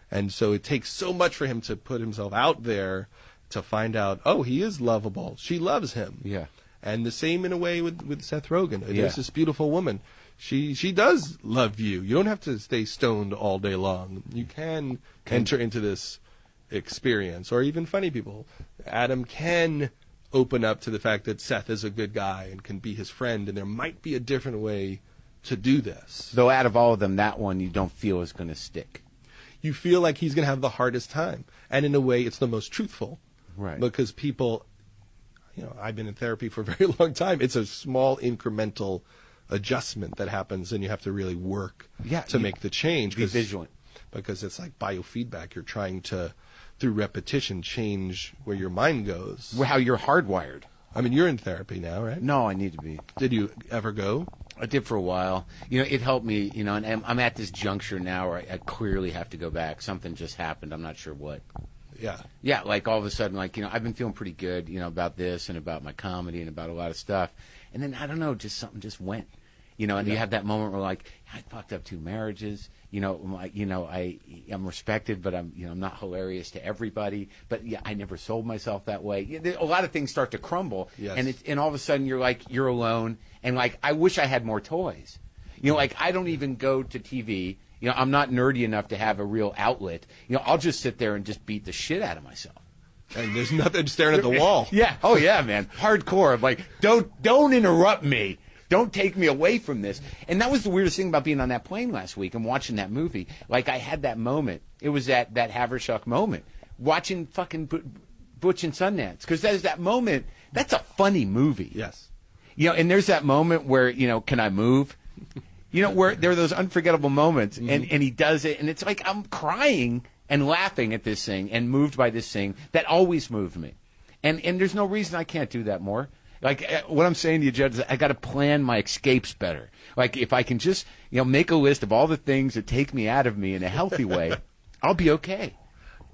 And so it takes so much for him to put himself out there to find out, oh, he is lovable. She loves him. Yeah. And the same in a way with Seth Rogen. There's this beautiful woman. She does love you. You don't have to stay stoned all day long. You can enter into this experience. Or even funny people. Adam can open up to the fact that Seth is a good guy and can be his friend, and there might be a different way to do this. Though out of all of them, that one you don't feel is going to stick. You feel like he's going to have the hardest time. And in a way, it's the most truthful. Right. Because people, I've been in therapy for a very long time. It's a small incremental adjustment that happens, and you have to really work to make the change. Be vigilant. Because it's like biofeedback. You're trying to, through repetition, change where your mind goes. How you're hardwired. I mean, you're in therapy now, right? No, I need to be. Did you ever go? I did for a while. It helped me, and I'm at this juncture now where I clearly have to go back. Something just happened. I'm not sure what. Yeah. Yeah, like all of a sudden, like, I've been feeling pretty good, about this and about my comedy and about a lot of stuff. And then, I don't know, just something just went. And you have that moment where, like, I fucked up 2 marriages. I'm respected, but I'm not hilarious to everybody. But yeah, I never sold myself that way. A lot of things start to crumble, and all of a sudden you're alone, and like I wish I had more toys. Like I don't even go to TV. I'm not nerdy enough to have a real outlet. I'll just sit there and just beat the shit out of myself. And there's nothing staring at the wall. Yeah. Oh yeah, man. Hardcore. I'm like, don't interrupt me. Don't take me away from this. And that was the weirdest thing about being on that plane last week and watching that movie. Like, I had that moment. It was that Havershock moment. Watching fucking Butch and Sundance. Because there's that moment. That's a funny movie. Yes. And there's that moment where, can I move? Where there are those unforgettable moments. And he does it. And it's like I'm crying and laughing at this thing and moved by this thing that always moved me. And there's no reason I can't do that more. Like, what I'm saying to you, Judd, is I got to plan my escapes better. Like, if I can just, make a list of all the things that take me out of me in a healthy way, I'll be okay.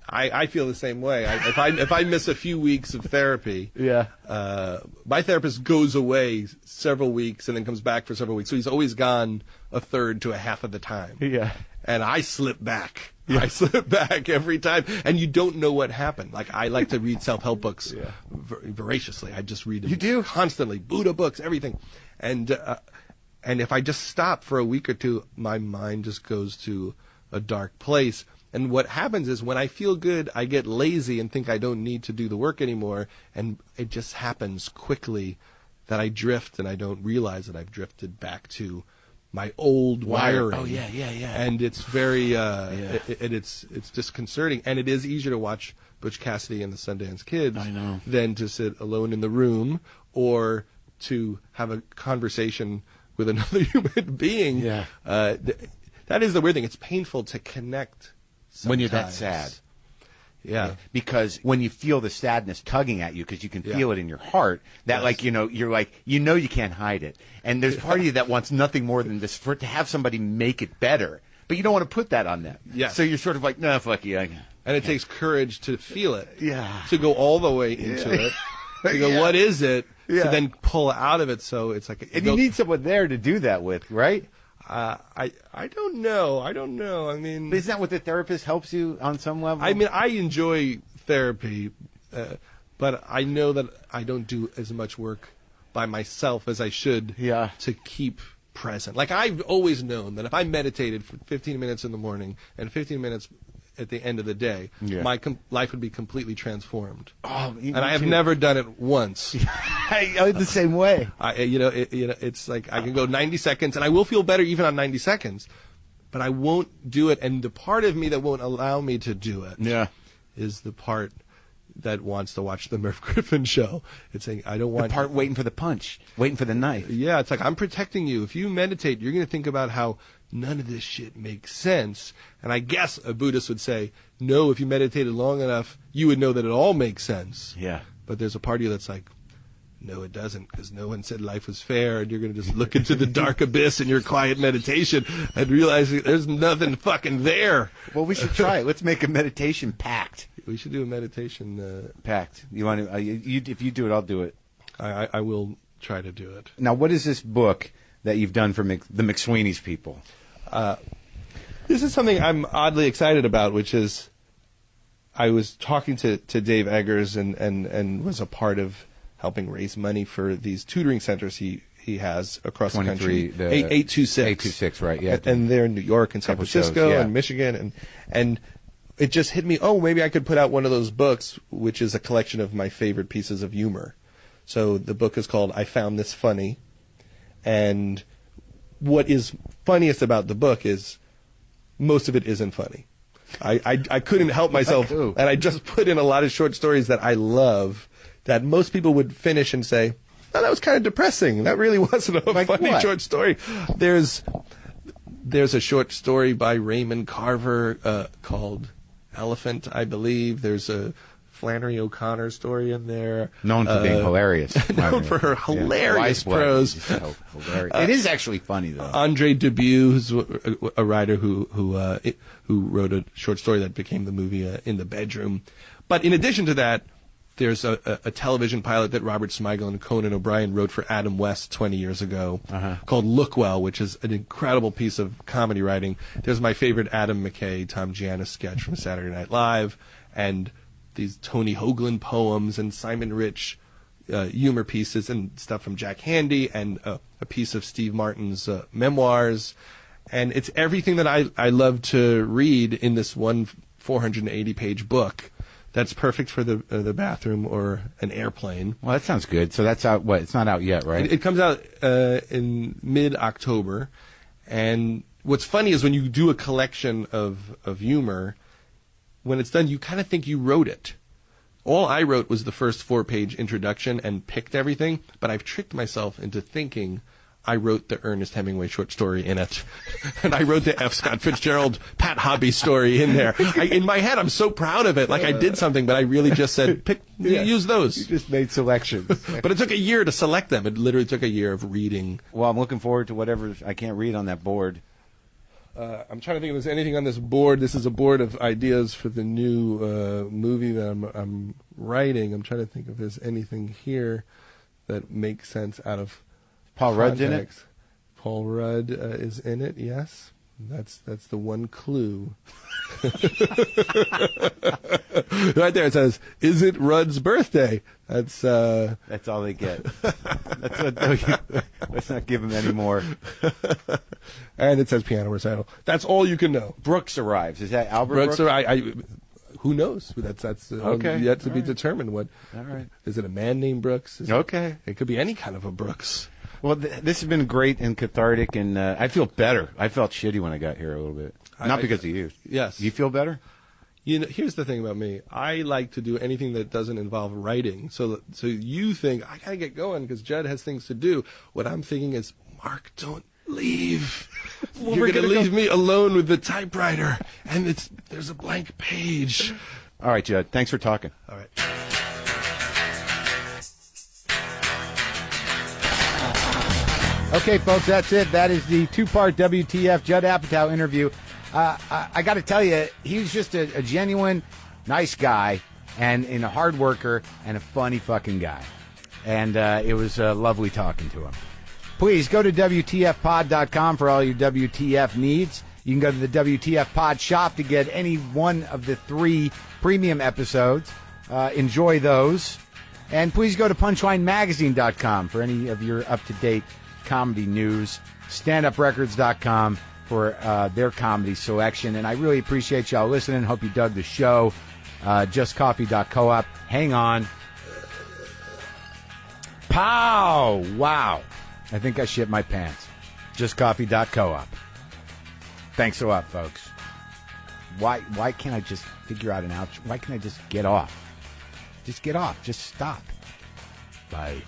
I feel the same way. If I miss a few weeks of therapy, my therapist goes away several weeks and then comes back for several weeks. So he's always gone a third to a half of the time. Yeah. And I slip back. Yeah. I slip back every time, and you don't know what happened. Like, I like to read self-help books voraciously. I just read them. You do? Constantly. Buddha books, everything. And if I just stop for a week or two, my mind just goes to a dark place. And what happens is when I feel good, I get lazy and think I don't need to do the work anymore, and it just happens quickly that I drift, and I don't realize that I've drifted back to my old wiring. Oh, yeah. And it's very, it's disconcerting. And it is easier to watch Butch Cassidy and the Sundance Kids than to sit alone in the room or to have a conversation with another human being. Yeah. That is the weird thing. It's painful to connect sometimes. When you're that sad. Yeah. Because when you feel the sadness tugging at you, because you can feel it in your heart, that you're like, you can't hide it. And there's part of you that wants nothing more than this, for it to have somebody make it better. But you don't want to put that on them. Yeah. So you're sort of like, no, fuck you. And it takes courage to feel it. Yeah. To go all the way into it. To go, what is it? Yeah. To then pull out of it. So it's like, and you need someone there to do that with, right? I don't know. I mean, but isn't that what the therapist helps you on some level? I mean, I enjoy therapy, but I know that I don't do as much work by myself as I should to keep present. Like, I've always known that if I meditated for 15 minutes in the morning and 15 minutes at the end of the day, my life would be completely transformed. Oh, and I have never done it once. I'm the same way. It's like I can go 90 seconds, and I will feel better even on 90 seconds, but I won't do it. And the part of me that won't allow me to do it is the part that wants to watch the Merv Griffin show. It's saying, I don't want... The part waiting for the punch, waiting for the knife. Yeah, it's like, I'm protecting you. If you meditate, you're going to think about how none of this shit makes sense. And I guess a Buddhist would say, no, if you meditated long enough, you would know that it all makes sense. Yeah. But there's a part of you that's like, no, it doesn't, because no one said life was fair, and you're going to just look into the dark abyss in your quiet meditation and realize there's nothing fucking there. Well, we should try it. Let's make a meditation pact. We should do a meditation pact. You want to? If you do it, I'll do it. I will try to do it. Now, what is this book that you've done for the McSweeney's people? This is something I'm oddly excited about, which is I was talking to Dave Eggers and was a part of helping raise money for these tutoring centers he has across the country. 826. 826, right, yeah. And they're in New York and San Francisco and Michigan. And it just hit me, maybe I could put out one of those books, which is a collection of my favorite pieces of humor. So the book is called I Found This Funny. And what is funniest about the book is most of it isn't funny. I couldn't help myself. And I just put in a lot of short stories that I love that most people would finish and say, oh, that was kind of depressing. That really wasn't a funny short story. There's a short story by Raymond Carver called Elephant, I believe. There's a Flannery O'Connor story in there. Known for being hilarious. Known for her hilarious prose. Hilarious. It is actually funny, though. Andre Debut, who's a writer who wrote a short story that became the movie In the Bedroom. But in addition to that, There's a television pilot that Robert Smigel and Conan O'Brien wrote for Adam West 20 years ago called Look Well, which is an incredible piece of comedy writing. There's my favorite Adam McKay, Tom Giannis sketch from Saturday Night Live, and these Tony Hoagland poems and Simon Rich humor pieces and stuff from Jack Handy, and a piece of Steve Martin's memoirs. And it's everything that I love to read in this one 480-page book. That's perfect for the bathroom or an airplane. Well, that sounds good. So that's out. What? It's not out yet, right? It comes out in mid-October. And what's funny is when you do a collection of humor, when it's done, you kind of think you wrote it. All I wrote was the first 4-page introduction and picked everything, but I've tricked myself into thinking I wrote the Ernest Hemingway short story in it. And I wrote the F. Scott Fitzgerald Pat Hobby story in there. In my head, I'm so proud of it. Like I did something, but I really just said, use those. You just made selections. But it took a year to select them. It literally took a year of reading. Well, I'm looking forward to whatever I can't read on that board. I'm trying to think if there's anything on this board. This is a board of ideas for the new movie that I'm writing. I'm trying to think if there's anything here that makes sense out of Paul Rudd's in it? Paul Rudd is in it, yes. That's the one clue. Right there it says, "Is it Rudd's birthday?" That's all they get. Let's not give him any more. And it says piano recital. That's all you can know. Brooks arrives. Is that Albert Brooks? Who knows? That's okay. Yet to be determined. What? All right. Is it a man named Brooks? Okay. It could be any kind of a Brooks. Well, this has been great and cathartic, and I feel better. I felt shitty when I got here a little bit. Not because of you. Yes. You feel better? You know, here's the thing about me. I like to do anything that doesn't involve writing. So you think, I got to get going because Judd has things to do. What I'm thinking is, Mark, don't leave. Well, You're going to leave me alone with the typewriter, and there's a blank page. All right, Judd. Thanks for talking. All right. Okay, folks, that's it. That is the 2-part WTF Judd Apatow interview. I got to tell you, he was just a genuine, nice guy, and a hard worker, and a funny fucking guy. And it was lovely talking to him. Please go to WTFpod.com for all your WTF needs. You can go to the WTF Pod shop to get any one of the 3 premium episodes. Enjoy those. And please go to punchlinemagazine.com for any of your up-to-date comedy news, standuprecords.com for their comedy selection. And I really appreciate y'all listening. Hope you dug the show. JustCoffee.coop. Hang on. Pow! Wow. I think I shit my pants. JustCoffee.coop. Thanks a lot, folks. Why can't I just figure out an outro? Why can't I just get off? Just get off. Just stop. Bye.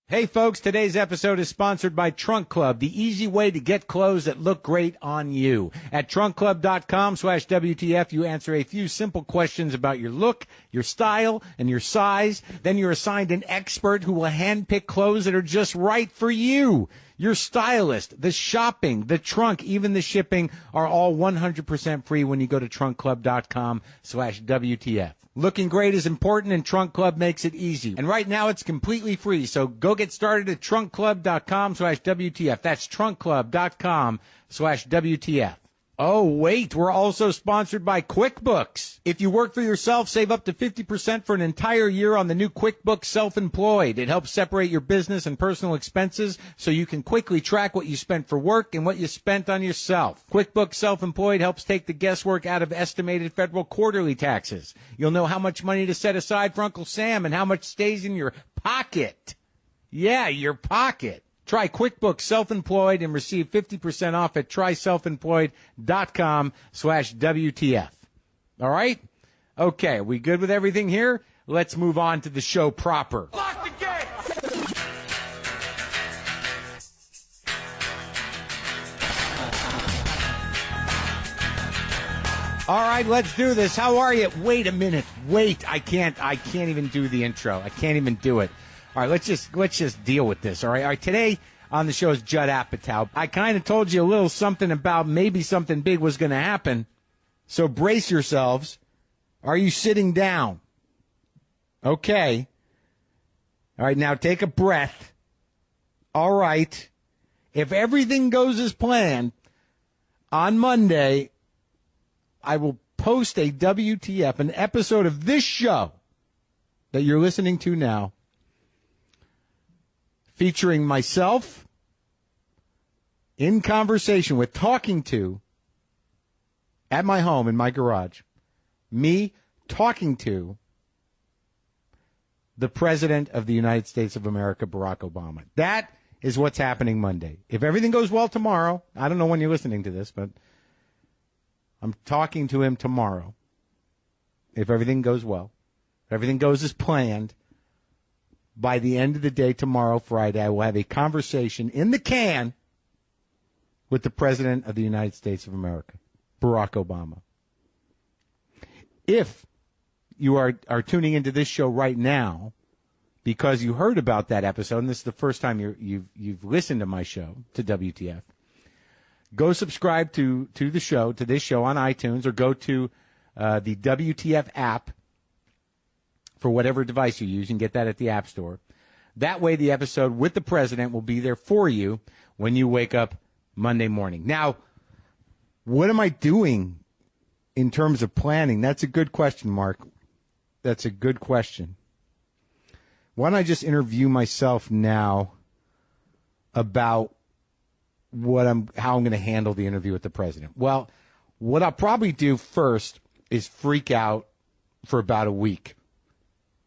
Hey folks, today's episode is sponsored by Trunk Club, the easy way to get clothes that look great on you. At trunkclub.com/WTF, you answer a few simple questions about your look, your style, and your size. Then you're assigned an expert who will handpick clothes that are just right for you. Your stylist, the shopping, the trunk, even the shipping are all 100% free when you go to trunkclub.com/WTF. Looking great is important, and Trunk Club makes it easy. And right now, it's completely free, so go get started at trunkclub.com/WTF. That's trunkclub.com/WTF. Oh, wait, we're also sponsored by QuickBooks. If you work for yourself, save up to 50% for an entire year on the new QuickBooks Self-Employed. It helps separate your business and personal expenses so you can quickly track what you spent for work and what you spent on yourself. QuickBooks Self-Employed helps take the guesswork out of estimated federal quarterly taxes. You'll know how much money to set aside for Uncle Sam and how much stays in your pocket. Yeah, your pocket. Try QuickBooks Self-Employed and receive 50% off at tryselfemployed.com/WTF. All right? Okay, we good with everything here? let's move on to the show proper. Lock the gate! All right, let's do this. How are you? Wait a minute. Wait, I can't even do the intro. I can't even do it. All right, let's just deal with this. All right, today on the show is Judd Apatow. I kind of told you a little something about maybe something big was going to happen. So brace yourselves. Are you sitting down? Okay. All right, now take a breath. All right. If everything goes as planned, on Monday, I will post a WTF, an episode of this show that you're listening to now, featuring myself in conversation with, talking to, at my home in my garage, me talking to the President of the United States of America, Barack Obama. That is what's happening Monday. If everything goes well tomorrow, I don't know when you're listening to this, but I'm talking to him tomorrow. If everything goes well, if everything goes as planned, by the end of the day tomorrow, Friday, I will have a conversation in the can with the President of the United States of America, Barack Obama. If you are tuning into this show right now because you heard about that episode, and this is the first time you've listened to my show, to WTF, go subscribe to the show, to this show on iTunes, or go to the WTF app for whatever device you use and get that at the App Store. That way the episode with the President will be there for you when you wake up Monday morning. Now, what am I doing in terms of planning? That's a good question, Mark. That's a good question. Why don't I just interview myself now about how I'm going to handle the interview with the President? Well, what I'll probably do first is freak out for about a week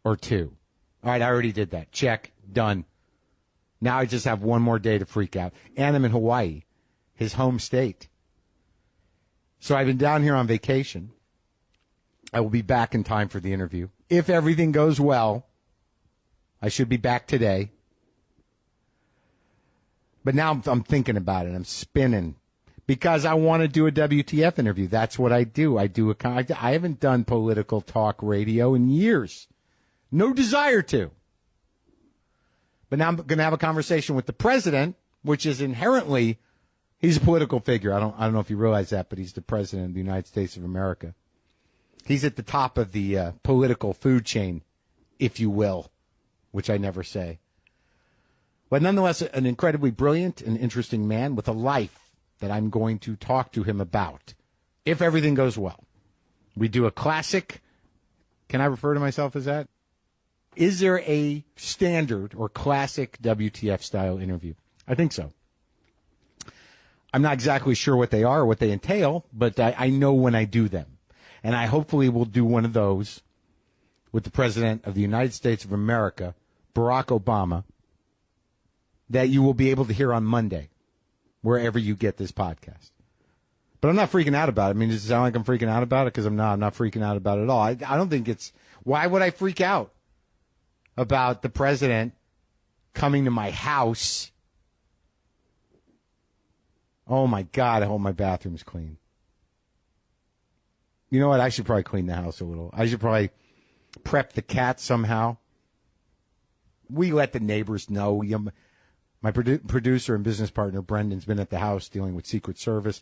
or two. All right, I already did that. Check. Done. Now I just have one more day to freak out. And I'm in Hawaii, his home state. So I've been down here on vacation. I will be back in time for the interview. If everything goes well, I should be back today. But now I'm thinking about it. I'm spinning because I want to do a WTF interview. That's what I do. I haven't done political talk radio in years. No desire to. But now I'm going to have a conversation with the President, which is inherently, he's a political figure. I don't know if you realize that, but he's the President of the United States of America. He's at the top of the political food chain, if you will, which I never say. But nonetheless, an incredibly brilliant and interesting man with a life that I'm going to talk to him about, if everything goes well. We do a classic. Can I refer to myself as that? Is there a standard or classic WTF-style interview? I think so. I'm not exactly sure what they are or what they entail, but I know when I do them. And I hopefully will do one of those with the President of the United States of America, Barack Obama, that you will be able to hear on Monday, wherever you get this podcast. But I'm not freaking out about it. I mean, does it sound like I'm freaking out about it? Because I'm not freaking out about it at all. I don't think it's, why would I freak out about the President coming to my house? Oh my God, I hope my bathroom's clean. You know what? I should probably clean the house a little. I should probably prep the cat somehow. We let the neighbors know. My producer and business partner, Brendan's been at the house dealing with Secret Service.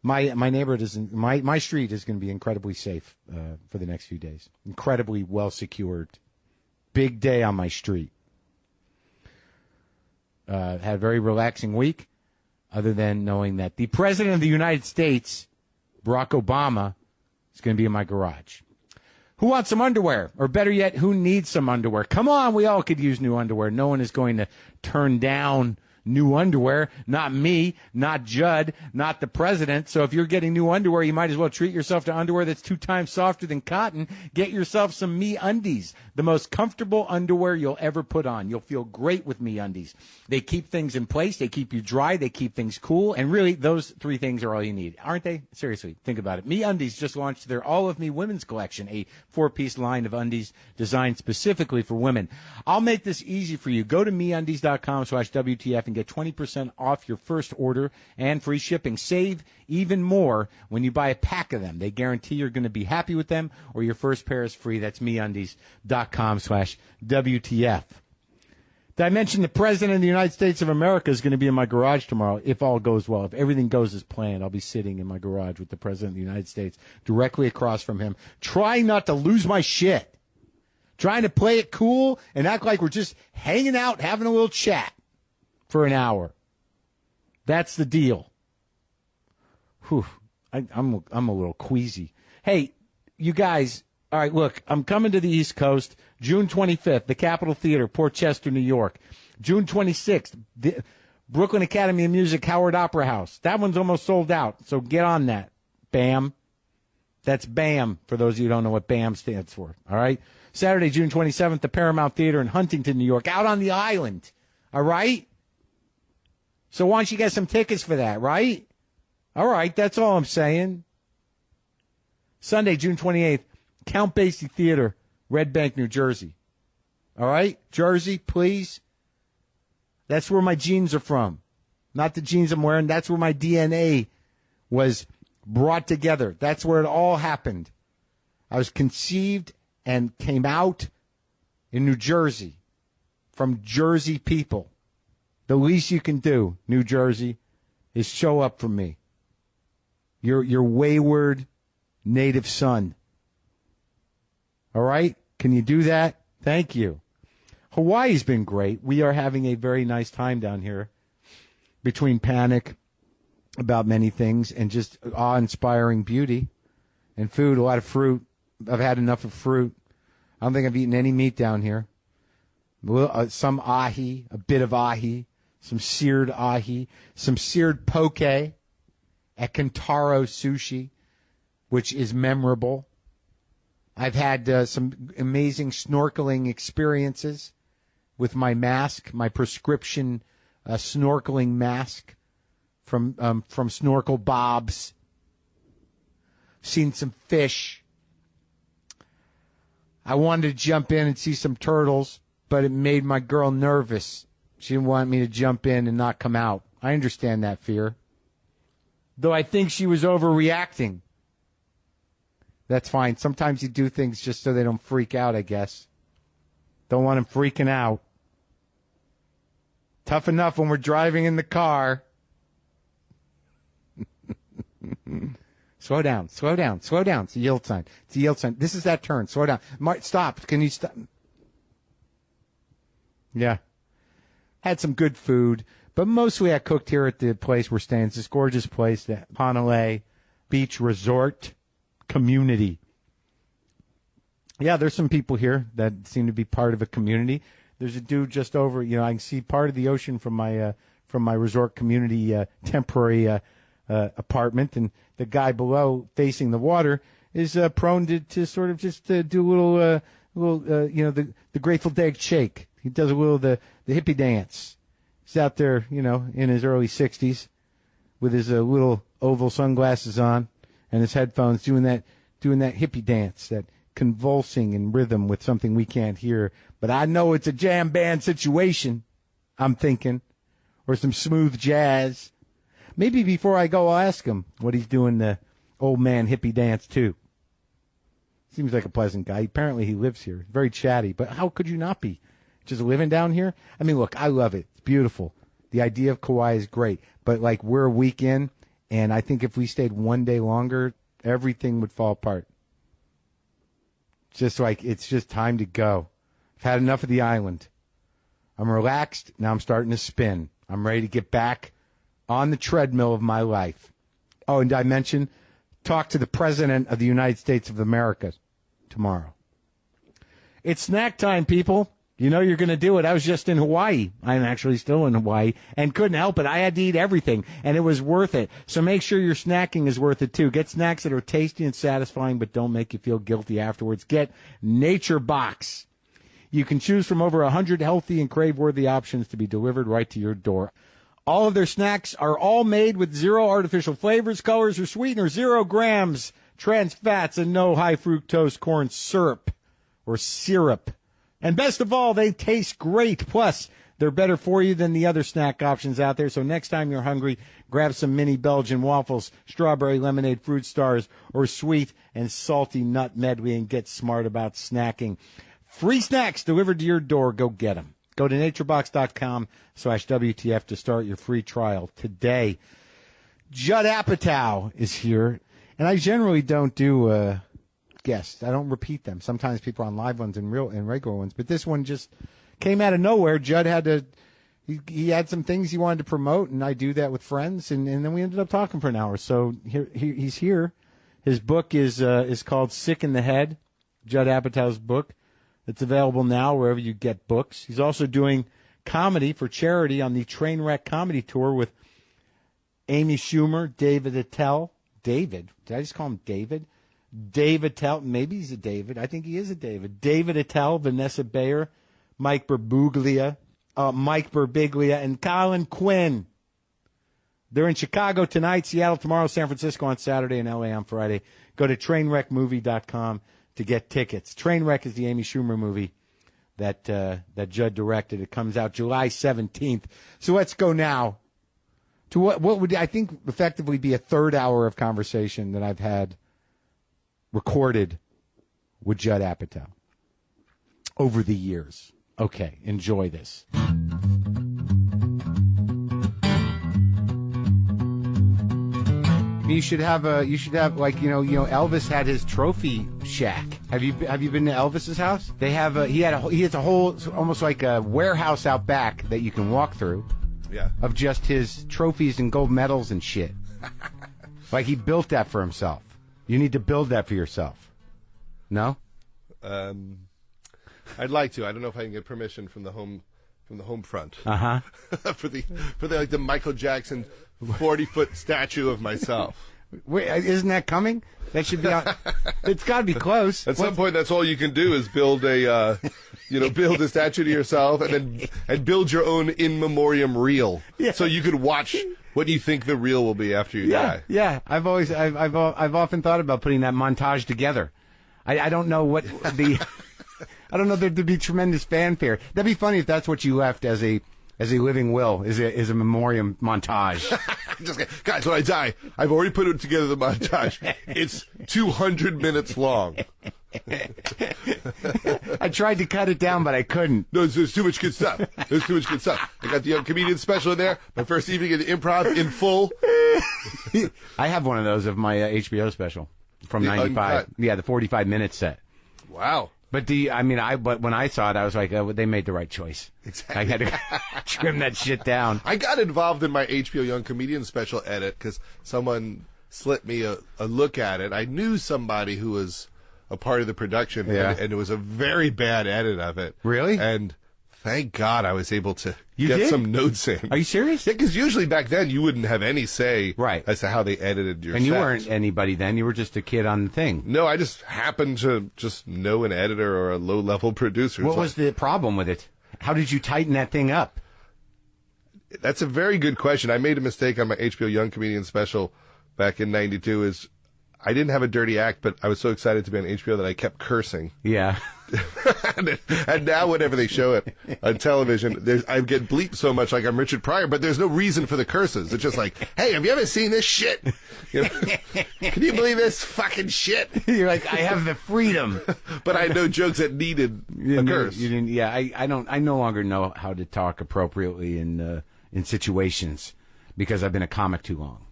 My neighborhood my street is going to be incredibly safe for the next few days. Incredibly well secured. Big day on my street. Had a very relaxing week, other than knowing that the President of the United States, Barack Obama, is going to be in my garage. Who wants some underwear? Or better yet, who needs some underwear? Come on, we all could use new underwear. No one is going to turn down new underwear, not me, not Judd, not the president. So if you're getting new underwear, you might as well treat yourself to underwear that's 2 times softer than cotton. Get yourself some MeUndies, the most comfortable underwear you'll ever put on. You'll feel great with MeUndies. They keep things in place. They keep you dry. They keep things cool. And really, those 3 things are all you need, aren't they? Seriously, think about it. MeUndies just launched their All of Me Women's Collection, a 4-piece line of undies designed specifically for women. I'll make this easy for you. Go to MeUndies.com/WTF and get 20% off your first order and free shipping. Save even more when you buy a pack of them. They guarantee you're going to be happy with them, or your first pair is free. That's MeUndies.com/WTF. Did I mention the President of the United States of America is going to be in my garage tomorrow, if all goes well. If everything goes as planned, I'll be sitting in my garage with the President of the United States directly across from him, trying not to lose my shit, trying to play it cool and act like we're just hanging out, having a little chat for an hour. That's the deal. Whew. I'm a little queasy. Hey, you guys, all right, look, I'm coming to the East Coast June 25th, the Capitol Theater, Port Chester, New York. June 26th, the Brooklyn Academy of Music, Howard Opera House. That one's almost sold out, so get on that. BAM. That's BAM, for those of you who don't know what BAM stands for, all right? Saturday, June 27th, the Paramount Theater in Huntington, New York, out on the island, all right? So why don't you get some tickets for that, right? All right, that's all I'm saying. Sunday, June 28th, Count Basie Theater, Red Bank, New Jersey. All right? Jersey, please. That's where my genes are from. Not the jeans I'm wearing. That's where my DNA was brought together. That's where it all happened. I was conceived and came out in New Jersey from Jersey people. The least you can do, New Jersey, is show up for me. Your wayward native son. All right? Can you do that? Thank you. Hawaii's been great. We are having a very nice time down here between panic about many things and just awe-inspiring beauty and food, a lot of fruit. I've had enough of fruit. I don't think I've eaten any meat down here. Some ahi, a bit of ahi, some seared ahi, some seared poke at Kentaro Sushi, which is memorable. I've had some amazing snorkeling experiences with my mask, my prescription snorkeling mask from Snorkel Bob's. Seen some fish. I wanted to jump in and see some turtles, but it made my girl nervous. She didn't want me to jump in and not come out. I understand that fear. Though I think she was overreacting. That's fine. Sometimes you do things just so they don't freak out, I guess. Don't want them freaking out. Tough enough when we're driving in the car. Slow down, slow down, slow down. It's a yield sign. It's a yield sign. This is that turn. Slow down. Stop. Can you stop? Yeah. Had some good food, but mostly I cooked here at the place we're staying. It's this gorgeous place, the Honolulu Beach Resort Community. Yeah, there's some people here that seem to be part of a community. There's a dude just over, I can see part of the ocean from my resort community temporary apartment, and the guy below facing the water is prone to sort of just do a little the Grateful Dead shake. He does a little the hippie dance. He's out there, in his early 60s with his little oval sunglasses on and his headphones, doing that hippie dance, that convulsing in rhythm with something we can't hear. But I know it's a jam band situation, I'm thinking, or some smooth jazz. Maybe before I go, I'll ask him what he's doing the old man hippie dance to. Seems like a pleasant guy. Apparently he lives here. Very chatty. But how could you not be? Just living down here? I mean, look, I love it. It's beautiful. The idea of Kauai is great. But, we're a week in, and I think if we stayed one day longer, everything would fall apart. It's just time to go. I've had enough of the island. I'm relaxed. Now I'm starting to spin. I'm ready to get back on the treadmill of my life. Oh, and I mentioned, talk to the President of the United States of America tomorrow. It's snack time, people. You know you're going to do it. I was just in Hawaii. I'm actually still in Hawaii and couldn't help it. I had to eat everything, and it was worth it. So make sure your snacking is worth it, too. Get snacks that are tasty and satisfying but don't make you feel guilty afterwards. Get Nature Box. You can choose from over 100 healthy and crave-worthy options to be delivered right to your door. All of their snacks are all made with zero artificial flavors, colors, or sweeteners, 0 grams, trans fats, and no high-fructose corn syrup or syrup. And best of all, they taste great. Plus, they're better for you than the other snack options out there. So next time you're hungry, grab some mini Belgian waffles, strawberry lemonade fruit stars, or sweet and salty nut medley and get smart about snacking. Free snacks delivered to your door. Go get them. Go to naturebox.com/WTF to start your free trial today. Judd Apatow is here. And I generally don't do guests. I don't repeat them. Sometimes people are on live ones and regular ones, but this one just came out of nowhere. Judd had he had some things he wanted to promote, and I do that with friends, and then we ended up talking for an hour. So he's here. His book is called Sick in the Head, Judd Apatow's book. It's available now wherever you get books. He's also doing comedy for charity on the Trainwreck Comedy Tour with Amy Schumer, David Attell. David? Did I just call him David? Dave Attell. Maybe he's a David. I think he is a David. David Attell, Vanessa Bayer, Mike Birbiglia, and Colin Quinn. They're in Chicago tonight, Seattle tomorrow, San Francisco on Saturday, and L.A. on Friday. Go to trainwreckmovie.com to get tickets. Trainwreck is the Amy Schumer movie that Judd directed. It comes out July 17th. So let's go now to what would I think effectively be a third hour of conversation that I've had recorded with Judd Apatow over the years. Okay, enjoy this. You should have like Elvis had his trophy shack. Have you been to Elvis's house? They have he has a whole almost like a warehouse out back that you can walk through. Yeah. Of just his trophies and gold medals and shit. Like he built that for himself. You need to build that for yourself. No? I'd like to. I don't know if I can get permission from the home front. Uh-huh. for the Michael Jackson 40-foot statue of myself. Wait, isn't that coming? That should be on. It's got to be close. At some point, that's all you can do is build a statue to yourself, and build your own in memoriam reel, so you could watch what you think the reel will be after you die. Yeah. I've often thought about putting that montage together. I don't know what the. I don't know there'd be tremendous fanfare. That'd be funny if that's what you left as a living will, is a memoriam montage. Guys, when I die, I've already put it together, the montage. It's 200 minutes long. I tried to cut it down, but I couldn't. No, there's too much good stuff. I got the Young Comedian special in there, my first evening at the Improv in full. I have one of those of my HBO special from '95. Yeah, the 45-minute set. Wow. But but when I saw it, I was like, they made the right choice. Exactly. I had to trim that shit down. I got involved in my HBO Young Comedian special edit because someone slipped me a look at it. I knew somebody who was a part of the production, and it was a very bad edit of it. Really? And thank God I was able to get some notes in. Are you serious? Yeah, because usually back then you wouldn't have any say as to how they edited your And you set. weren't anybody then. You were just a kid on the thing. No, I just happened to just know an editor or a low-level producer. What was the problem with it? How did you tighten that thing up? That's a very good question. I made a mistake on my HBO Young Comedian special back in '92. Is I didn't have a dirty act, but I was so excited to be on HBO that I kept cursing. Yeah. And now whenever they show it on television, I get bleeped so much like I'm Richard Pryor, but there's no reason for the curses. It's just like, hey, have you ever seen this shit? Can you believe this fucking shit? You're like, I have the freedom. But I had no jokes that needed a curse. You didn't, yeah, I no longer know how to talk appropriately in situations because I've been a comic too long.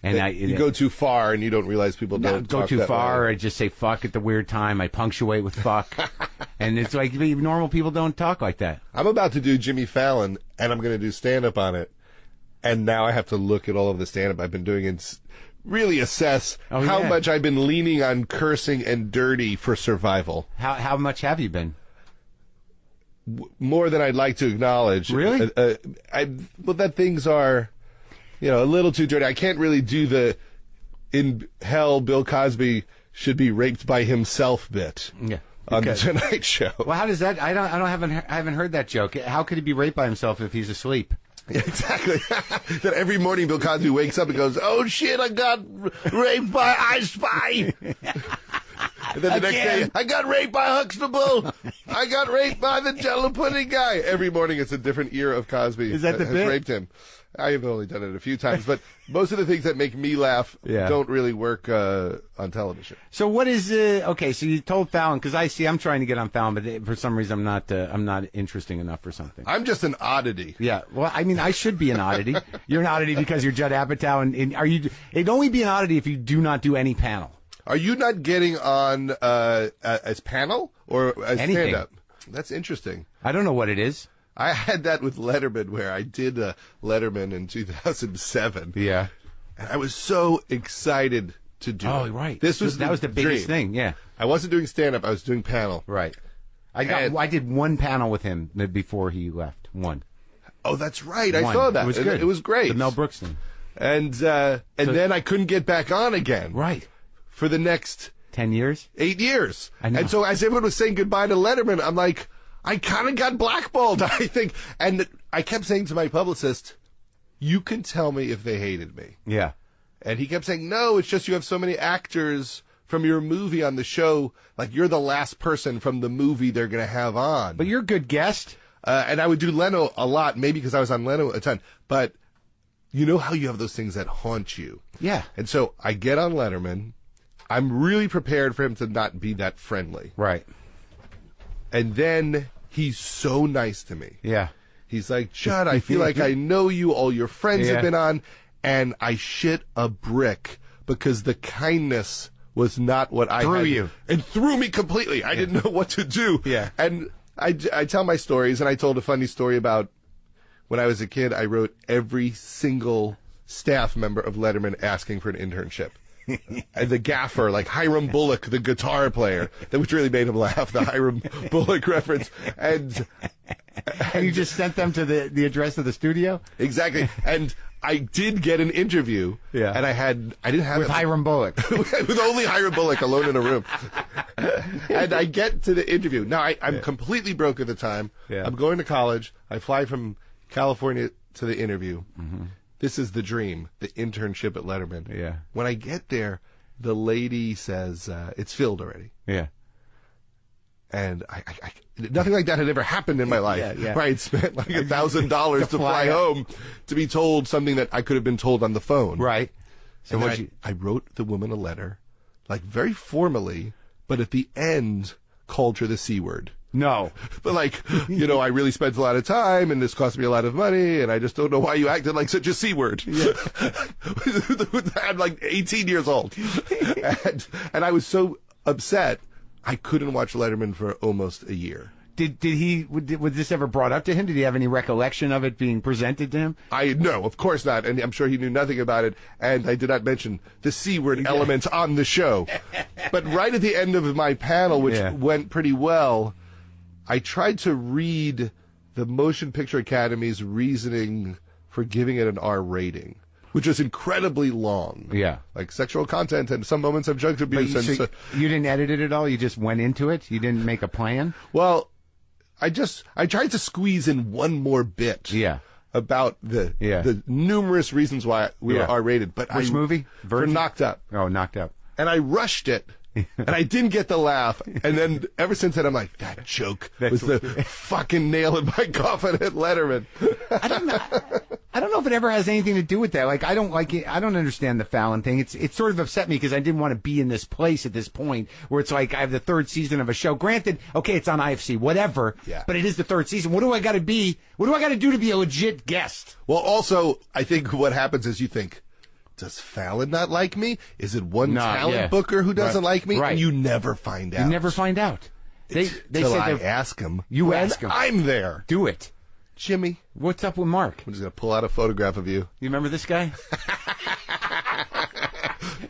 And you go too far, and you don't realize people don't go talk too that far. way. I just say fuck at the weird time. I punctuate with fuck, and it's like normal people don't talk like that. I'm about to do Jimmy Fallon, and I'm going to do stand-up on it, and now I have to look at all of the stand-up I've been doing and really assess how much I've been leaning on cursing and dirty for survival. How much have you been? more than I'd like to acknowledge. Really? Well, that things are, a little too dirty. I can't really do the in hell Bill Cosby should be raped by himself bit. Yeah. On the Tonight Show. Well, how does that? I haven't heard that joke. How could he be raped by himself if he's asleep? Yeah, exactly. That every morning Bill Cosby wakes up and goes, "Oh shit, I got raped by I Spy." And then the next day, I got raped by Huxtable. I got raped by the Jello pudding guy. Every morning it's a different ear of Cosby. Is that the has bit? Raped him. I have only done it a few times, but most of the things that make me laugh don't really work on television. So what is okay? So you told Fallon, because I'm trying to get on Fallon, but for some reason I'm not interesting enough for something. I'm just an oddity. Yeah. Well, I mean, I should be an oddity. You're an oddity because you're Judd Apatow, and are you? It'd only be an oddity if you do not do any panel. Are you not getting on as panel or as Anything. stand-up? That's interesting. I don't know what it is. I had that with Letterman, where I did Letterman in 2007. Yeah. And I was so excited to do it. Oh, right. That was the biggest thing, yeah. I wasn't doing stand-up, I was doing panel. Right. I did one panel with him before he left. One. Oh, that's right. One. I saw that. It was good. It was great. The Mel Brooks thing. And then I couldn't get back on again. Right. For the next 10 years? 8 years. I know. And so as everyone was saying goodbye to Letterman, I'm like, I kind of got blackballed, I think. And I kept saying to my publicist, you can tell me if they hated me. Yeah. And he kept saying, no, it's just you have so many actors from your movie on the show. Like, you're the last person from the movie they're going to have on. But you're a good guest. And I would do Leno a lot, maybe because I was on Leno a ton. But you know how you have those things that haunt you. Yeah. And so I get on Letterman. I'm really prepared for him to not be that friendly. Right. And then he's so nice to me. Yeah. He's like, Judd, I feel like I know you. All your friends have been on. And I shit a brick because the kindness was not what I threw had. You. It threw me completely. I didn't know what to do. Yeah. And I tell my stories, and I told a funny story about when I was a kid, I wrote every single staff member of Letterman asking for an internship. And the gaffer, like Hiram Bullock, the guitar player, which really made him laugh, the Hiram Bullock reference. And you just sent them to the address of the studio? Exactly. And I did get an interview. Yeah. And I didn't have with Hiram Bullock. With only Hiram Bullock alone in a room. And I get to the interview. Now, I'm completely broke at the time. Yeah. I'm going to college. I fly from California to the interview. Mm-hmm. This is the dream, the internship at Letterman. Yeah. When I get there, the lady says, it's filled already. Yeah. And I nothing like that had ever happened in my life. Yeah. Where I'd spent like $1,000 to fly home to be told something that I could have been told on the phone. Right. So I wrote the woman a letter, like very formally, but at the end called her the C word. No. But like, I really spent a lot of time and this cost me a lot of money and I just don't know why you acted like such a C word. Yeah. I'm like 18 years old. And I was so upset, I couldn't watch Letterman for almost a year. Was this ever brought up to him? Did he have any recollection of it being presented to him? No, of course not. And I'm sure he knew nothing about it. And I did not mention the C word elements on the show. But right at the end of my panel, which went pretty well, I tried to read the Motion Picture Academy's reasoning for giving it an R rating, which was incredibly long. Yeah. Like sexual content and some moments of drug abuse. You didn't edit it at all? You just went into it? You didn't make a plan? Well, I tried to squeeze in one more bit. Yeah. About the numerous reasons why we were R-rated. But which movie? For Knocked Up. Oh, Knocked Up. And I rushed it. And I didn't get the laugh. And then ever since then, I'm like, that joke was the fucking nail in my coffin at Letterman. I don't know if it ever has anything to do with that. Like, I don't understand the Fallon thing. It sort of upset me because I didn't want to be in this place at this point where it's like I have the third season of a show. Granted, okay, it's on IFC, whatever. Yeah. But it is the third season. What do I got to be? What do I got to do to be a legit guest? Well, also, I think what happens is you think, does Fallon not like me? Is it talent booker who doesn't like me? Right. And you never find out. You never find out. They said I ask him. You ask him. I'm there. Do it. Jimmy. What's up with Mark? I'm just going to pull out a photograph of you. You remember this guy?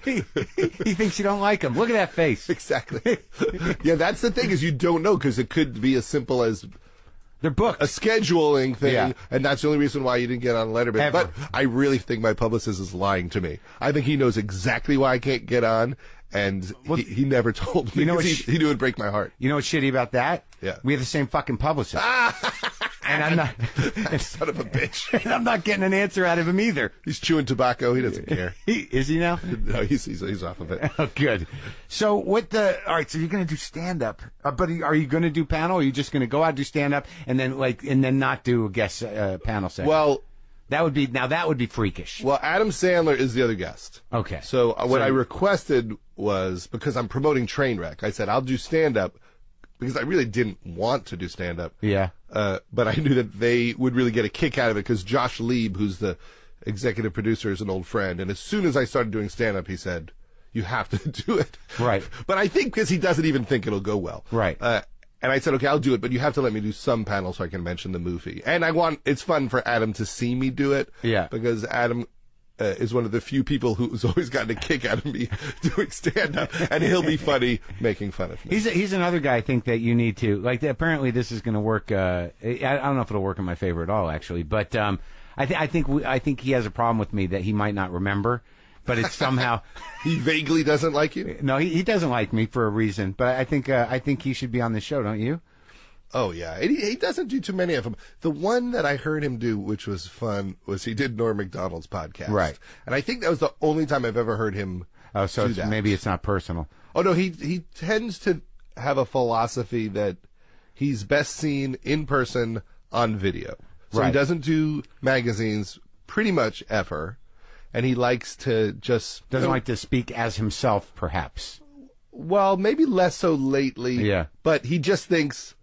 He thinks you don't like him. Look at that face. Exactly. Yeah, that's the thing is you don't know because it could be as simple as They're booked. A scheduling thing, Yeah. and that's the only reason why you didn't get on Letterman. Ever. But I really think my publicist is lying to me. I think he knows exactly why I can't get on, and he never told me. You know what he knew it'd break my heart. You know what's shitty about that? Yeah. We have the same fucking publicist. And I'm not. Son of a bitch. And I'm not getting an answer out of him either. He's chewing tobacco. He doesn't care. Is he now? No, he's off of it. Oh, good. So all right, so you're going to do stand-up, but are you going to do panel, or are you just going to go out and do stand-up and then not do a guest panel segment? Well, that would be freakish. Well, Adam Sandler is the other guest. Okay. So what I requested was, because I'm promoting Trainwreck, I said I'll do stand-up because I really didn't want to do stand-up. Yeah. But I knew that they would really get a kick out of it because Josh Lieb, who's the executive producer, is an old friend. And as soon as I started doing stand-up, he said, you have to do it. Right. But I think because he doesn't even think it'll go well. Right. And I said, okay, I'll do it, but you have to let me do some panels so I can mention the movie. And it's fun for Adam to see me do it. Yeah. Because Adam is one of the few people who's always gotten a kick out of me doing stand-up, and he'll be funny making fun of me. He's another guy I think that you need to, like, apparently this is going to work, I don't know if it'll work in my favor at all, actually, but I think he has a problem with me that he might not remember, but it's somehow... He vaguely doesn't like you? No, he doesn't like me for a reason, but I think he should be on the show, don't you? Oh, yeah. And he doesn't do too many of them. The one that I heard him do, which was fun, was he did Norm Macdonald's podcast. Right. And I think that was the only time I've ever heard him do that. Maybe it's not personal. Oh, no, he tends to have a philosophy that he's best seen in person on video. So Right. he doesn't do magazines pretty much ever. And he likes to just... Doesn't like to speak as himself, perhaps. Well, maybe less so lately. Yeah. But he just thinks...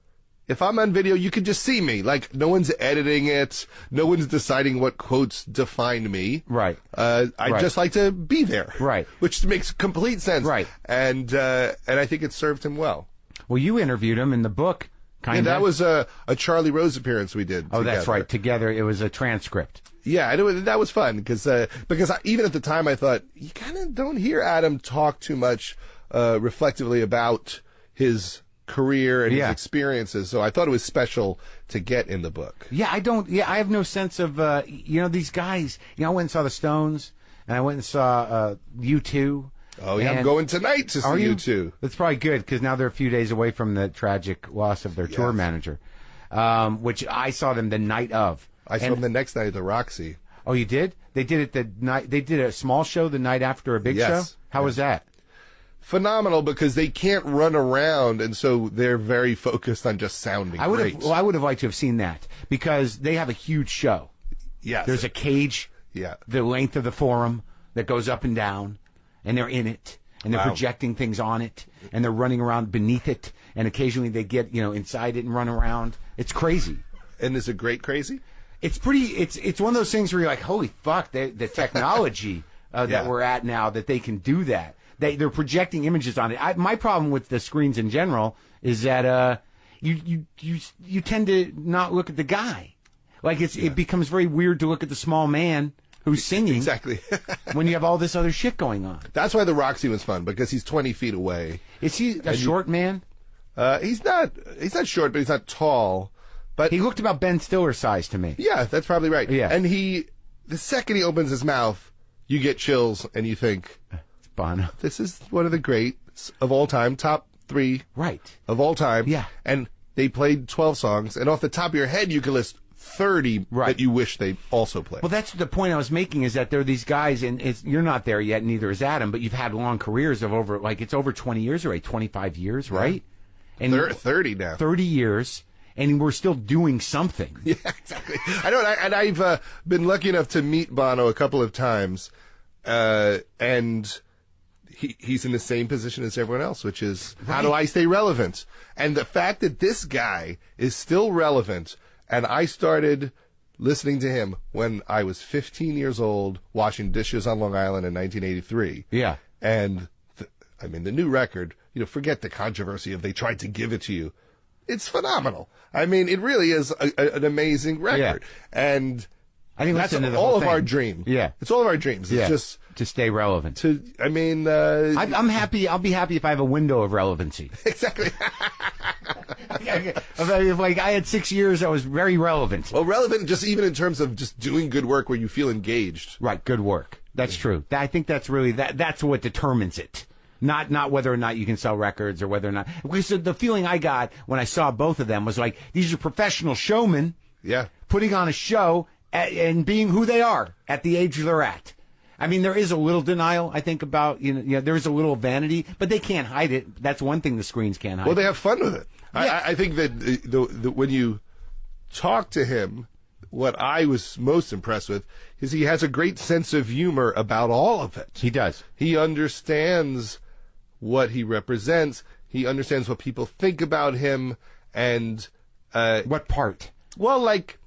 If I'm on video, you can just see me. Like, no one's editing it. No one's deciding what quotes define me. Right. I just like to be there. Right. Which makes complete sense. Right. And I think it served him well. Well, you interviewed him in the book, kind of. Yeah, that was a Charlie Rose appearance we did. Oh, together. that's right. Together, it was a transcript. Yeah, and that was fun because even at the time I thought, you kind of don't hear Adam talk too much reflectively about his career and his experiences, so I thought it was special to get in the book. Yeah, I have no sense of, these guys. I went and saw the Stones, and I went and saw U2. Oh, yeah, I'm going tonight to see U2. That's probably good, because now they're a few days away from the tragic loss of their tour manager, which I saw them the night of. I saw them the next night at the Roxy. Oh, you did? They did it the night. They did a small show the night after a big show? How was that? Phenomenal, because they can't run around, and so they're very focused on just sounding great. I would have liked to have seen that, because they have a huge show. Yes. There's a cage, the length of the Forum, that goes up and down, and they're in it, and they're projecting things on it, and they're running around beneath it, and occasionally they get, inside it and run around. It's crazy. And is it great crazy? It's pretty, it's one of those things where you're like, holy fuck, the technology that we're at now, that they can do that. They're projecting images on it. My problem with the screens in general is that you tend to not look at the guy. Like it becomes very weird to look at the small man who's singing. Exactly. when you have all this other shit going on. That's why the Roxy was fun, because he's 20 feet away. Is he a short man? He's not short, but he's not tall. But he looked about Ben Stiller size to me. Yeah, that's probably right. Yeah. And the second he opens his mouth, you get chills, and you think, Bono. This is one of the greats of all time, top 3 of all time. Yeah. And they played 12 songs, and off the top of your head, you can list 30 that you wish they also played. Well, that's the point I was making, is that there are these guys, and you're not there yet, neither is Adam, but you've had long careers of it's over 20 years already, 25 years, right? And 30 now. 30 years. And we're still doing something. Yeah, exactly. I know, and I've been lucky enough to meet Bono a couple of times, and he's in the same position as everyone else, which is, how do I stay relevant? And the fact that this guy is still relevant, and I started listening to him when I was 15 years old, washing dishes on Long Island in 1983. Yeah. And, the new record, forget the controversy of they tried to give it to you. It's phenomenal. It really is an amazing record. Yeah. And I think that's listen to the all whole of thing. our dream. Yeah. It's all of our dreams. It's just to stay relevant. I'm happy. I'll be happy if I have a window of relevancy. Exactly. If like I had 6 years, I was very relevant. Well, relevant just even in terms of just doing good work where you feel engaged. Right, good work. That's true. I think that's really that's what determines it. Not whether or not you can sell records or whether or not. Because the feeling I got when I saw both of them was like these are professional showmen. Yeah. Putting on a show and being who they are at the age they're at. I mean, there is a little denial, I think, about, there's a little vanity, but they can't hide it. That's one thing the screens can't hide. Well, they have fun with it. Yeah. I think that when you talk to him, what I was most impressed with is he has a great sense of humor about all of it. He does. He understands what he represents. He understands what people think about him and... what part? Well, like...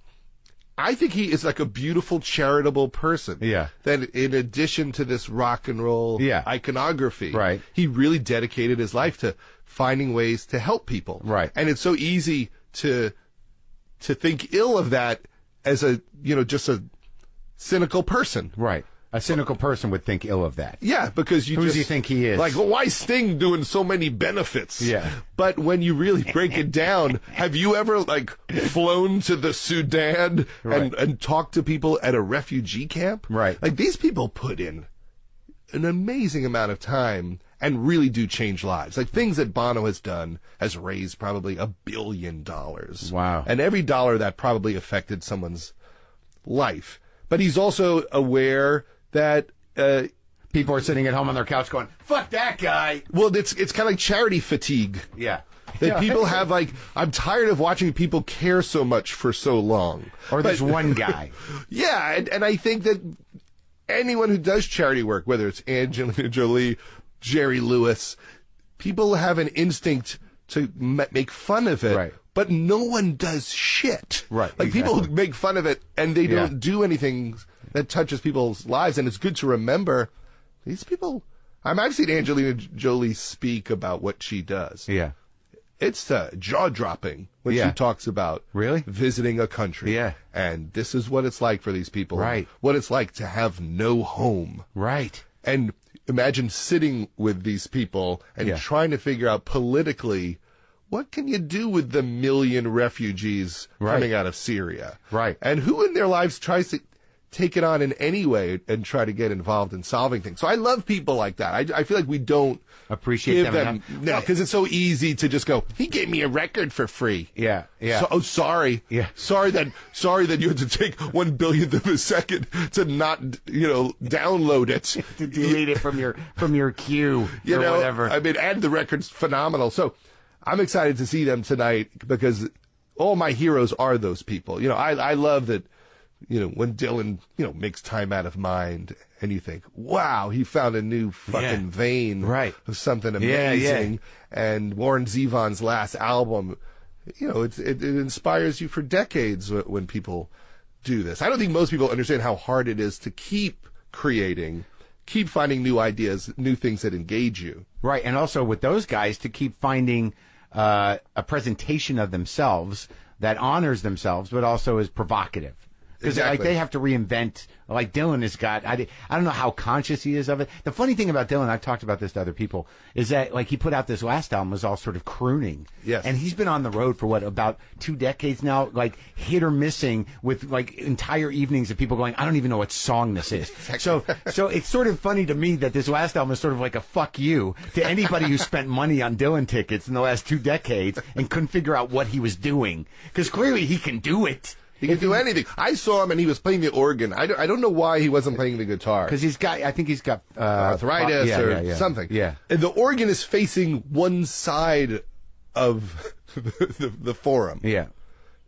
I think he is like a beautiful, charitable person. Yeah. That in addition to this rock and roll iconography, right, he really dedicated his life to finding ways to help people. Right. And it's so easy to think ill of that as just a cynical person. Right. A cynical person would think ill of that. Yeah, because Who does he think he is? Like, well, why Sting doing so many benefits? Yeah. But when you really break it down, have you ever, flown to the Sudan and talked to people at a refugee camp? Right. Like, these people put in an amazing amount of time and really do change lives. Like, things that Bono has done has raised probably $1 billion. Wow. And every dollar that probably affected someone's life. But he's also aware that people are sitting at home on their couch going, "Fuck that guy." Well, it's kind of like charity fatigue. Yeah. That people have I'm tired of watching people care so much for so long. Or there's one guy. Yeah, and I think that anyone who does charity work, whether it's Angelina Jolie, Jerry Lewis, people have an instinct to make fun of it. Right. But no one does shit. Right. Like people make fun of it and they don't do anything that touches people's lives, and it's good to remember these people. I've seen Angelina Jolie speak about what she does. Yeah. It's jaw-dropping when she talks about visiting a country. Yeah. And this is what it's like for these people. Right. What it's like to have no home. Right. And imagine sitting with these people and trying to figure out politically, what can you do with the 1 million refugees coming out of Syria? Right. And who in their lives tries to take it on in any way and try to get involved in solving things? So I love people like that. I feel like we don't appreciate them. No, because it's so easy to just go, he gave me a record for free. Yeah, yeah. So, sorry. Yeah. Sorry that you had to take 1/1000th of a second to not, download it. To delete it from your queue or whatever. I mean, and the record's phenomenal. So I'm excited to see them tonight because all my heroes are those people. I love that, when Dylan, makes Time Out of Mind and you think, wow, he found a new fucking vein of something amazing. Yeah. And Warren Zevon's last album, it inspires you for decades when people do this. I don't think most people understand how hard it is to keep creating, keep finding new ideas, new things that engage you. Right. And also with those guys to keep finding a presentation of themselves that honors themselves, but also is provocative. Because they have to reinvent. Like Dylan has got, I don't know how conscious he is of it. The funny thing about Dylan, I've talked about this to other people, is that he put out this last album was all sort of crooning. Yes. And he's been on the road for about 2 decades now, hit or missing with entire evenings of people going, I don't even know what song this is. So it's sort of funny to me that this last album is sort of like a fuck you to anybody who spent money on Dylan tickets in the last 2 decades and couldn't figure out what he was doing. Because clearly he can do it. He can do anything. I saw him and he was playing the organ. I don't know why he wasn't playing the guitar. Because I think he's got arthritis or something. Yeah. And the organ is facing one side of the forum. Yeah.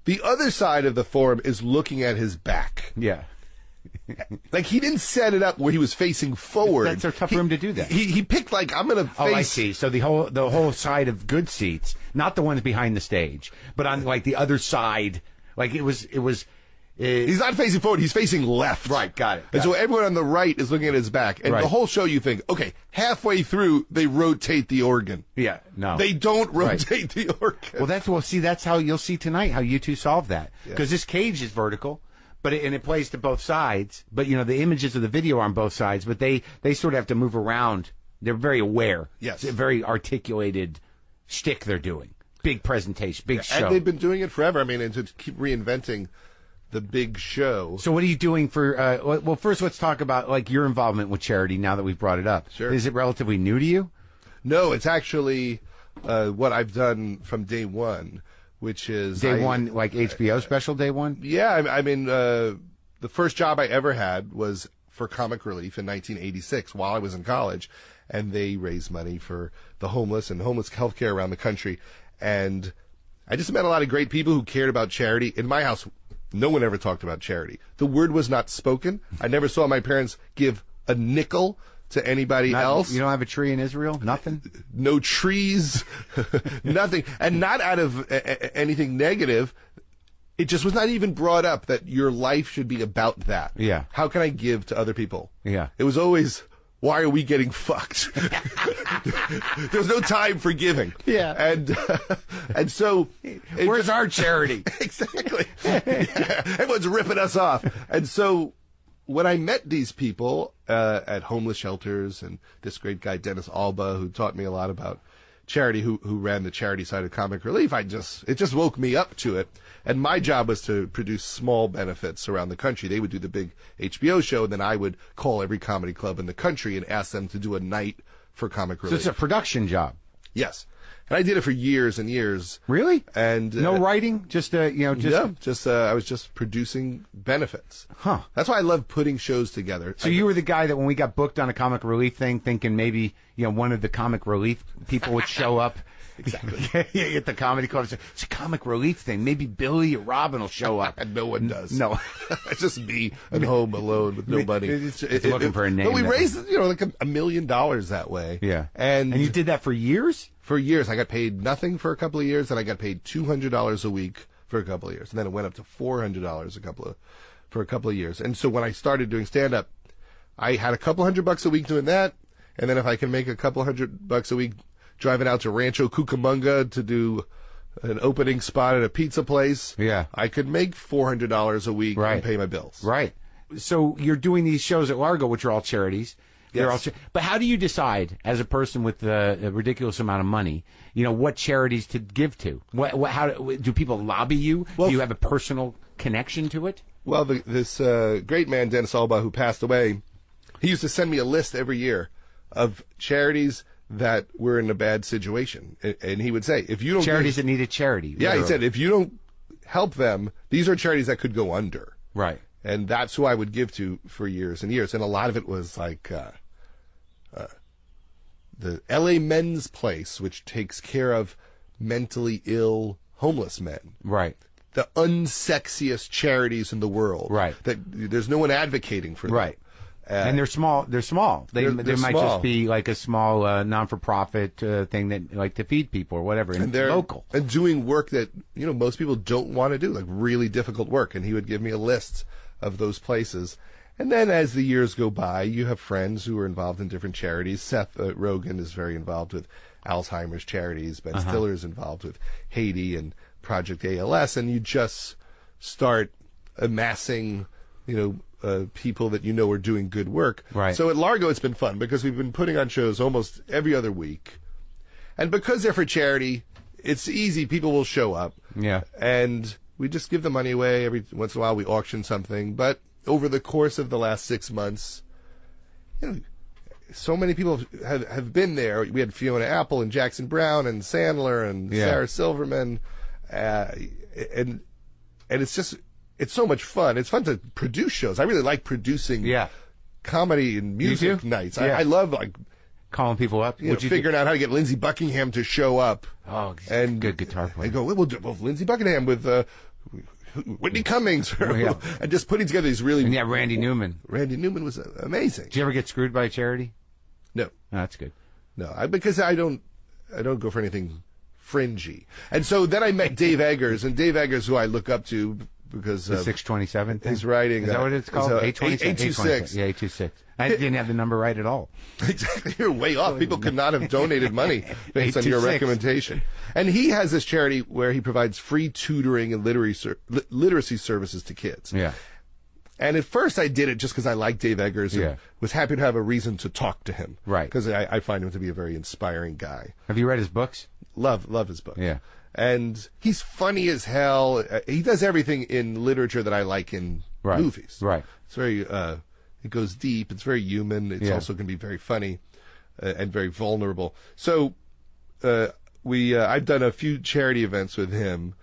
The other side of the forum is looking at his back. Yeah. He didn't set it up where he was facing forward. That's a tough room to do that. He picked I'm going to face. Oh, I see. So the whole side of good seats, not the ones behind the stage, but on the other side. He's not facing forward. He's facing left. Right. Got it. And so everyone on the right is looking at his back. And the whole show you think, okay, halfway through, they rotate the organ. Yeah. No. They don't rotate the organ. Well, that's how you'll see tonight how you two solve that. Because this cage is vertical, but it plays to both sides. But the images of the video are on both sides. But they sort of have to move around. They're very aware. Yes, it's a very articulated shtick they're doing. Big presentation, big show. And they've been doing it forever. I mean, and to keep reinventing the big show. So what are you doing for, well, first let's talk about, like, your involvement with charity now that we've brought it up. Sure. Is it relatively new to you? No, it's actually what I've done from day one, which is... Day one, like HBO special day one? Yeah, I mean, the first job I ever had was for Comic Relief in 1986 while I was in college, and they raised money for the homeless and homeless healthcare around the country. And I just met a lot of great people who cared about charity. In my house, no one ever talked about charity. The word was not spoken. I never saw my parents give a nickel to anybody else. You don't have a tree in Israel? Nothing? No trees, nothing. And not out of anything negative. It just was not even brought up that your life should be about that. Yeah. How can I give to other people? Yeah. It was always, why are we getting fucked? There's no time for giving. Yeah. And so... Where's our charity? Exactly. Yeah. Everyone's ripping us off. And so when I met these people at homeless shelters, and this great guy, Dennis Alba, who taught me a lot about charity, who ran the charity side of Comic Relief, it just woke me up to it. And my job was to produce small benefits around the country. They would do the big HBO show, and then I would call every comedy club in the country and ask them to do a night for Comic Relief. So it's a production job. Yes. And I did it for years and years. Really? And no writing? Just I was just producing benefits. Huh. That's why I love putting shows together. So you were the guy that when we got booked on a Comic Relief thing, thinking maybe one of the Comic Relief people would show up. Exactly. At the comedy club, it's a Comic Relief thing. Maybe Billy or Robin will show up. And no one does. No. It's just me at home alone with no money. It's looking for a name. But we raised, like $1 million that way. Yeah. And you did that for years? For years. I got paid nothing for a couple of years, and I got paid $200 a week for a couple of years. And then it went up to $400 for a couple of years. And so when I started doing stand-up, I had a couple $100 a week doing that. And then if I can make a couple $100 a week driving out to Rancho Cucamonga to do an opening spot at a pizza place, I could make $400 a week and pay my bills. Right. So you're doing these shows at Largo, which are all charities. Yes. But how do you decide, as a person with a ridiculous amount of money, what charities to give to? How do people lobby you? Do you have a personal connection to it? Well, this great man, Dennis Alba, who passed away, he used to send me a list every year of charities that were in a bad situation. And he would say, if you don't... Charities that need a charity. Yeah, literally. He said, if you don't help them, these are charities that could go under. Right. And that's who I would give to for years and years. And a lot of it was like the LA Men's Place, which takes care of mentally ill homeless men. Right. The unsexiest charities in the world. Right. That there's no one advocating for them. Right. And they're small. They might small. just be like a small non-for-profit thing that like to feed people or whatever. And they're local and doing work that most people don't want to do, like really difficult work. And he would give me a list of those places. And then as the years go by, you have friends who are involved in different charities. Seth Rogen is very involved with Alzheimer's charities. Ben Stiller is involved with Haiti and Project ALS. And you just start amassing, people that are doing good work. Right. So at Largo, it's been fun because we've been putting on shows almost every other week. And because they're for charity, it's easy. People will show up. Yeah. And we just give the money away. Every once in a while, we auction something. But over the course of the last 6 months, so many people have been there. We had Fiona Apple and Jackson Brown and Sandler and Sarah Silverman. And it's just... It's so much fun. It's fun to produce shows. I really like producing comedy and music nights. I love calling people up, figuring out how to get Lindsey Buckingham to show up. Oh, and good guitar player. And go, we'll do both Lindsey Buckingham with Whitney Cummings, and just putting together these really Randy Newman. Randy Newman was amazing. Did you ever get screwed by a charity? No, that's good. No, because I don't go for anything fringy. And so then I met Dave Eggers, and Dave Eggers, who I look up to. Because the 627 thing? He's writing. Is that what it's called? 826. Yeah, 826. I didn't have the number right at all. Exactly. You're way off. People could not have donated money based on your recommendation. And he has this charity where he provides free tutoring and literacy services to kids. Yeah. And at first I did it just because I liked Dave Eggers and Yeah. was happy to have a reason to talk to him. Right. Because I find him to be a very inspiring guy. Have you read his books? Love his book. Yeah. And he's funny as hell. He does everything in literature that I like in movies. Right. It's very, it goes deep. It's very human. It's also can be very funny and very vulnerable. So, I've done a few charity events with him.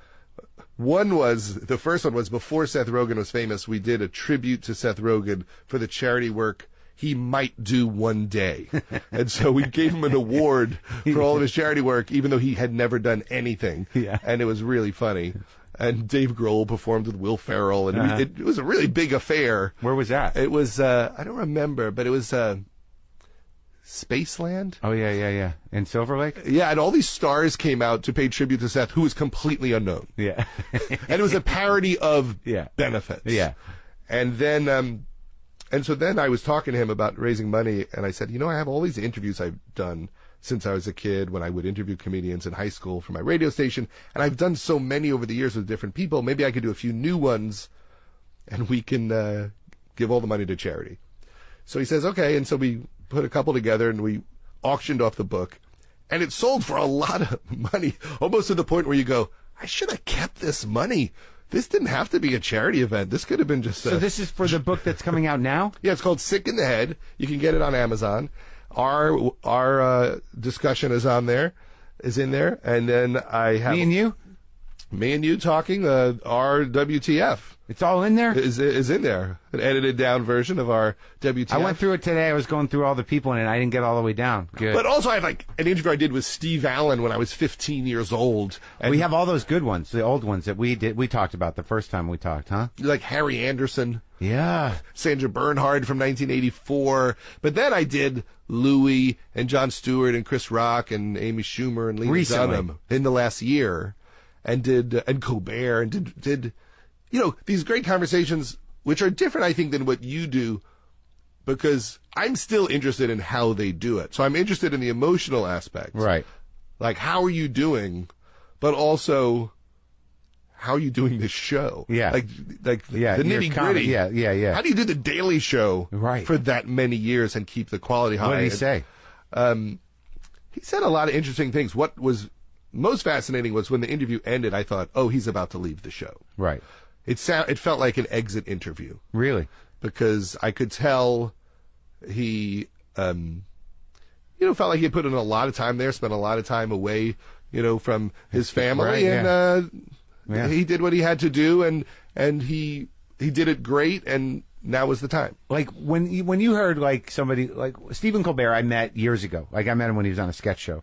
The first one was before Seth Rogen was famous. We did a tribute to Seth Rogen for the charity work he might do one day. And so we gave him an award for all of his charity work, even though he had never done anything. Yeah. And it was really funny. And Dave Grohl performed with Will Ferrell, and it was a really big affair. Where was that? It was, I don't remember, but it was Spaceland. Oh, yeah. In Silver Lake? Yeah, and all these stars came out to pay tribute to Seth, who was completely unknown. Yeah. And it was a parody of benefits. Yeah. And then, and so then I was talking to him about raising money, and I said, I have all these interviews I've done since I was a kid when I would interview comedians in high school for my radio station, and I've done so many over the years with different people. Maybe I could do a few new ones, and we can give all the money to charity. So he says, okay, and so we put a couple together, and we auctioned off the book, and it sold for a lot of money, almost to the point where you go, I should have kept this money. This didn't have to be a charity event. This could have been just So this is for the book that's coming out now? Yeah, it's called Sick in the Head. You can get it on Amazon. Our discussion is in there, and then I have me and you talking our WTF. It's all in there? Is in there. An edited down version of our WTF. I went through it today. I was going through all the people in it. I didn't get all the way down. Good. But also I have like an interview I did with Steve Allen when I was 15 years old. And we have all those good ones, the old ones that we talked about the first time we talked, huh? Like Harry Anderson. Yeah. Sandra Bernhard from 1984. But then I did Louis and Jon Stewart and Chris Rock and Amy Schumer and Lena Dunham in the last year. And and Colbert and did these great conversations, which are different, I think, than what you do, because I'm still interested in how they do it. So I'm interested in the emotional aspect. Right. Like, how are you doing? But also, how are you doing this show? Yeah. Like the nitty gritty. Yeah. How do you do the Daily Show for that many years and keep the quality high? What did he say? He said a lot of interesting things. What was most fascinating was when the interview ended, I thought, oh, he's about to leave the show. Right. It felt like an exit interview. Really? Because I could tell he, felt like he had put in a lot of time there, spent a lot of time away, from his family, he did what he had to do, and he did it great, and now was the time. Like when you heard like somebody like Stephen Colbert, I met years ago. Like I met him when he was on a sketch show.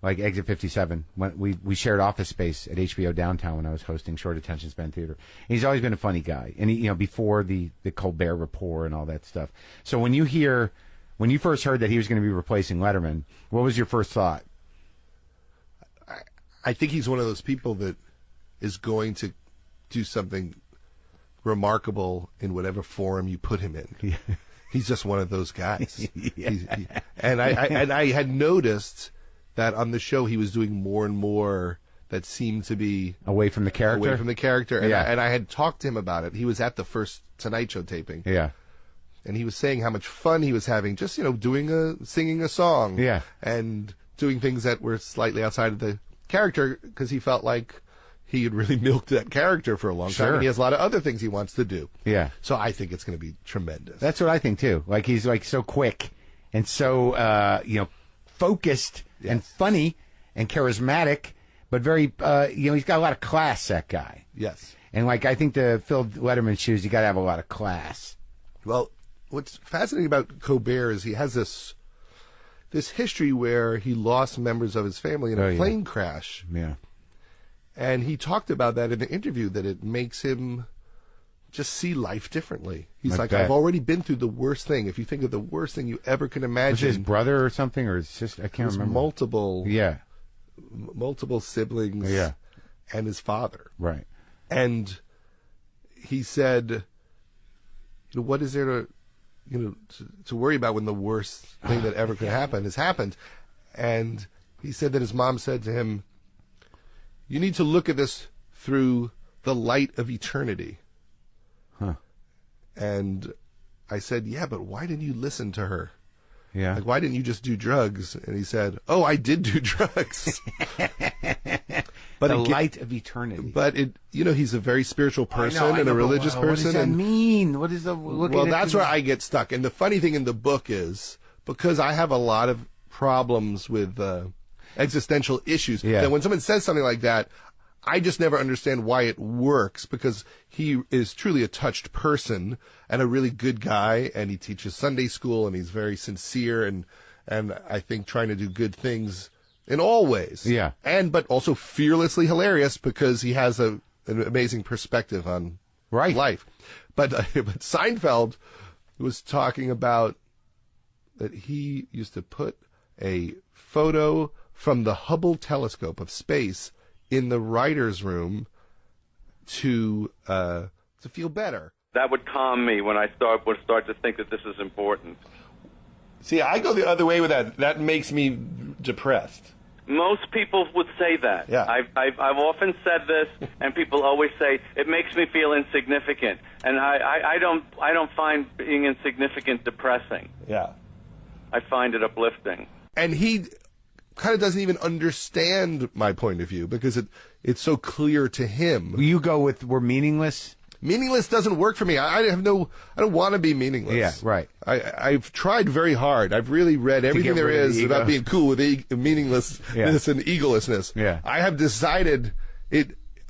Like Exit 57, when we shared office space at HBO downtown when I was hosting Short Attention Span Theater. And he's always been a funny guy, and he, before the Colbert Report and all that stuff. So when you first heard that he was going to be replacing Letterman, what was your first thought? I think he's one of those people that is going to do something remarkable in whatever forum you put him in. Yeah. He's just one of those guys. Yeah. And I had noticed that on the show he was doing more and more that seemed to be away from the character. And I had talked to him about it. He was at the first Tonight Show taping. Yeah. And he was saying how much fun he was having just, singing a song. Yeah. And doing things that were slightly outside of the character because he felt like he had really milked that character for a long time. And he has a lot of other things he wants to do. Yeah. So I think it's going to be tremendous. That's what I think too. Like he's like so quick and so, focused and funny and charismatic, but very, he's got a lot of class, that guy. Yes. And like, I think to fill Letterman's shoes, you got to have a lot of class. Well, what's fascinating about Colbert is he has this history where he lost members of his family in a plane crash. Yeah. And he talked about that in the interview, that it makes him just see life differently. He's like, I've already been through the worst thing. If you think of the worst thing you ever can imagine. Was his brother or something, or his sister? I can't remember. Multiple siblings. Yeah. And his father. Right. And he said, what is there to worry about when the worst thing that ever could happen has happened? And he said that his mom said to him, you need to look at this through the light of eternity. Huh. And I said, yeah, but why didn't you listen to her? Yeah. Like, why didn't you just do drugs? And he said, oh, I did do drugs. But the light of eternity. But he's a very spiritual person and a religious person. What does that mean? What is the Well, that's where I get stuck. And the funny thing in the book is, because I have a lot of problems with existential issues, that when someone says something like that, I just never understand why it works, because he is truly a touched person and a really good guy, and he teaches Sunday school, and he's very sincere and I think trying to do good things in all ways. Yeah. But also fearlessly hilarious, because he has an amazing perspective on life. But Seinfeld was talking about that he used to put a photo from the Hubble telescope of space in the writer's room to feel better. That would calm me when I would start to think that this is important. See, I go the other way with that. That makes me depressed. Most people would say that. Yeah. I've often said this, and people always say it makes me feel insignificant, and I don't find being insignificant depressing. Yeah. I find it uplifting. And he kind of doesn't even understand my point of view, because it's so clear to him. You go with we're meaningless? Meaningless doesn't work for me. I don't want to be meaningless. Yeah, right. I've tried very hard. I've really read everything there is about being cool with meaninglessness and egolessness. Yeah. I have decided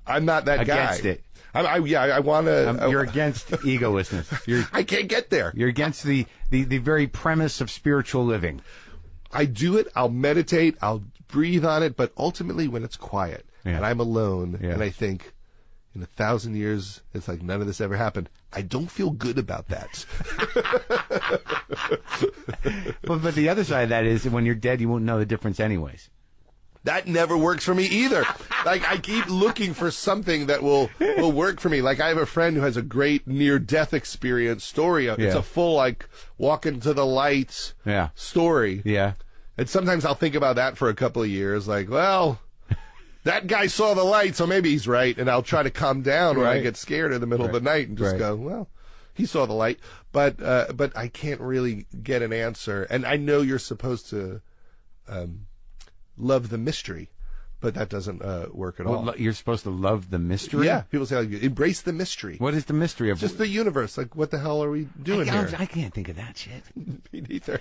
I'm not that guy. Against it. I want to. You're against egolessness. I can't get there. You're against the very premise of spiritual living. I do it. I'll meditate. I'll breathe on it. But ultimately, when it's quiet and I'm alone, and I think, in 1,000 years, it's like none of this ever happened, I don't feel good about that. But the other side of that is, when you're dead, you won't know the difference anyways. That never works for me either. Like, I keep looking for something that will work for me. Like, I have a friend who has a great near-death experience story. It's a full, like, walk into the light story. Yeah. And sometimes I'll think about that for a couple of years. Like, well, that guy saw the light, so maybe he's right. And I'll try to calm down when I get scared in the middle of the night and just go, well, he saw the light. But I can't really get an answer. And I know you're supposed to love the mystery, but that doesn't work at all. You're supposed to love the mystery? Yeah, people say, like, embrace the mystery. What is the mystery of just the universe? Like, what the hell are we doing here? I can't think of that shit. Me neither.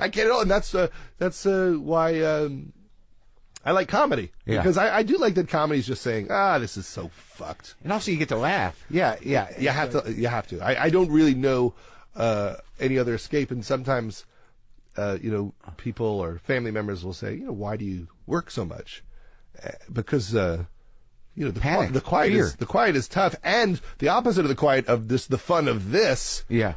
I can't at all, and that's why I like comedy. Yeah. Because I do like that comedy's just saying, this is so fucked. And also you get to laugh. Yeah. You have to. I don't really know any other escape, and sometimes people or family members will say, why do you work so much? Because the quiet is tough, and the opposite of the quiet of this, the fun of this. Yeah,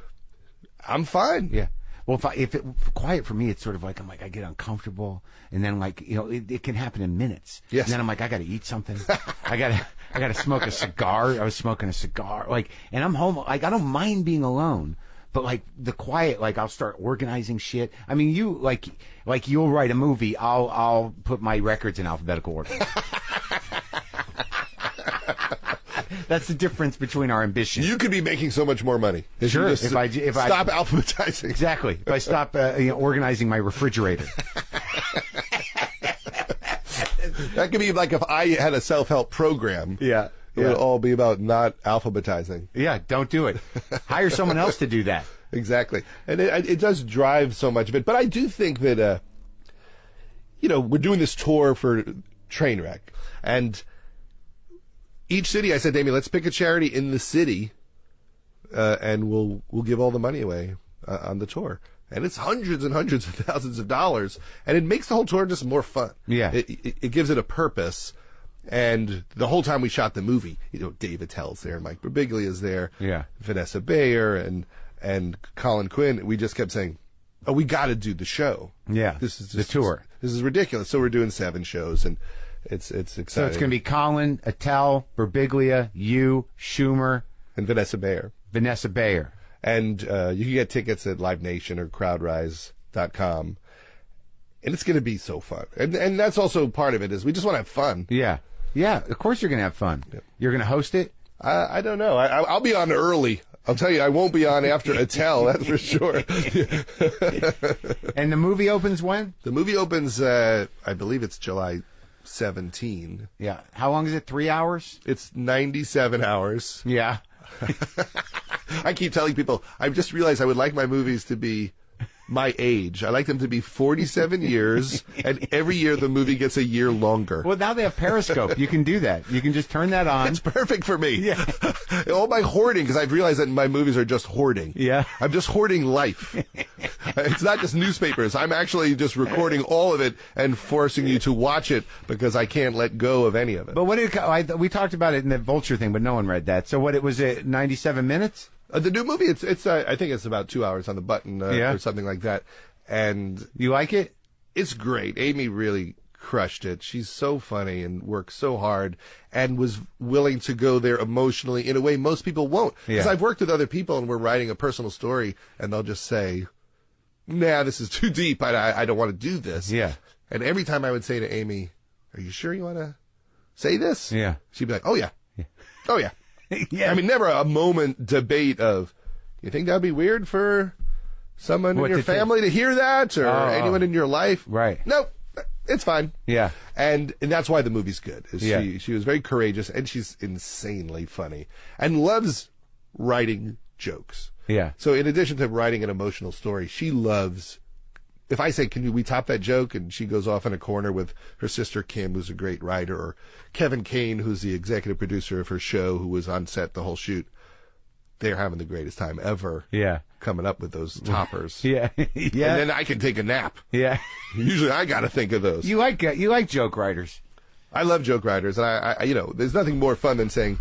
I'm fine. Yeah. Well, if quiet for me, it's sort of like I get uncomfortable, and then it can happen in minutes. Yes. And then I'm like, I got to eat something. I got to smoke a cigar. I was smoking a cigar, and I'm home. Like, I don't mind being alone. But the quiet, I'll start organizing shit. I mean, you like you'll write a movie. I'll put my records in alphabetical order. That's the difference between our ambition. You could be making so much more money. Sure, if I stop alphabetizing. Exactly. If I stop organizing my refrigerator. That could be like if I had a self-help program. Yeah. It would all be about not alphabetizing. Yeah, don't do it. Hire someone else to do that. Exactly. And it does drive so much of it. But I do think that, we're doing this tour for Trainwreck. And each city, I said, Damien, let's pick a charity in the city, and we'll give all the money away on the tour. And it's hundreds and hundreds of thousands of dollars. And it makes the whole tour just more fun. Yeah. It gives it a purpose. And the whole time we shot the movie, Dave Attell's there, Mike Birbiglia's there, Vanessa Bayer and Colin Quinn. We just kept saying, "Oh, we got to do the show." Yeah, this is the tour. This is ridiculous. So we're doing 7 shows, and it's exciting. So it's going to be Colin, Attell, Birbiglia, you, Schumer, and Vanessa Bayer. And you can get tickets at Live Nation or CrowdRise.com. And it's going to be so fun. And that's also part of it, is we just want to have fun. Yeah. Yeah, of course you're going to have fun. Yep. You're going to host it. I don't know. I'll be on early. I'll tell you, I won't be on after Attell, that's for sure. And the movie opens when? The movie opens, I believe it's July 17. Yeah. How long is it? 3 hours? It's 97 hours. Yeah. I keep telling people, I've just realized I would like my movies to be my age. I like them to be 47 years, and every year the movie gets a year longer. Well, now they have Periscope. You can do that. You can just turn that on. It's perfect for me. Yeah. All my hoarding, because I've realized that my movies are just hoarding. Yeah. I'm just hoarding life. It's not just newspapers. I'm actually just recording all of it and forcing you to watch it because I can't let go of any of it. But what did we talked about it in the Vulture thing, but no one read that. So what it was, 97 minutes? The new movie, it's I think it's about 2 hours on the button or something like that. And you like it? It's great. Amy really crushed it. She's so funny and works so hard and was willing to go there emotionally in a way most people won't. Because I've worked with other people and we're writing a personal story and they'll just say, nah, this is too deep. I don't want to do this. Yeah. And every time I would say to Amy, are you sure you want to say this? Yeah. She'd be like, oh, yeah. Oh, yeah. Yeah. I mean, never a moment debate of, you think that'd be weird for someone in your family to hear that or anyone in your life? Right. Nope. It's fine. Yeah. And that's why the movie's good. Yeah. She was very courageous and she's insanely funny and loves writing jokes. Yeah. So in addition to writing an emotional story, she loves, if I say, we top that joke? And she goes off in a corner with her sister Kim, who's a great writer, or Kevin Kane, who's the executive producer of her show, who was on set the whole shoot. They're having the greatest time ever. Yeah. Coming up with those toppers. Yeah. Yeah. And then I can take a nap. Yeah. Usually I got to think of those. You like joke writers. I love joke writers. And I there's nothing more fun than saying,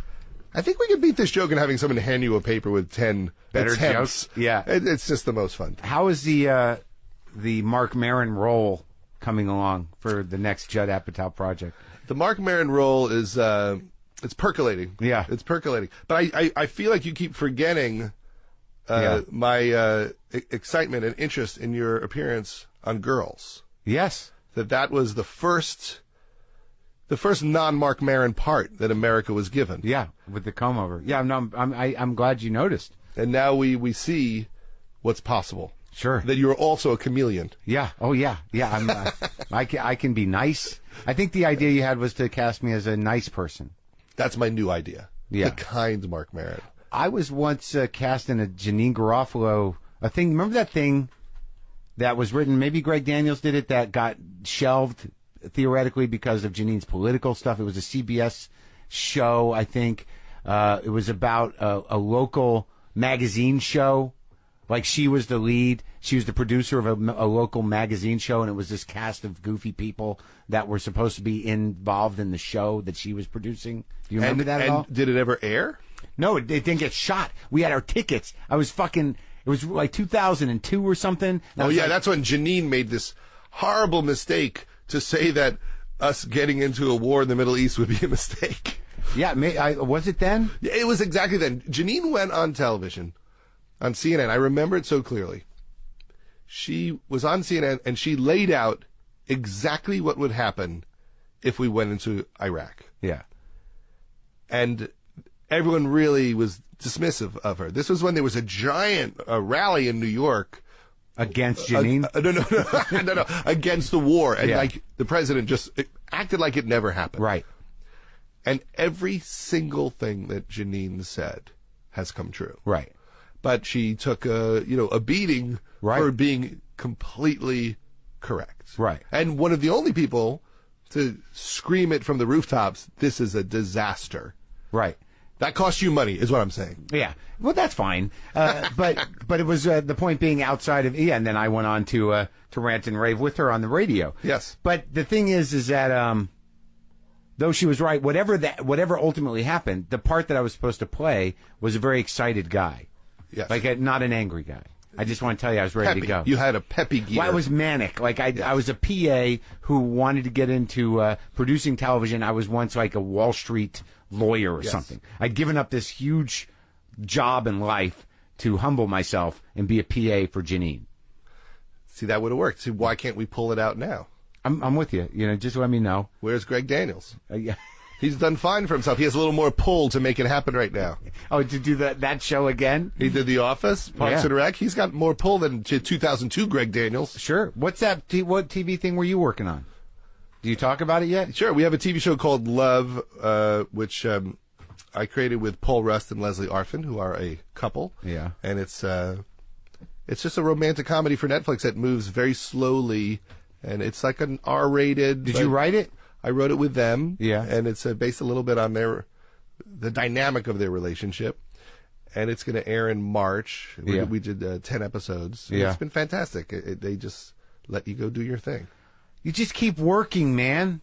I think we could beat this joke and having someone hand you a paper with 10 better attempts. jokes. Yeah. It's just the most fun. How is the Marc Maron role coming along for the next Judd Apatow project? The Marc Maron role is it's percolating. Yeah, it's percolating. But I feel like you keep forgetting my excitement and interest in your appearance on Girls. Yes, that was the first non-Marc Maron part that America was given. Yeah, with the comb over. Yeah, I'm glad you noticed. And now we see what's possible. Sure. That you're also a chameleon. Yeah. Oh, yeah. Yeah. I can be nice. I think the idea you had was to cast me as a nice person. That's my new idea. Yeah. The kind Marc Maron. I was once cast in a Janine Garofalo, a thing. Remember that thing that was written? Maybe Greg Daniels did it. That got shelved theoretically because of Janine's political stuff. It was a CBS show, I think. It was about a local magazine show. Like, she was the lead. She was the producer of a local magazine show, and it was this cast of goofy people that were supposed to be involved in the show that she was producing. Do you remember that at all? Did it ever air? No, it didn't get shot. We had our tickets. It was like 2002 or something. Oh, yeah, that's when Janine made this horrible mistake to say that us getting into a war in the Middle East would be a mistake. Yeah, was it then? Yeah, it was exactly then. Janine went on television. On CNN, I remember it so clearly. She was on CNN and she laid out exactly what would happen if we went into Iraq. Yeah. And everyone really was dismissive of her. This was when there was a giant rally in New York. Against Janine? No, against the war. And like the president just acted like it never happened. Right. And every single thing that Janine said has come true. Right. But she took a beating for being completely correct. Right. And one of the only people to scream it from the rooftops, this is a disaster. Right. That cost you money, is what I'm saying. Yeah. Well, that's fine. But it was the point being outside of and then I went on to rant and rave with her on the radio. Yes. But the thing is that though she was right, whatever ultimately happened, the part that I was supposed to play was a very excited guy. Yes. Like not an angry guy. I just want to tell you I was ready to go. You had a peppy gear. Well, I was manic. Like I was a PA who wanted to get into producing television. I was once like a Wall Street lawyer or something. I'd given up this huge job in life to humble myself and be a PA for Janine. See, that would have worked. See, why can't we pull it out now? I'm with you. Just let me know. Where's Greg Daniels? Yeah. He's done fine for himself. He has a little more pull to make it happen right now. Oh, to do that show again? He did The Office, Parks and Rec. He's got more pull than 2002 Greg Daniels. Sure. What's that? What TV thing were you working on? Do you talk about it yet? Sure. We have a TV show called Love, which I created with Paul Rust and Leslie Arfin, who are a couple. Yeah. And it's just a romantic comedy for Netflix that moves very slowly, and it's like an R-rated. Did you write it? I wrote it with them. Yeah. And it's based a little bit on the dynamic of their relationship. And it's going to air in March. We did 10 episodes. Yeah. It's been fantastic. They just let you go do your thing. You just keep working, man.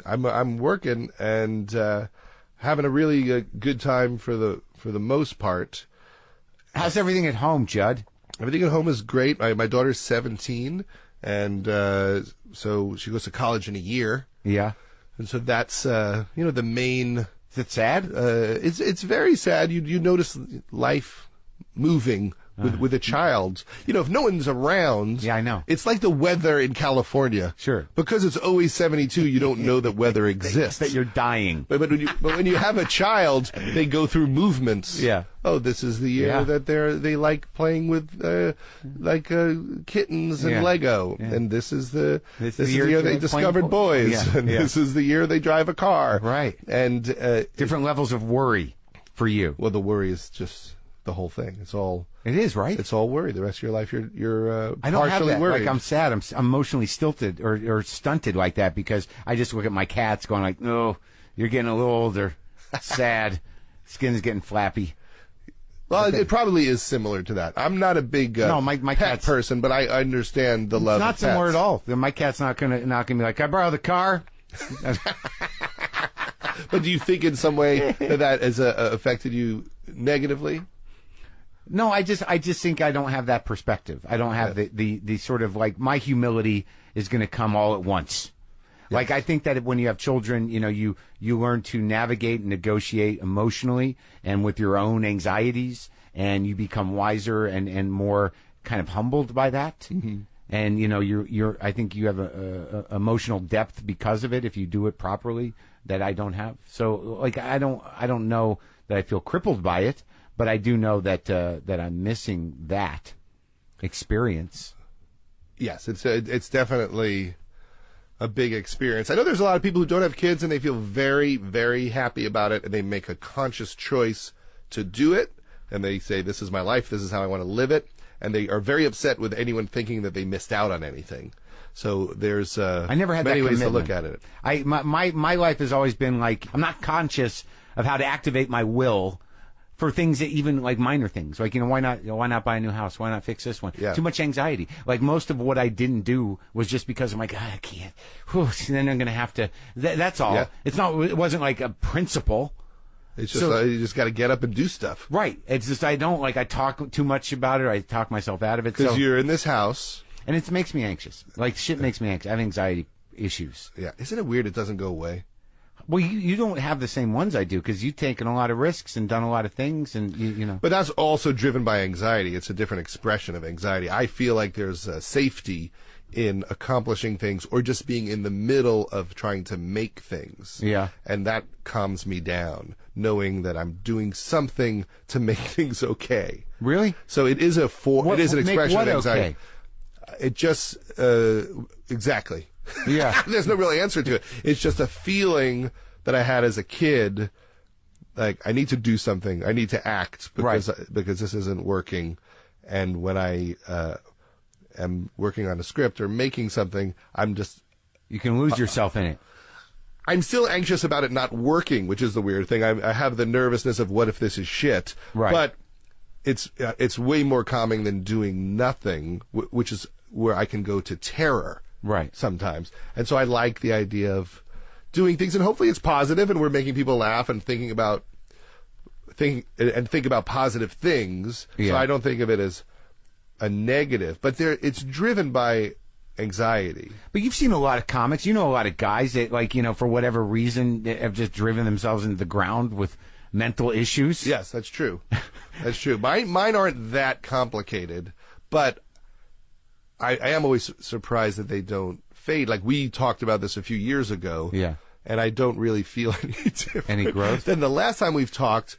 I'm working and having a really good time for the most part. How's everything at home, Judd? Everything at home is great. My daughter's 17, and so she goes to college in a year. Yeah. And so that's the main. Is it sad? It's very sad. You notice life moving with a child. If no one's around. Yeah, I know. It's like the weather in California. Sure. Because it's always 72, you don't know that weather exists. That you're dying. But when you have a child, they go through movements. Yeah. Oh, this is the year that they like playing with kittens and Lego, and this is the year they discovered boys, and this is the year they drive a car. Right. And different levels of worry for you. Well, the worry is just the whole thing. It's all. It is, right? It's all worry. The rest of your life, you're I don't partially have that. worried. Like, I'm sad. I'm emotionally stilted or stunted like that because I just look at my cats going like, no, you're getting a little older. Sad. Skin's getting flappy. Well, it probably is similar to that. I'm not a big my pet person, but I understand the love. It's not of similar pets. at all. My cat's not gonna be like, can I borrow the car? But do you think in some way that has affected you negatively? No, I just think I don't have that perspective. I don't have the sort of like my humility is going to come all at once. Yes. Like I think that when you have children, you learn to navigate and negotiate emotionally and with your own anxieties, and you become wiser and more kind of humbled by that. Mm-hmm. And you're I think you have a emotional depth because of it if you do it properly that I don't have. So like I don't know that I feel crippled by it. But I do know that I'm missing that experience. Yes, it's definitely a big experience. I know there's a lot of people who don't have kids and they feel very, very happy about it, and they make a conscious choice to do it, and they say, this is my life, this is how I want to live it, and they are very upset with anyone thinking that they missed out on anything. So there's I never had many that ways to commitment. look at it. My life has always been like, I'm not conscious of how to activate my will for things that even like minor things, like, why not buy a new house? Why not fix this one? Yeah. Too much anxiety. Like most of what I didn't do was just because I'm like, I can't. Whew, then I'm going to have to. That's all. Yeah. It wasn't like a principle. It's just you just got to get up and do stuff. Right. It's just I talk too much about it. Or I talk myself out of it. Because you're in this house. And it makes me anxious. Like shit makes me anxious. I have anxiety issues. Yeah. Isn't it weird it doesn't go away? Well, you don't have the same ones I do because you've taken a lot of risks and done a lot of things, and you know. But that's also driven by anxiety. It's a different expression of anxiety. I feel like there's safety in accomplishing things or just being in the middle of trying to make things. Yeah. And that calms me down, knowing that I'm doing something to make things okay. Really? So it is it is an expression of anxiety. Okay? It just exactly. Yeah. There's no real answer to it. It's just a feeling that I had as a kid, like I need to do something. I need to act because this isn't working. And when I am working on a script or making something, you can lose yourself in it. I'm still anxious about it not working, which is the weird thing. I have the nervousness of what if this is shit. Right. But it's way more calming than doing nothing, which is where I can go to terror. Right. Sometimes. And so I like the idea of doing things, and hopefully it's positive and we're making people laugh and think about positive things. Yeah. So I don't think of it as a negative, but it's driven by anxiety. But you've seen a lot of comics. You know a lot of guys that, like, for whatever reason, have just driven themselves into the ground with mental issues. Yes, that's true. That's true. Mine aren't that complicated, but I am always surprised that they don't fade. Like we talked about this a few years ago. Yeah. and I don't really feel any different Any growth than the last time we've talked.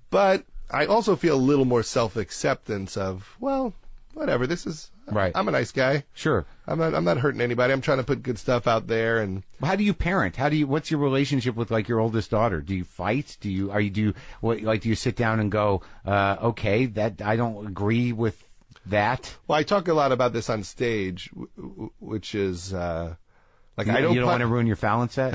But I also feel a little more self-acceptance of, well, whatever. This is right. I'm a nice guy. Sure. I'm not hurting anybody. I'm trying to put good stuff out there. And how do you parent? What's your relationship with like your oldest daughter? Do you fight? Do you sit down and go, okay, that I don't agree with that? Well, I talk a lot about this on stage, which is like I don't want to ruin your Fallon set.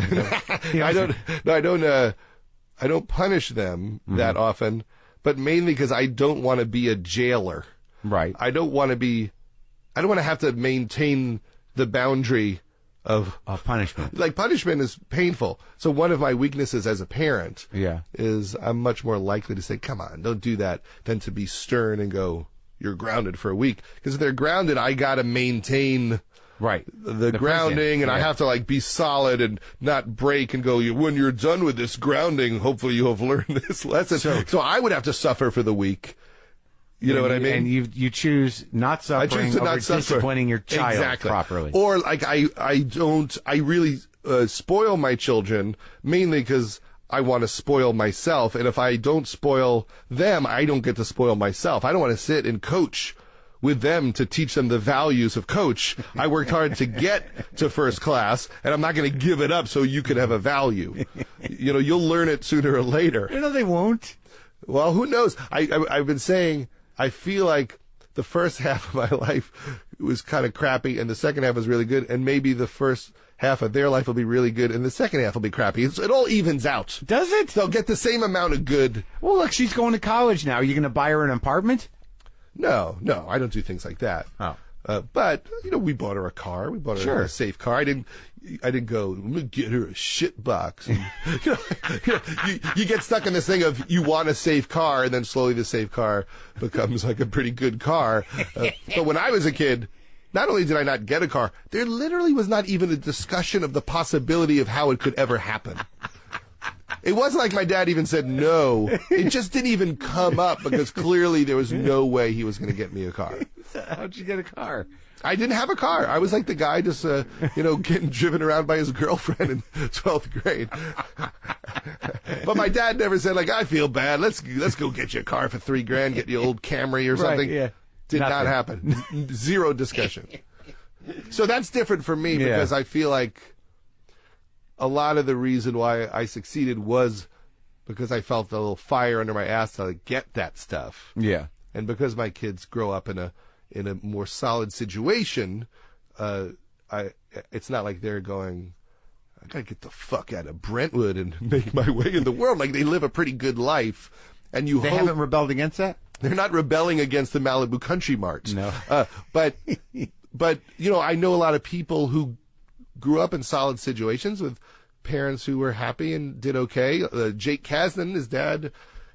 I don't punish them that often, but mainly because I don't want to be a jailer. Right. I don't want to have to maintain the boundary of punishment. Like, punishment is painful. So one of my weaknesses as a parent is I'm much more likely to say, come on, don't do that, than to be stern and go, you're grounded for a week. Because if they're grounded, I got to maintain the grounding, prison. And I have to like be solid and not break and go, when you're done with this grounding, hopefully you have learned this lesson. So I would have to suffer for the week. You know what I mean? And you choose not suffering, I choose to over not suffer. Disciplining your child properly. Or like I really spoil my children mainly because I want to spoil myself. And if I don't spoil them, I don't get to spoil myself. I don't want to sit and coach with them to teach them the values of coach. I worked hard to get to first class, and I'm not going to give it up so you can have a value. You know, you'll learn it sooner or later. You know, they won't. Well, who knows? I've been saying, I feel like the first half of my life was kind of crappy, and the second half was really good, and maybe the first half of their life will be really good, and the second half will be crappy. It all evens out. Does it? They'll get the same amount of good. Well, look, she's going to college now. Are you going to buy her an apartment? No, I don't do things like that. Oh. But, you know, we bought her a car. We bought her a safe car. I didn't go, I'm going to get her a shit box. And, you get stuck in this thing of you want a safe car, and then slowly the safe car becomes like a pretty good car. But when I was a kid, not only did I not get a car, there literally was not even a discussion of the possibility of how it could ever happen. It wasn't like my dad even said no. It just didn't even come up because clearly there was no way he was going to get me a car. How'd you get a car? I didn't have a car. I was like the guy just, getting driven around by his girlfriend in 12th grade. But my dad never said, like, I feel bad. Let's go get you a car for $3,000, get you an old Camry or something. Yeah. Did not happen. Zero discussion. So that's different for me because I feel like a lot of the reason why I succeeded was because I felt a little fire under my ass to get that stuff. Yeah. And because my kids grow up in a more solid situation, it's not like they're going, I gotta get the fuck out of Brentwood and make my way in the world. Like, they live a pretty good life, and they haven't rebelled against that. They're not rebelling against the Malibu Country Marts. No. But I know a lot of people who grew up in solid situations with parents who were happy and did okay. Jake Kasdan, his dad.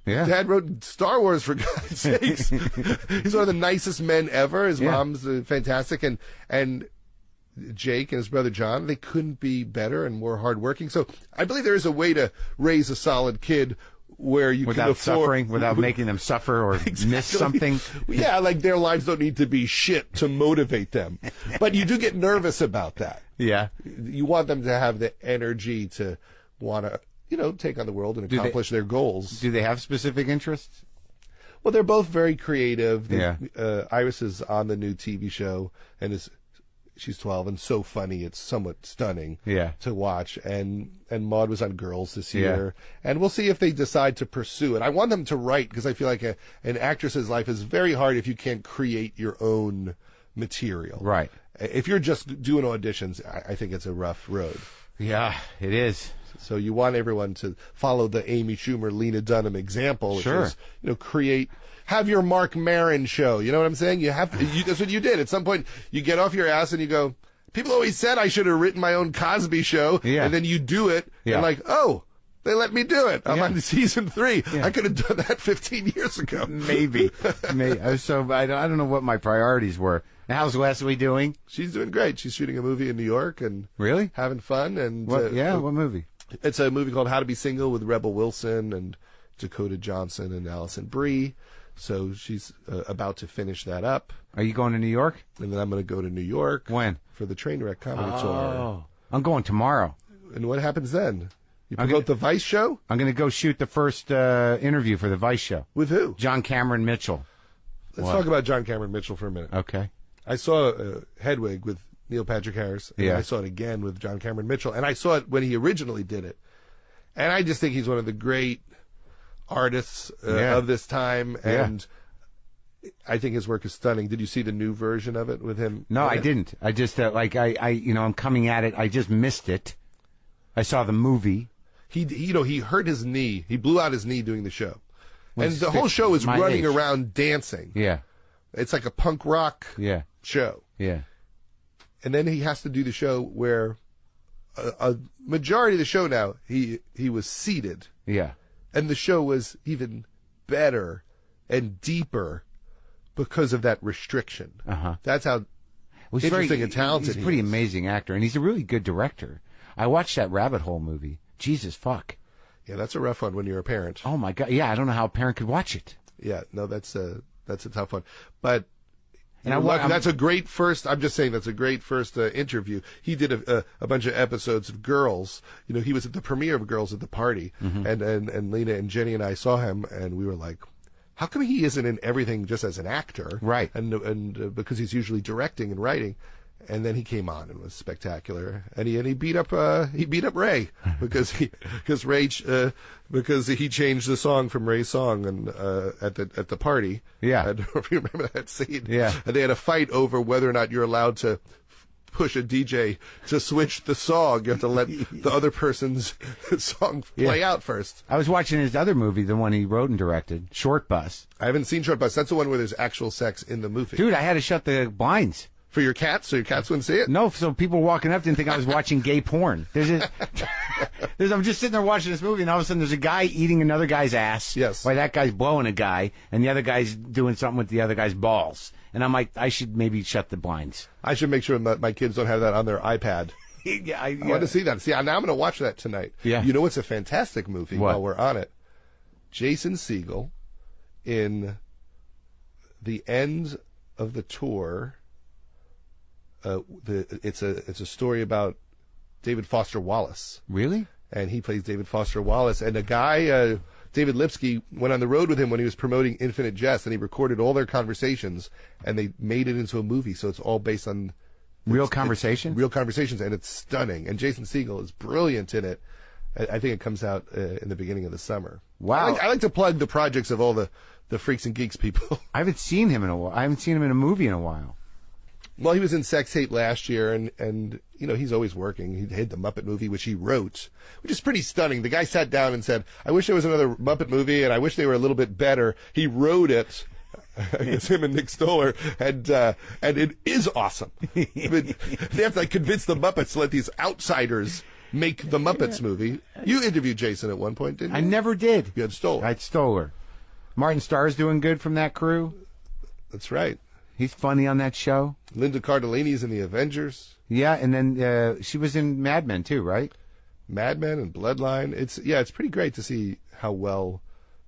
Yeah. Dad wrote Star Wars, for God's sakes. He's one of the nicest men ever. His mom's fantastic. And Jake and his brother John, they couldn't be better and more hardworking. So I believe there is a way to raise a solid kid where you without can afford... suffering, without making them suffer or miss something. Yeah, like their lives don't need to be shit to motivate them. But you do get nervous about that. Yeah. You want them to have the energy to want to... take on the world and accomplish their goals. Do they have specific interests? Well, they're both very creative. Yeah. Iris is on the new TV show, and she's 12 and so funny. It's somewhat stunning to watch. And Maud was on Girls this year. And we'll see if they decide to pursue it. I want them to write, because I feel like an actress's life is very hard if you can't create your own material. Right. If you're just doing auditions, I think it's a rough road. Yeah, it is. So you want everyone to follow the Amy Schumer, Lena Dunham example, which is, have your Marc Maron show. You know what I'm saying? You have to, that's what you did. At some point, you get off your ass and you go, people always said I should have written my own Cosby show. Yeah. And then you do it. Yeah. And like, oh, they let me do it. I'm on season 3. Yeah. I could have done that 15 years ago. Maybe. So I don't know what my priorities were. How's Leslie doing? She's doing great. She's shooting a movie in New York and really having fun. And what movie? It's a movie called How to Be Single with Rebel Wilson and Dakota Johnson and Allison Brie. So she's about to finish that up. Are you going to New York? And then I'm going to go to New York. When? For the Trainwreck Comedy Tour. I'm going tomorrow. And what happens then? You promote the Vice show? I'm going to go shoot the first interview for the Vice show. With who? John Cameron Mitchell. Let's talk about John Cameron Mitchell for a minute. Okay. I saw Hedwig with Neil Patrick Harris. And I saw it again with John Cameron Mitchell. And I saw it when he originally did it. And I just think he's one of the great artists of this time. And I think his work is stunning. Did you see the new version of it with him? No, I didn't. I just, I'm coming at it. I just missed it. I saw the movie. He hurt his knee. He blew out his knee doing the show. And the whole show is running around dancing. Yeah. It's like a punk rock show. Yeah. And then he has to do the show where a majority of the show now, he was seated. Yeah. And the show was even better and deeper because of that restriction. That's how interesting and talented he's a pretty amazing actor, and he's a really good director. I watched that Rabbit Hole movie. Jesus fuck. Yeah, that's a rough one when you're a parent. Oh my God. Yeah, I don't know how a parent could watch it. Yeah, no, that's a tough one. But and that's a great first. I'm just saying that's a great first interview. He did a bunch of episodes of Girls. He was at the premiere of Girls at the party, and Lena and Jenny and I saw him, and we were like, how come he isn't in everything just as an actor? Right. And because he's usually directing and writing. And then he came on and was spectacular, and he beat up Ray because he changed the song from Ray's song and at the party. Yeah, I don't know if you remember that scene. Yeah, and they had a fight over whether or not you're allowed to push a DJ to switch the song. You have to let the other person's song play out first. I was watching his other movie, the one he wrote and directed, Short Bus. I haven't seen Short Bus. That's the one where there's actual sex in the movie. Dude, I had to shut the blinds. For your cats, so your cats wouldn't see it? No, so people walking up didn't think I was watching gay porn. I'm just sitting there watching this movie, and all of a sudden there's a guy eating another guy's ass. Yes. While that guy's blowing a guy, and the other guy's doing something with the other guy's balls. And I'm like, I should maybe shut the blinds. I should make sure that my kids don't have that on their iPad. I want to see that. See, now I'm going to watch that tonight. Yeah. You know what's a fantastic movie while we're on it? Jason Segel in the end of the tour. It's a story about David Foster Wallace. Really? And he plays David Foster Wallace. And a guy, David Lipsky, went on the road with him when he was promoting Infinite Jest, and he recorded all their conversations, and they made it into a movie. So it's all based on real conversations? Real conversations, and it's stunning. And Jason Segel is brilliant in it. I think it comes out in the beginning of the summer. Wow. I like to plug the projects of all the Freaks and Geeks people. I haven't seen him in a while. I haven't seen him in a movie in a while. Well, he was in Sex Tape last year, and he's always working. He did the Muppet movie, which he wrote, which is pretty stunning. The guy sat down and said, I wish there was another Muppet movie, and I wish they were a little bit better. He wrote it. I guess him and Nick Stoller, and it is awesome. They have to convince the Muppets to let these outsiders make the Muppets movie. You interviewed Jason at one point, didn't you? I never did. You had Stoller. I had Stoller. Martin Starr's doing good from that crew. That's right. He's funny on that show. Linda Cardellini's in The Avengers. Yeah, and then she was in Mad Men too, right? Mad Men and Bloodline. It's pretty great to see how well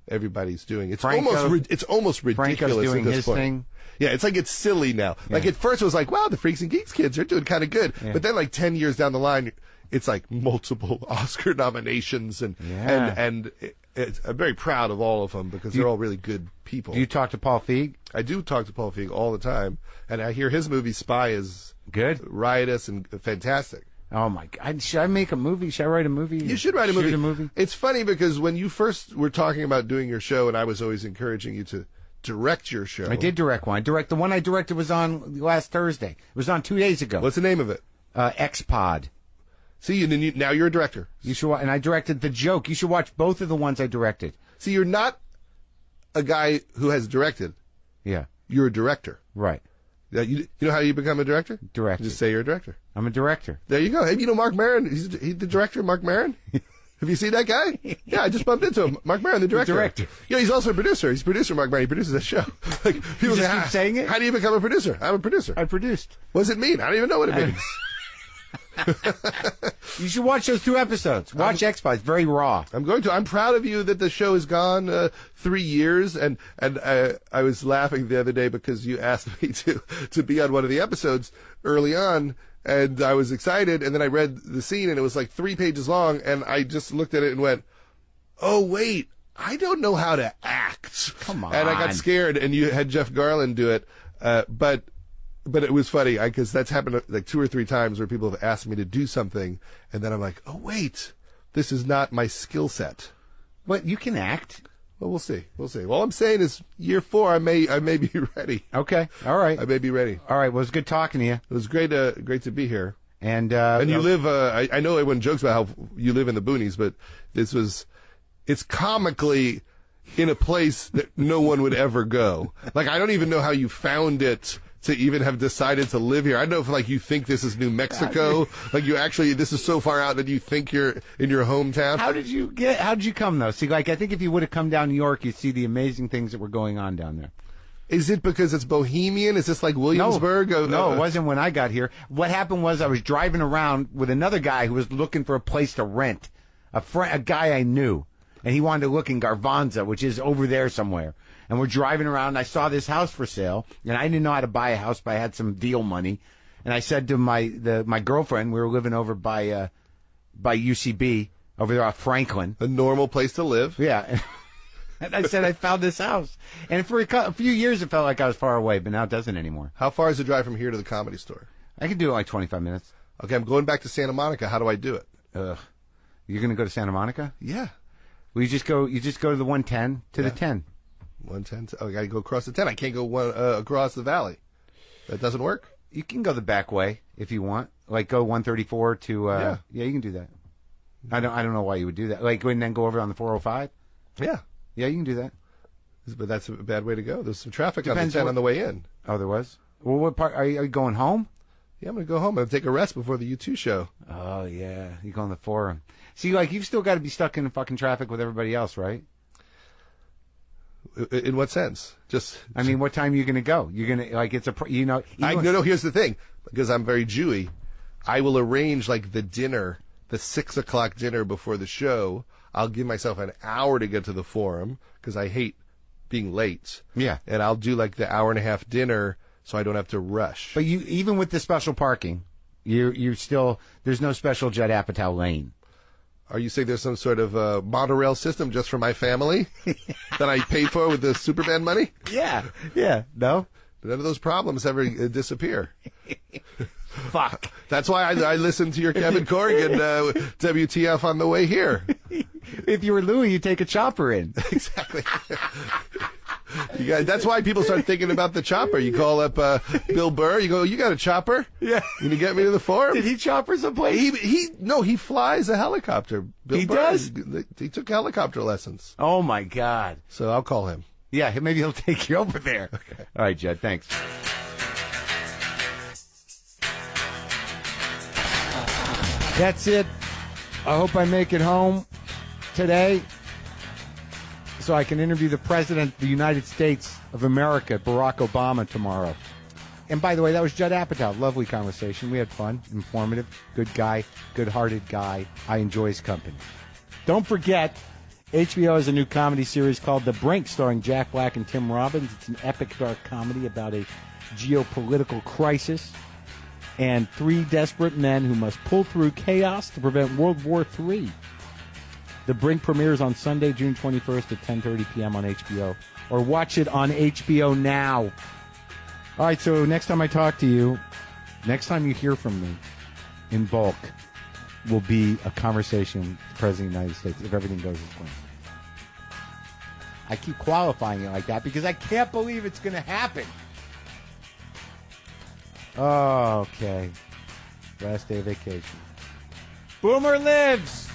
everybody's doing. It's almost ridiculous Franco's doing at this his point. thing. Yeah, it's silly now. Yeah. Like at first it was like, wow, the Freaks and Geeks kids are doing kind of good. Yeah. But then 10 years down the line, it's like multiple Oscar nominations and I'm very proud of all of them because they're all really good people. Do you talk to Paul Feig? I do talk to Paul Feig all the time, and I hear his movie Spy is good, riotous, and fantastic. Oh my God! Should I make a movie? Should I write a movie? You should write a movie. It's funny because when you first were talking about doing your show, and I was always encouraging you to direct your show. I did direct one. The one I directed was on last Thursday. It was on 2 days ago. What's the name of it? X-Pod. See, now you're a director. You should, and I directed The Joke. You should watch both of the ones I directed. See, you're not a guy who has directed. Yeah. You're a director. Right. You know how you become a director? Director. Just say you're a director. I'm a director. There you go. Hey, Marc Maron? He's the director, Marc Maron? Have you seen that guy? Yeah, I just bumped into him. Marc Maron, the director. Yeah, he's also a producer. He's producer, Marc Maron. He produces that show. People just keep saying it? How do you become a producer? I'm a producer. I produced. What does it mean? I don't even know what it means. You should watch those 2 episodes. Watch X-Files. It's very raw. I'm going to. I'm proud of you that the show has gone 3 years, and I was laughing the other day because you asked me to be on one of the episodes early on, And I was excited, and then I read the scene, and it was like 3 pages long, and I just looked at it and went, oh, wait, I don't know how to act. Come on. And I got scared, and you had Jeff Garland do it, but it was funny, because that's happened like 2 or 3 times where people have asked me to do something, and then I'm like, oh, wait, this is not my skill set. But you can act. Well, we'll see. We'll see. All I'm saying is, year 4, I may be ready. Okay. All right. I may be ready. All right. Well, it's good talking to you. It was great to be here. And you live. I know everyone jokes about how you live in the boonies, but it's comically in a place that no one would ever go. Like, I don't even know how you found it to even have decided to live here. I don't know if, like, you think this is New Mexico. Like, you actually, this is so far out that you think you're in your hometown. How did you come, though? See, like, I think if you would have come down New York, you'd see the amazing things that were going on down there. Is it because it's bohemian? Is this like Williamsburg? No, it wasn't when I got here. What happened was I was driving around with another guy who was looking for a place to rent, a guy I knew. And he wanted to look in Garvanza, which is over there somewhere. And we're driving around, and I saw this house for sale, and I didn't know how to buy a house, but I had some deal money. And I said to my girlfriend, we were living over by UCB, over there off Franklin. A normal place to live. Yeah. And I said, I found this house. And for a few years, it felt like I was far away, but now it doesn't anymore. How far is the drive from here to the Comedy Store? I can do it in like 25 minutes. Okay, I'm going back to Santa Monica. How do I do it? You're going to go to Santa Monica? Yeah. Well, you just go to the 110 to the 10. 110. Oh, I got to go across the 10. I can't go across the valley. That doesn't work? You can go the back way if you want. Like go 134 to yeah, you can do that. I don't know why you would do that. Like and then go over on the 405? Yeah. Yeah, you can do that. But that's a bad way to go. There's some traffic on the 10 on the way in. Oh, there was? Well, what part are you going home? Yeah, I'm going to go home. I'm going to take a rest before the U2 show. Oh, yeah. You go on the Forum. See, like, you've still got to be stuck in the fucking traffic with everybody else, right? In what sense? I mean, what time are you going to go? You're going to, like, it's No, here's the thing. Because I'm very Jewy, I will arrange, like, the 6 o'clock dinner before the show. I'll give myself an hour to get to the Forum, because I hate being late. Yeah. And I'll do, like, the hour-and-a-half dinner so I don't have to rush. But you, even with the special parking, you're still, there's no special Judd Apatow lane. Are you saying there's some sort of monorail system just for my family that I paid for with the Superman money? Yeah. No? None of those problems ever disappear. Fuck. That's why I listened to your Kevin Corrigan WTF on the way here. If you were Louis, you'd take a chopper in. Exactly. That's why people start thinking about the chopper. You call up Bill Burr. You go, you got a chopper? Yeah. Can you get me to the Forum? Did he chopper someplace? He flies a helicopter. Bill Burr does? He took helicopter lessons. Oh, my God. So I'll call him. Yeah, maybe he'll take you over there. Okay. All right, Judd, thanks. That's it. I hope I make it home today so I can interview the President of the United States of America, Barack Obama, tomorrow. And by the way, that was Judd Apatow. Lovely conversation. We had fun, informative, good guy, good-hearted guy. I enjoy his company. Don't forget, HBO has a new comedy series called The Brink, starring Jack Black and Tim Robbins. It's an epic dark comedy about a geopolitical crisis and 3 desperate men who must pull through chaos to prevent World War III. The Brink premieres on Sunday, June 21st at 10:30 p.m. on HBO. Or watch it on HBO Now. All right, so next time I talk to you, next time you hear from me in bulk, will be a conversation with the President of the United States, if everything goes as planned. I keep qualifying it like that because I can't believe it's going to happen. Oh, okay. Last day of vacation. Boomer lives!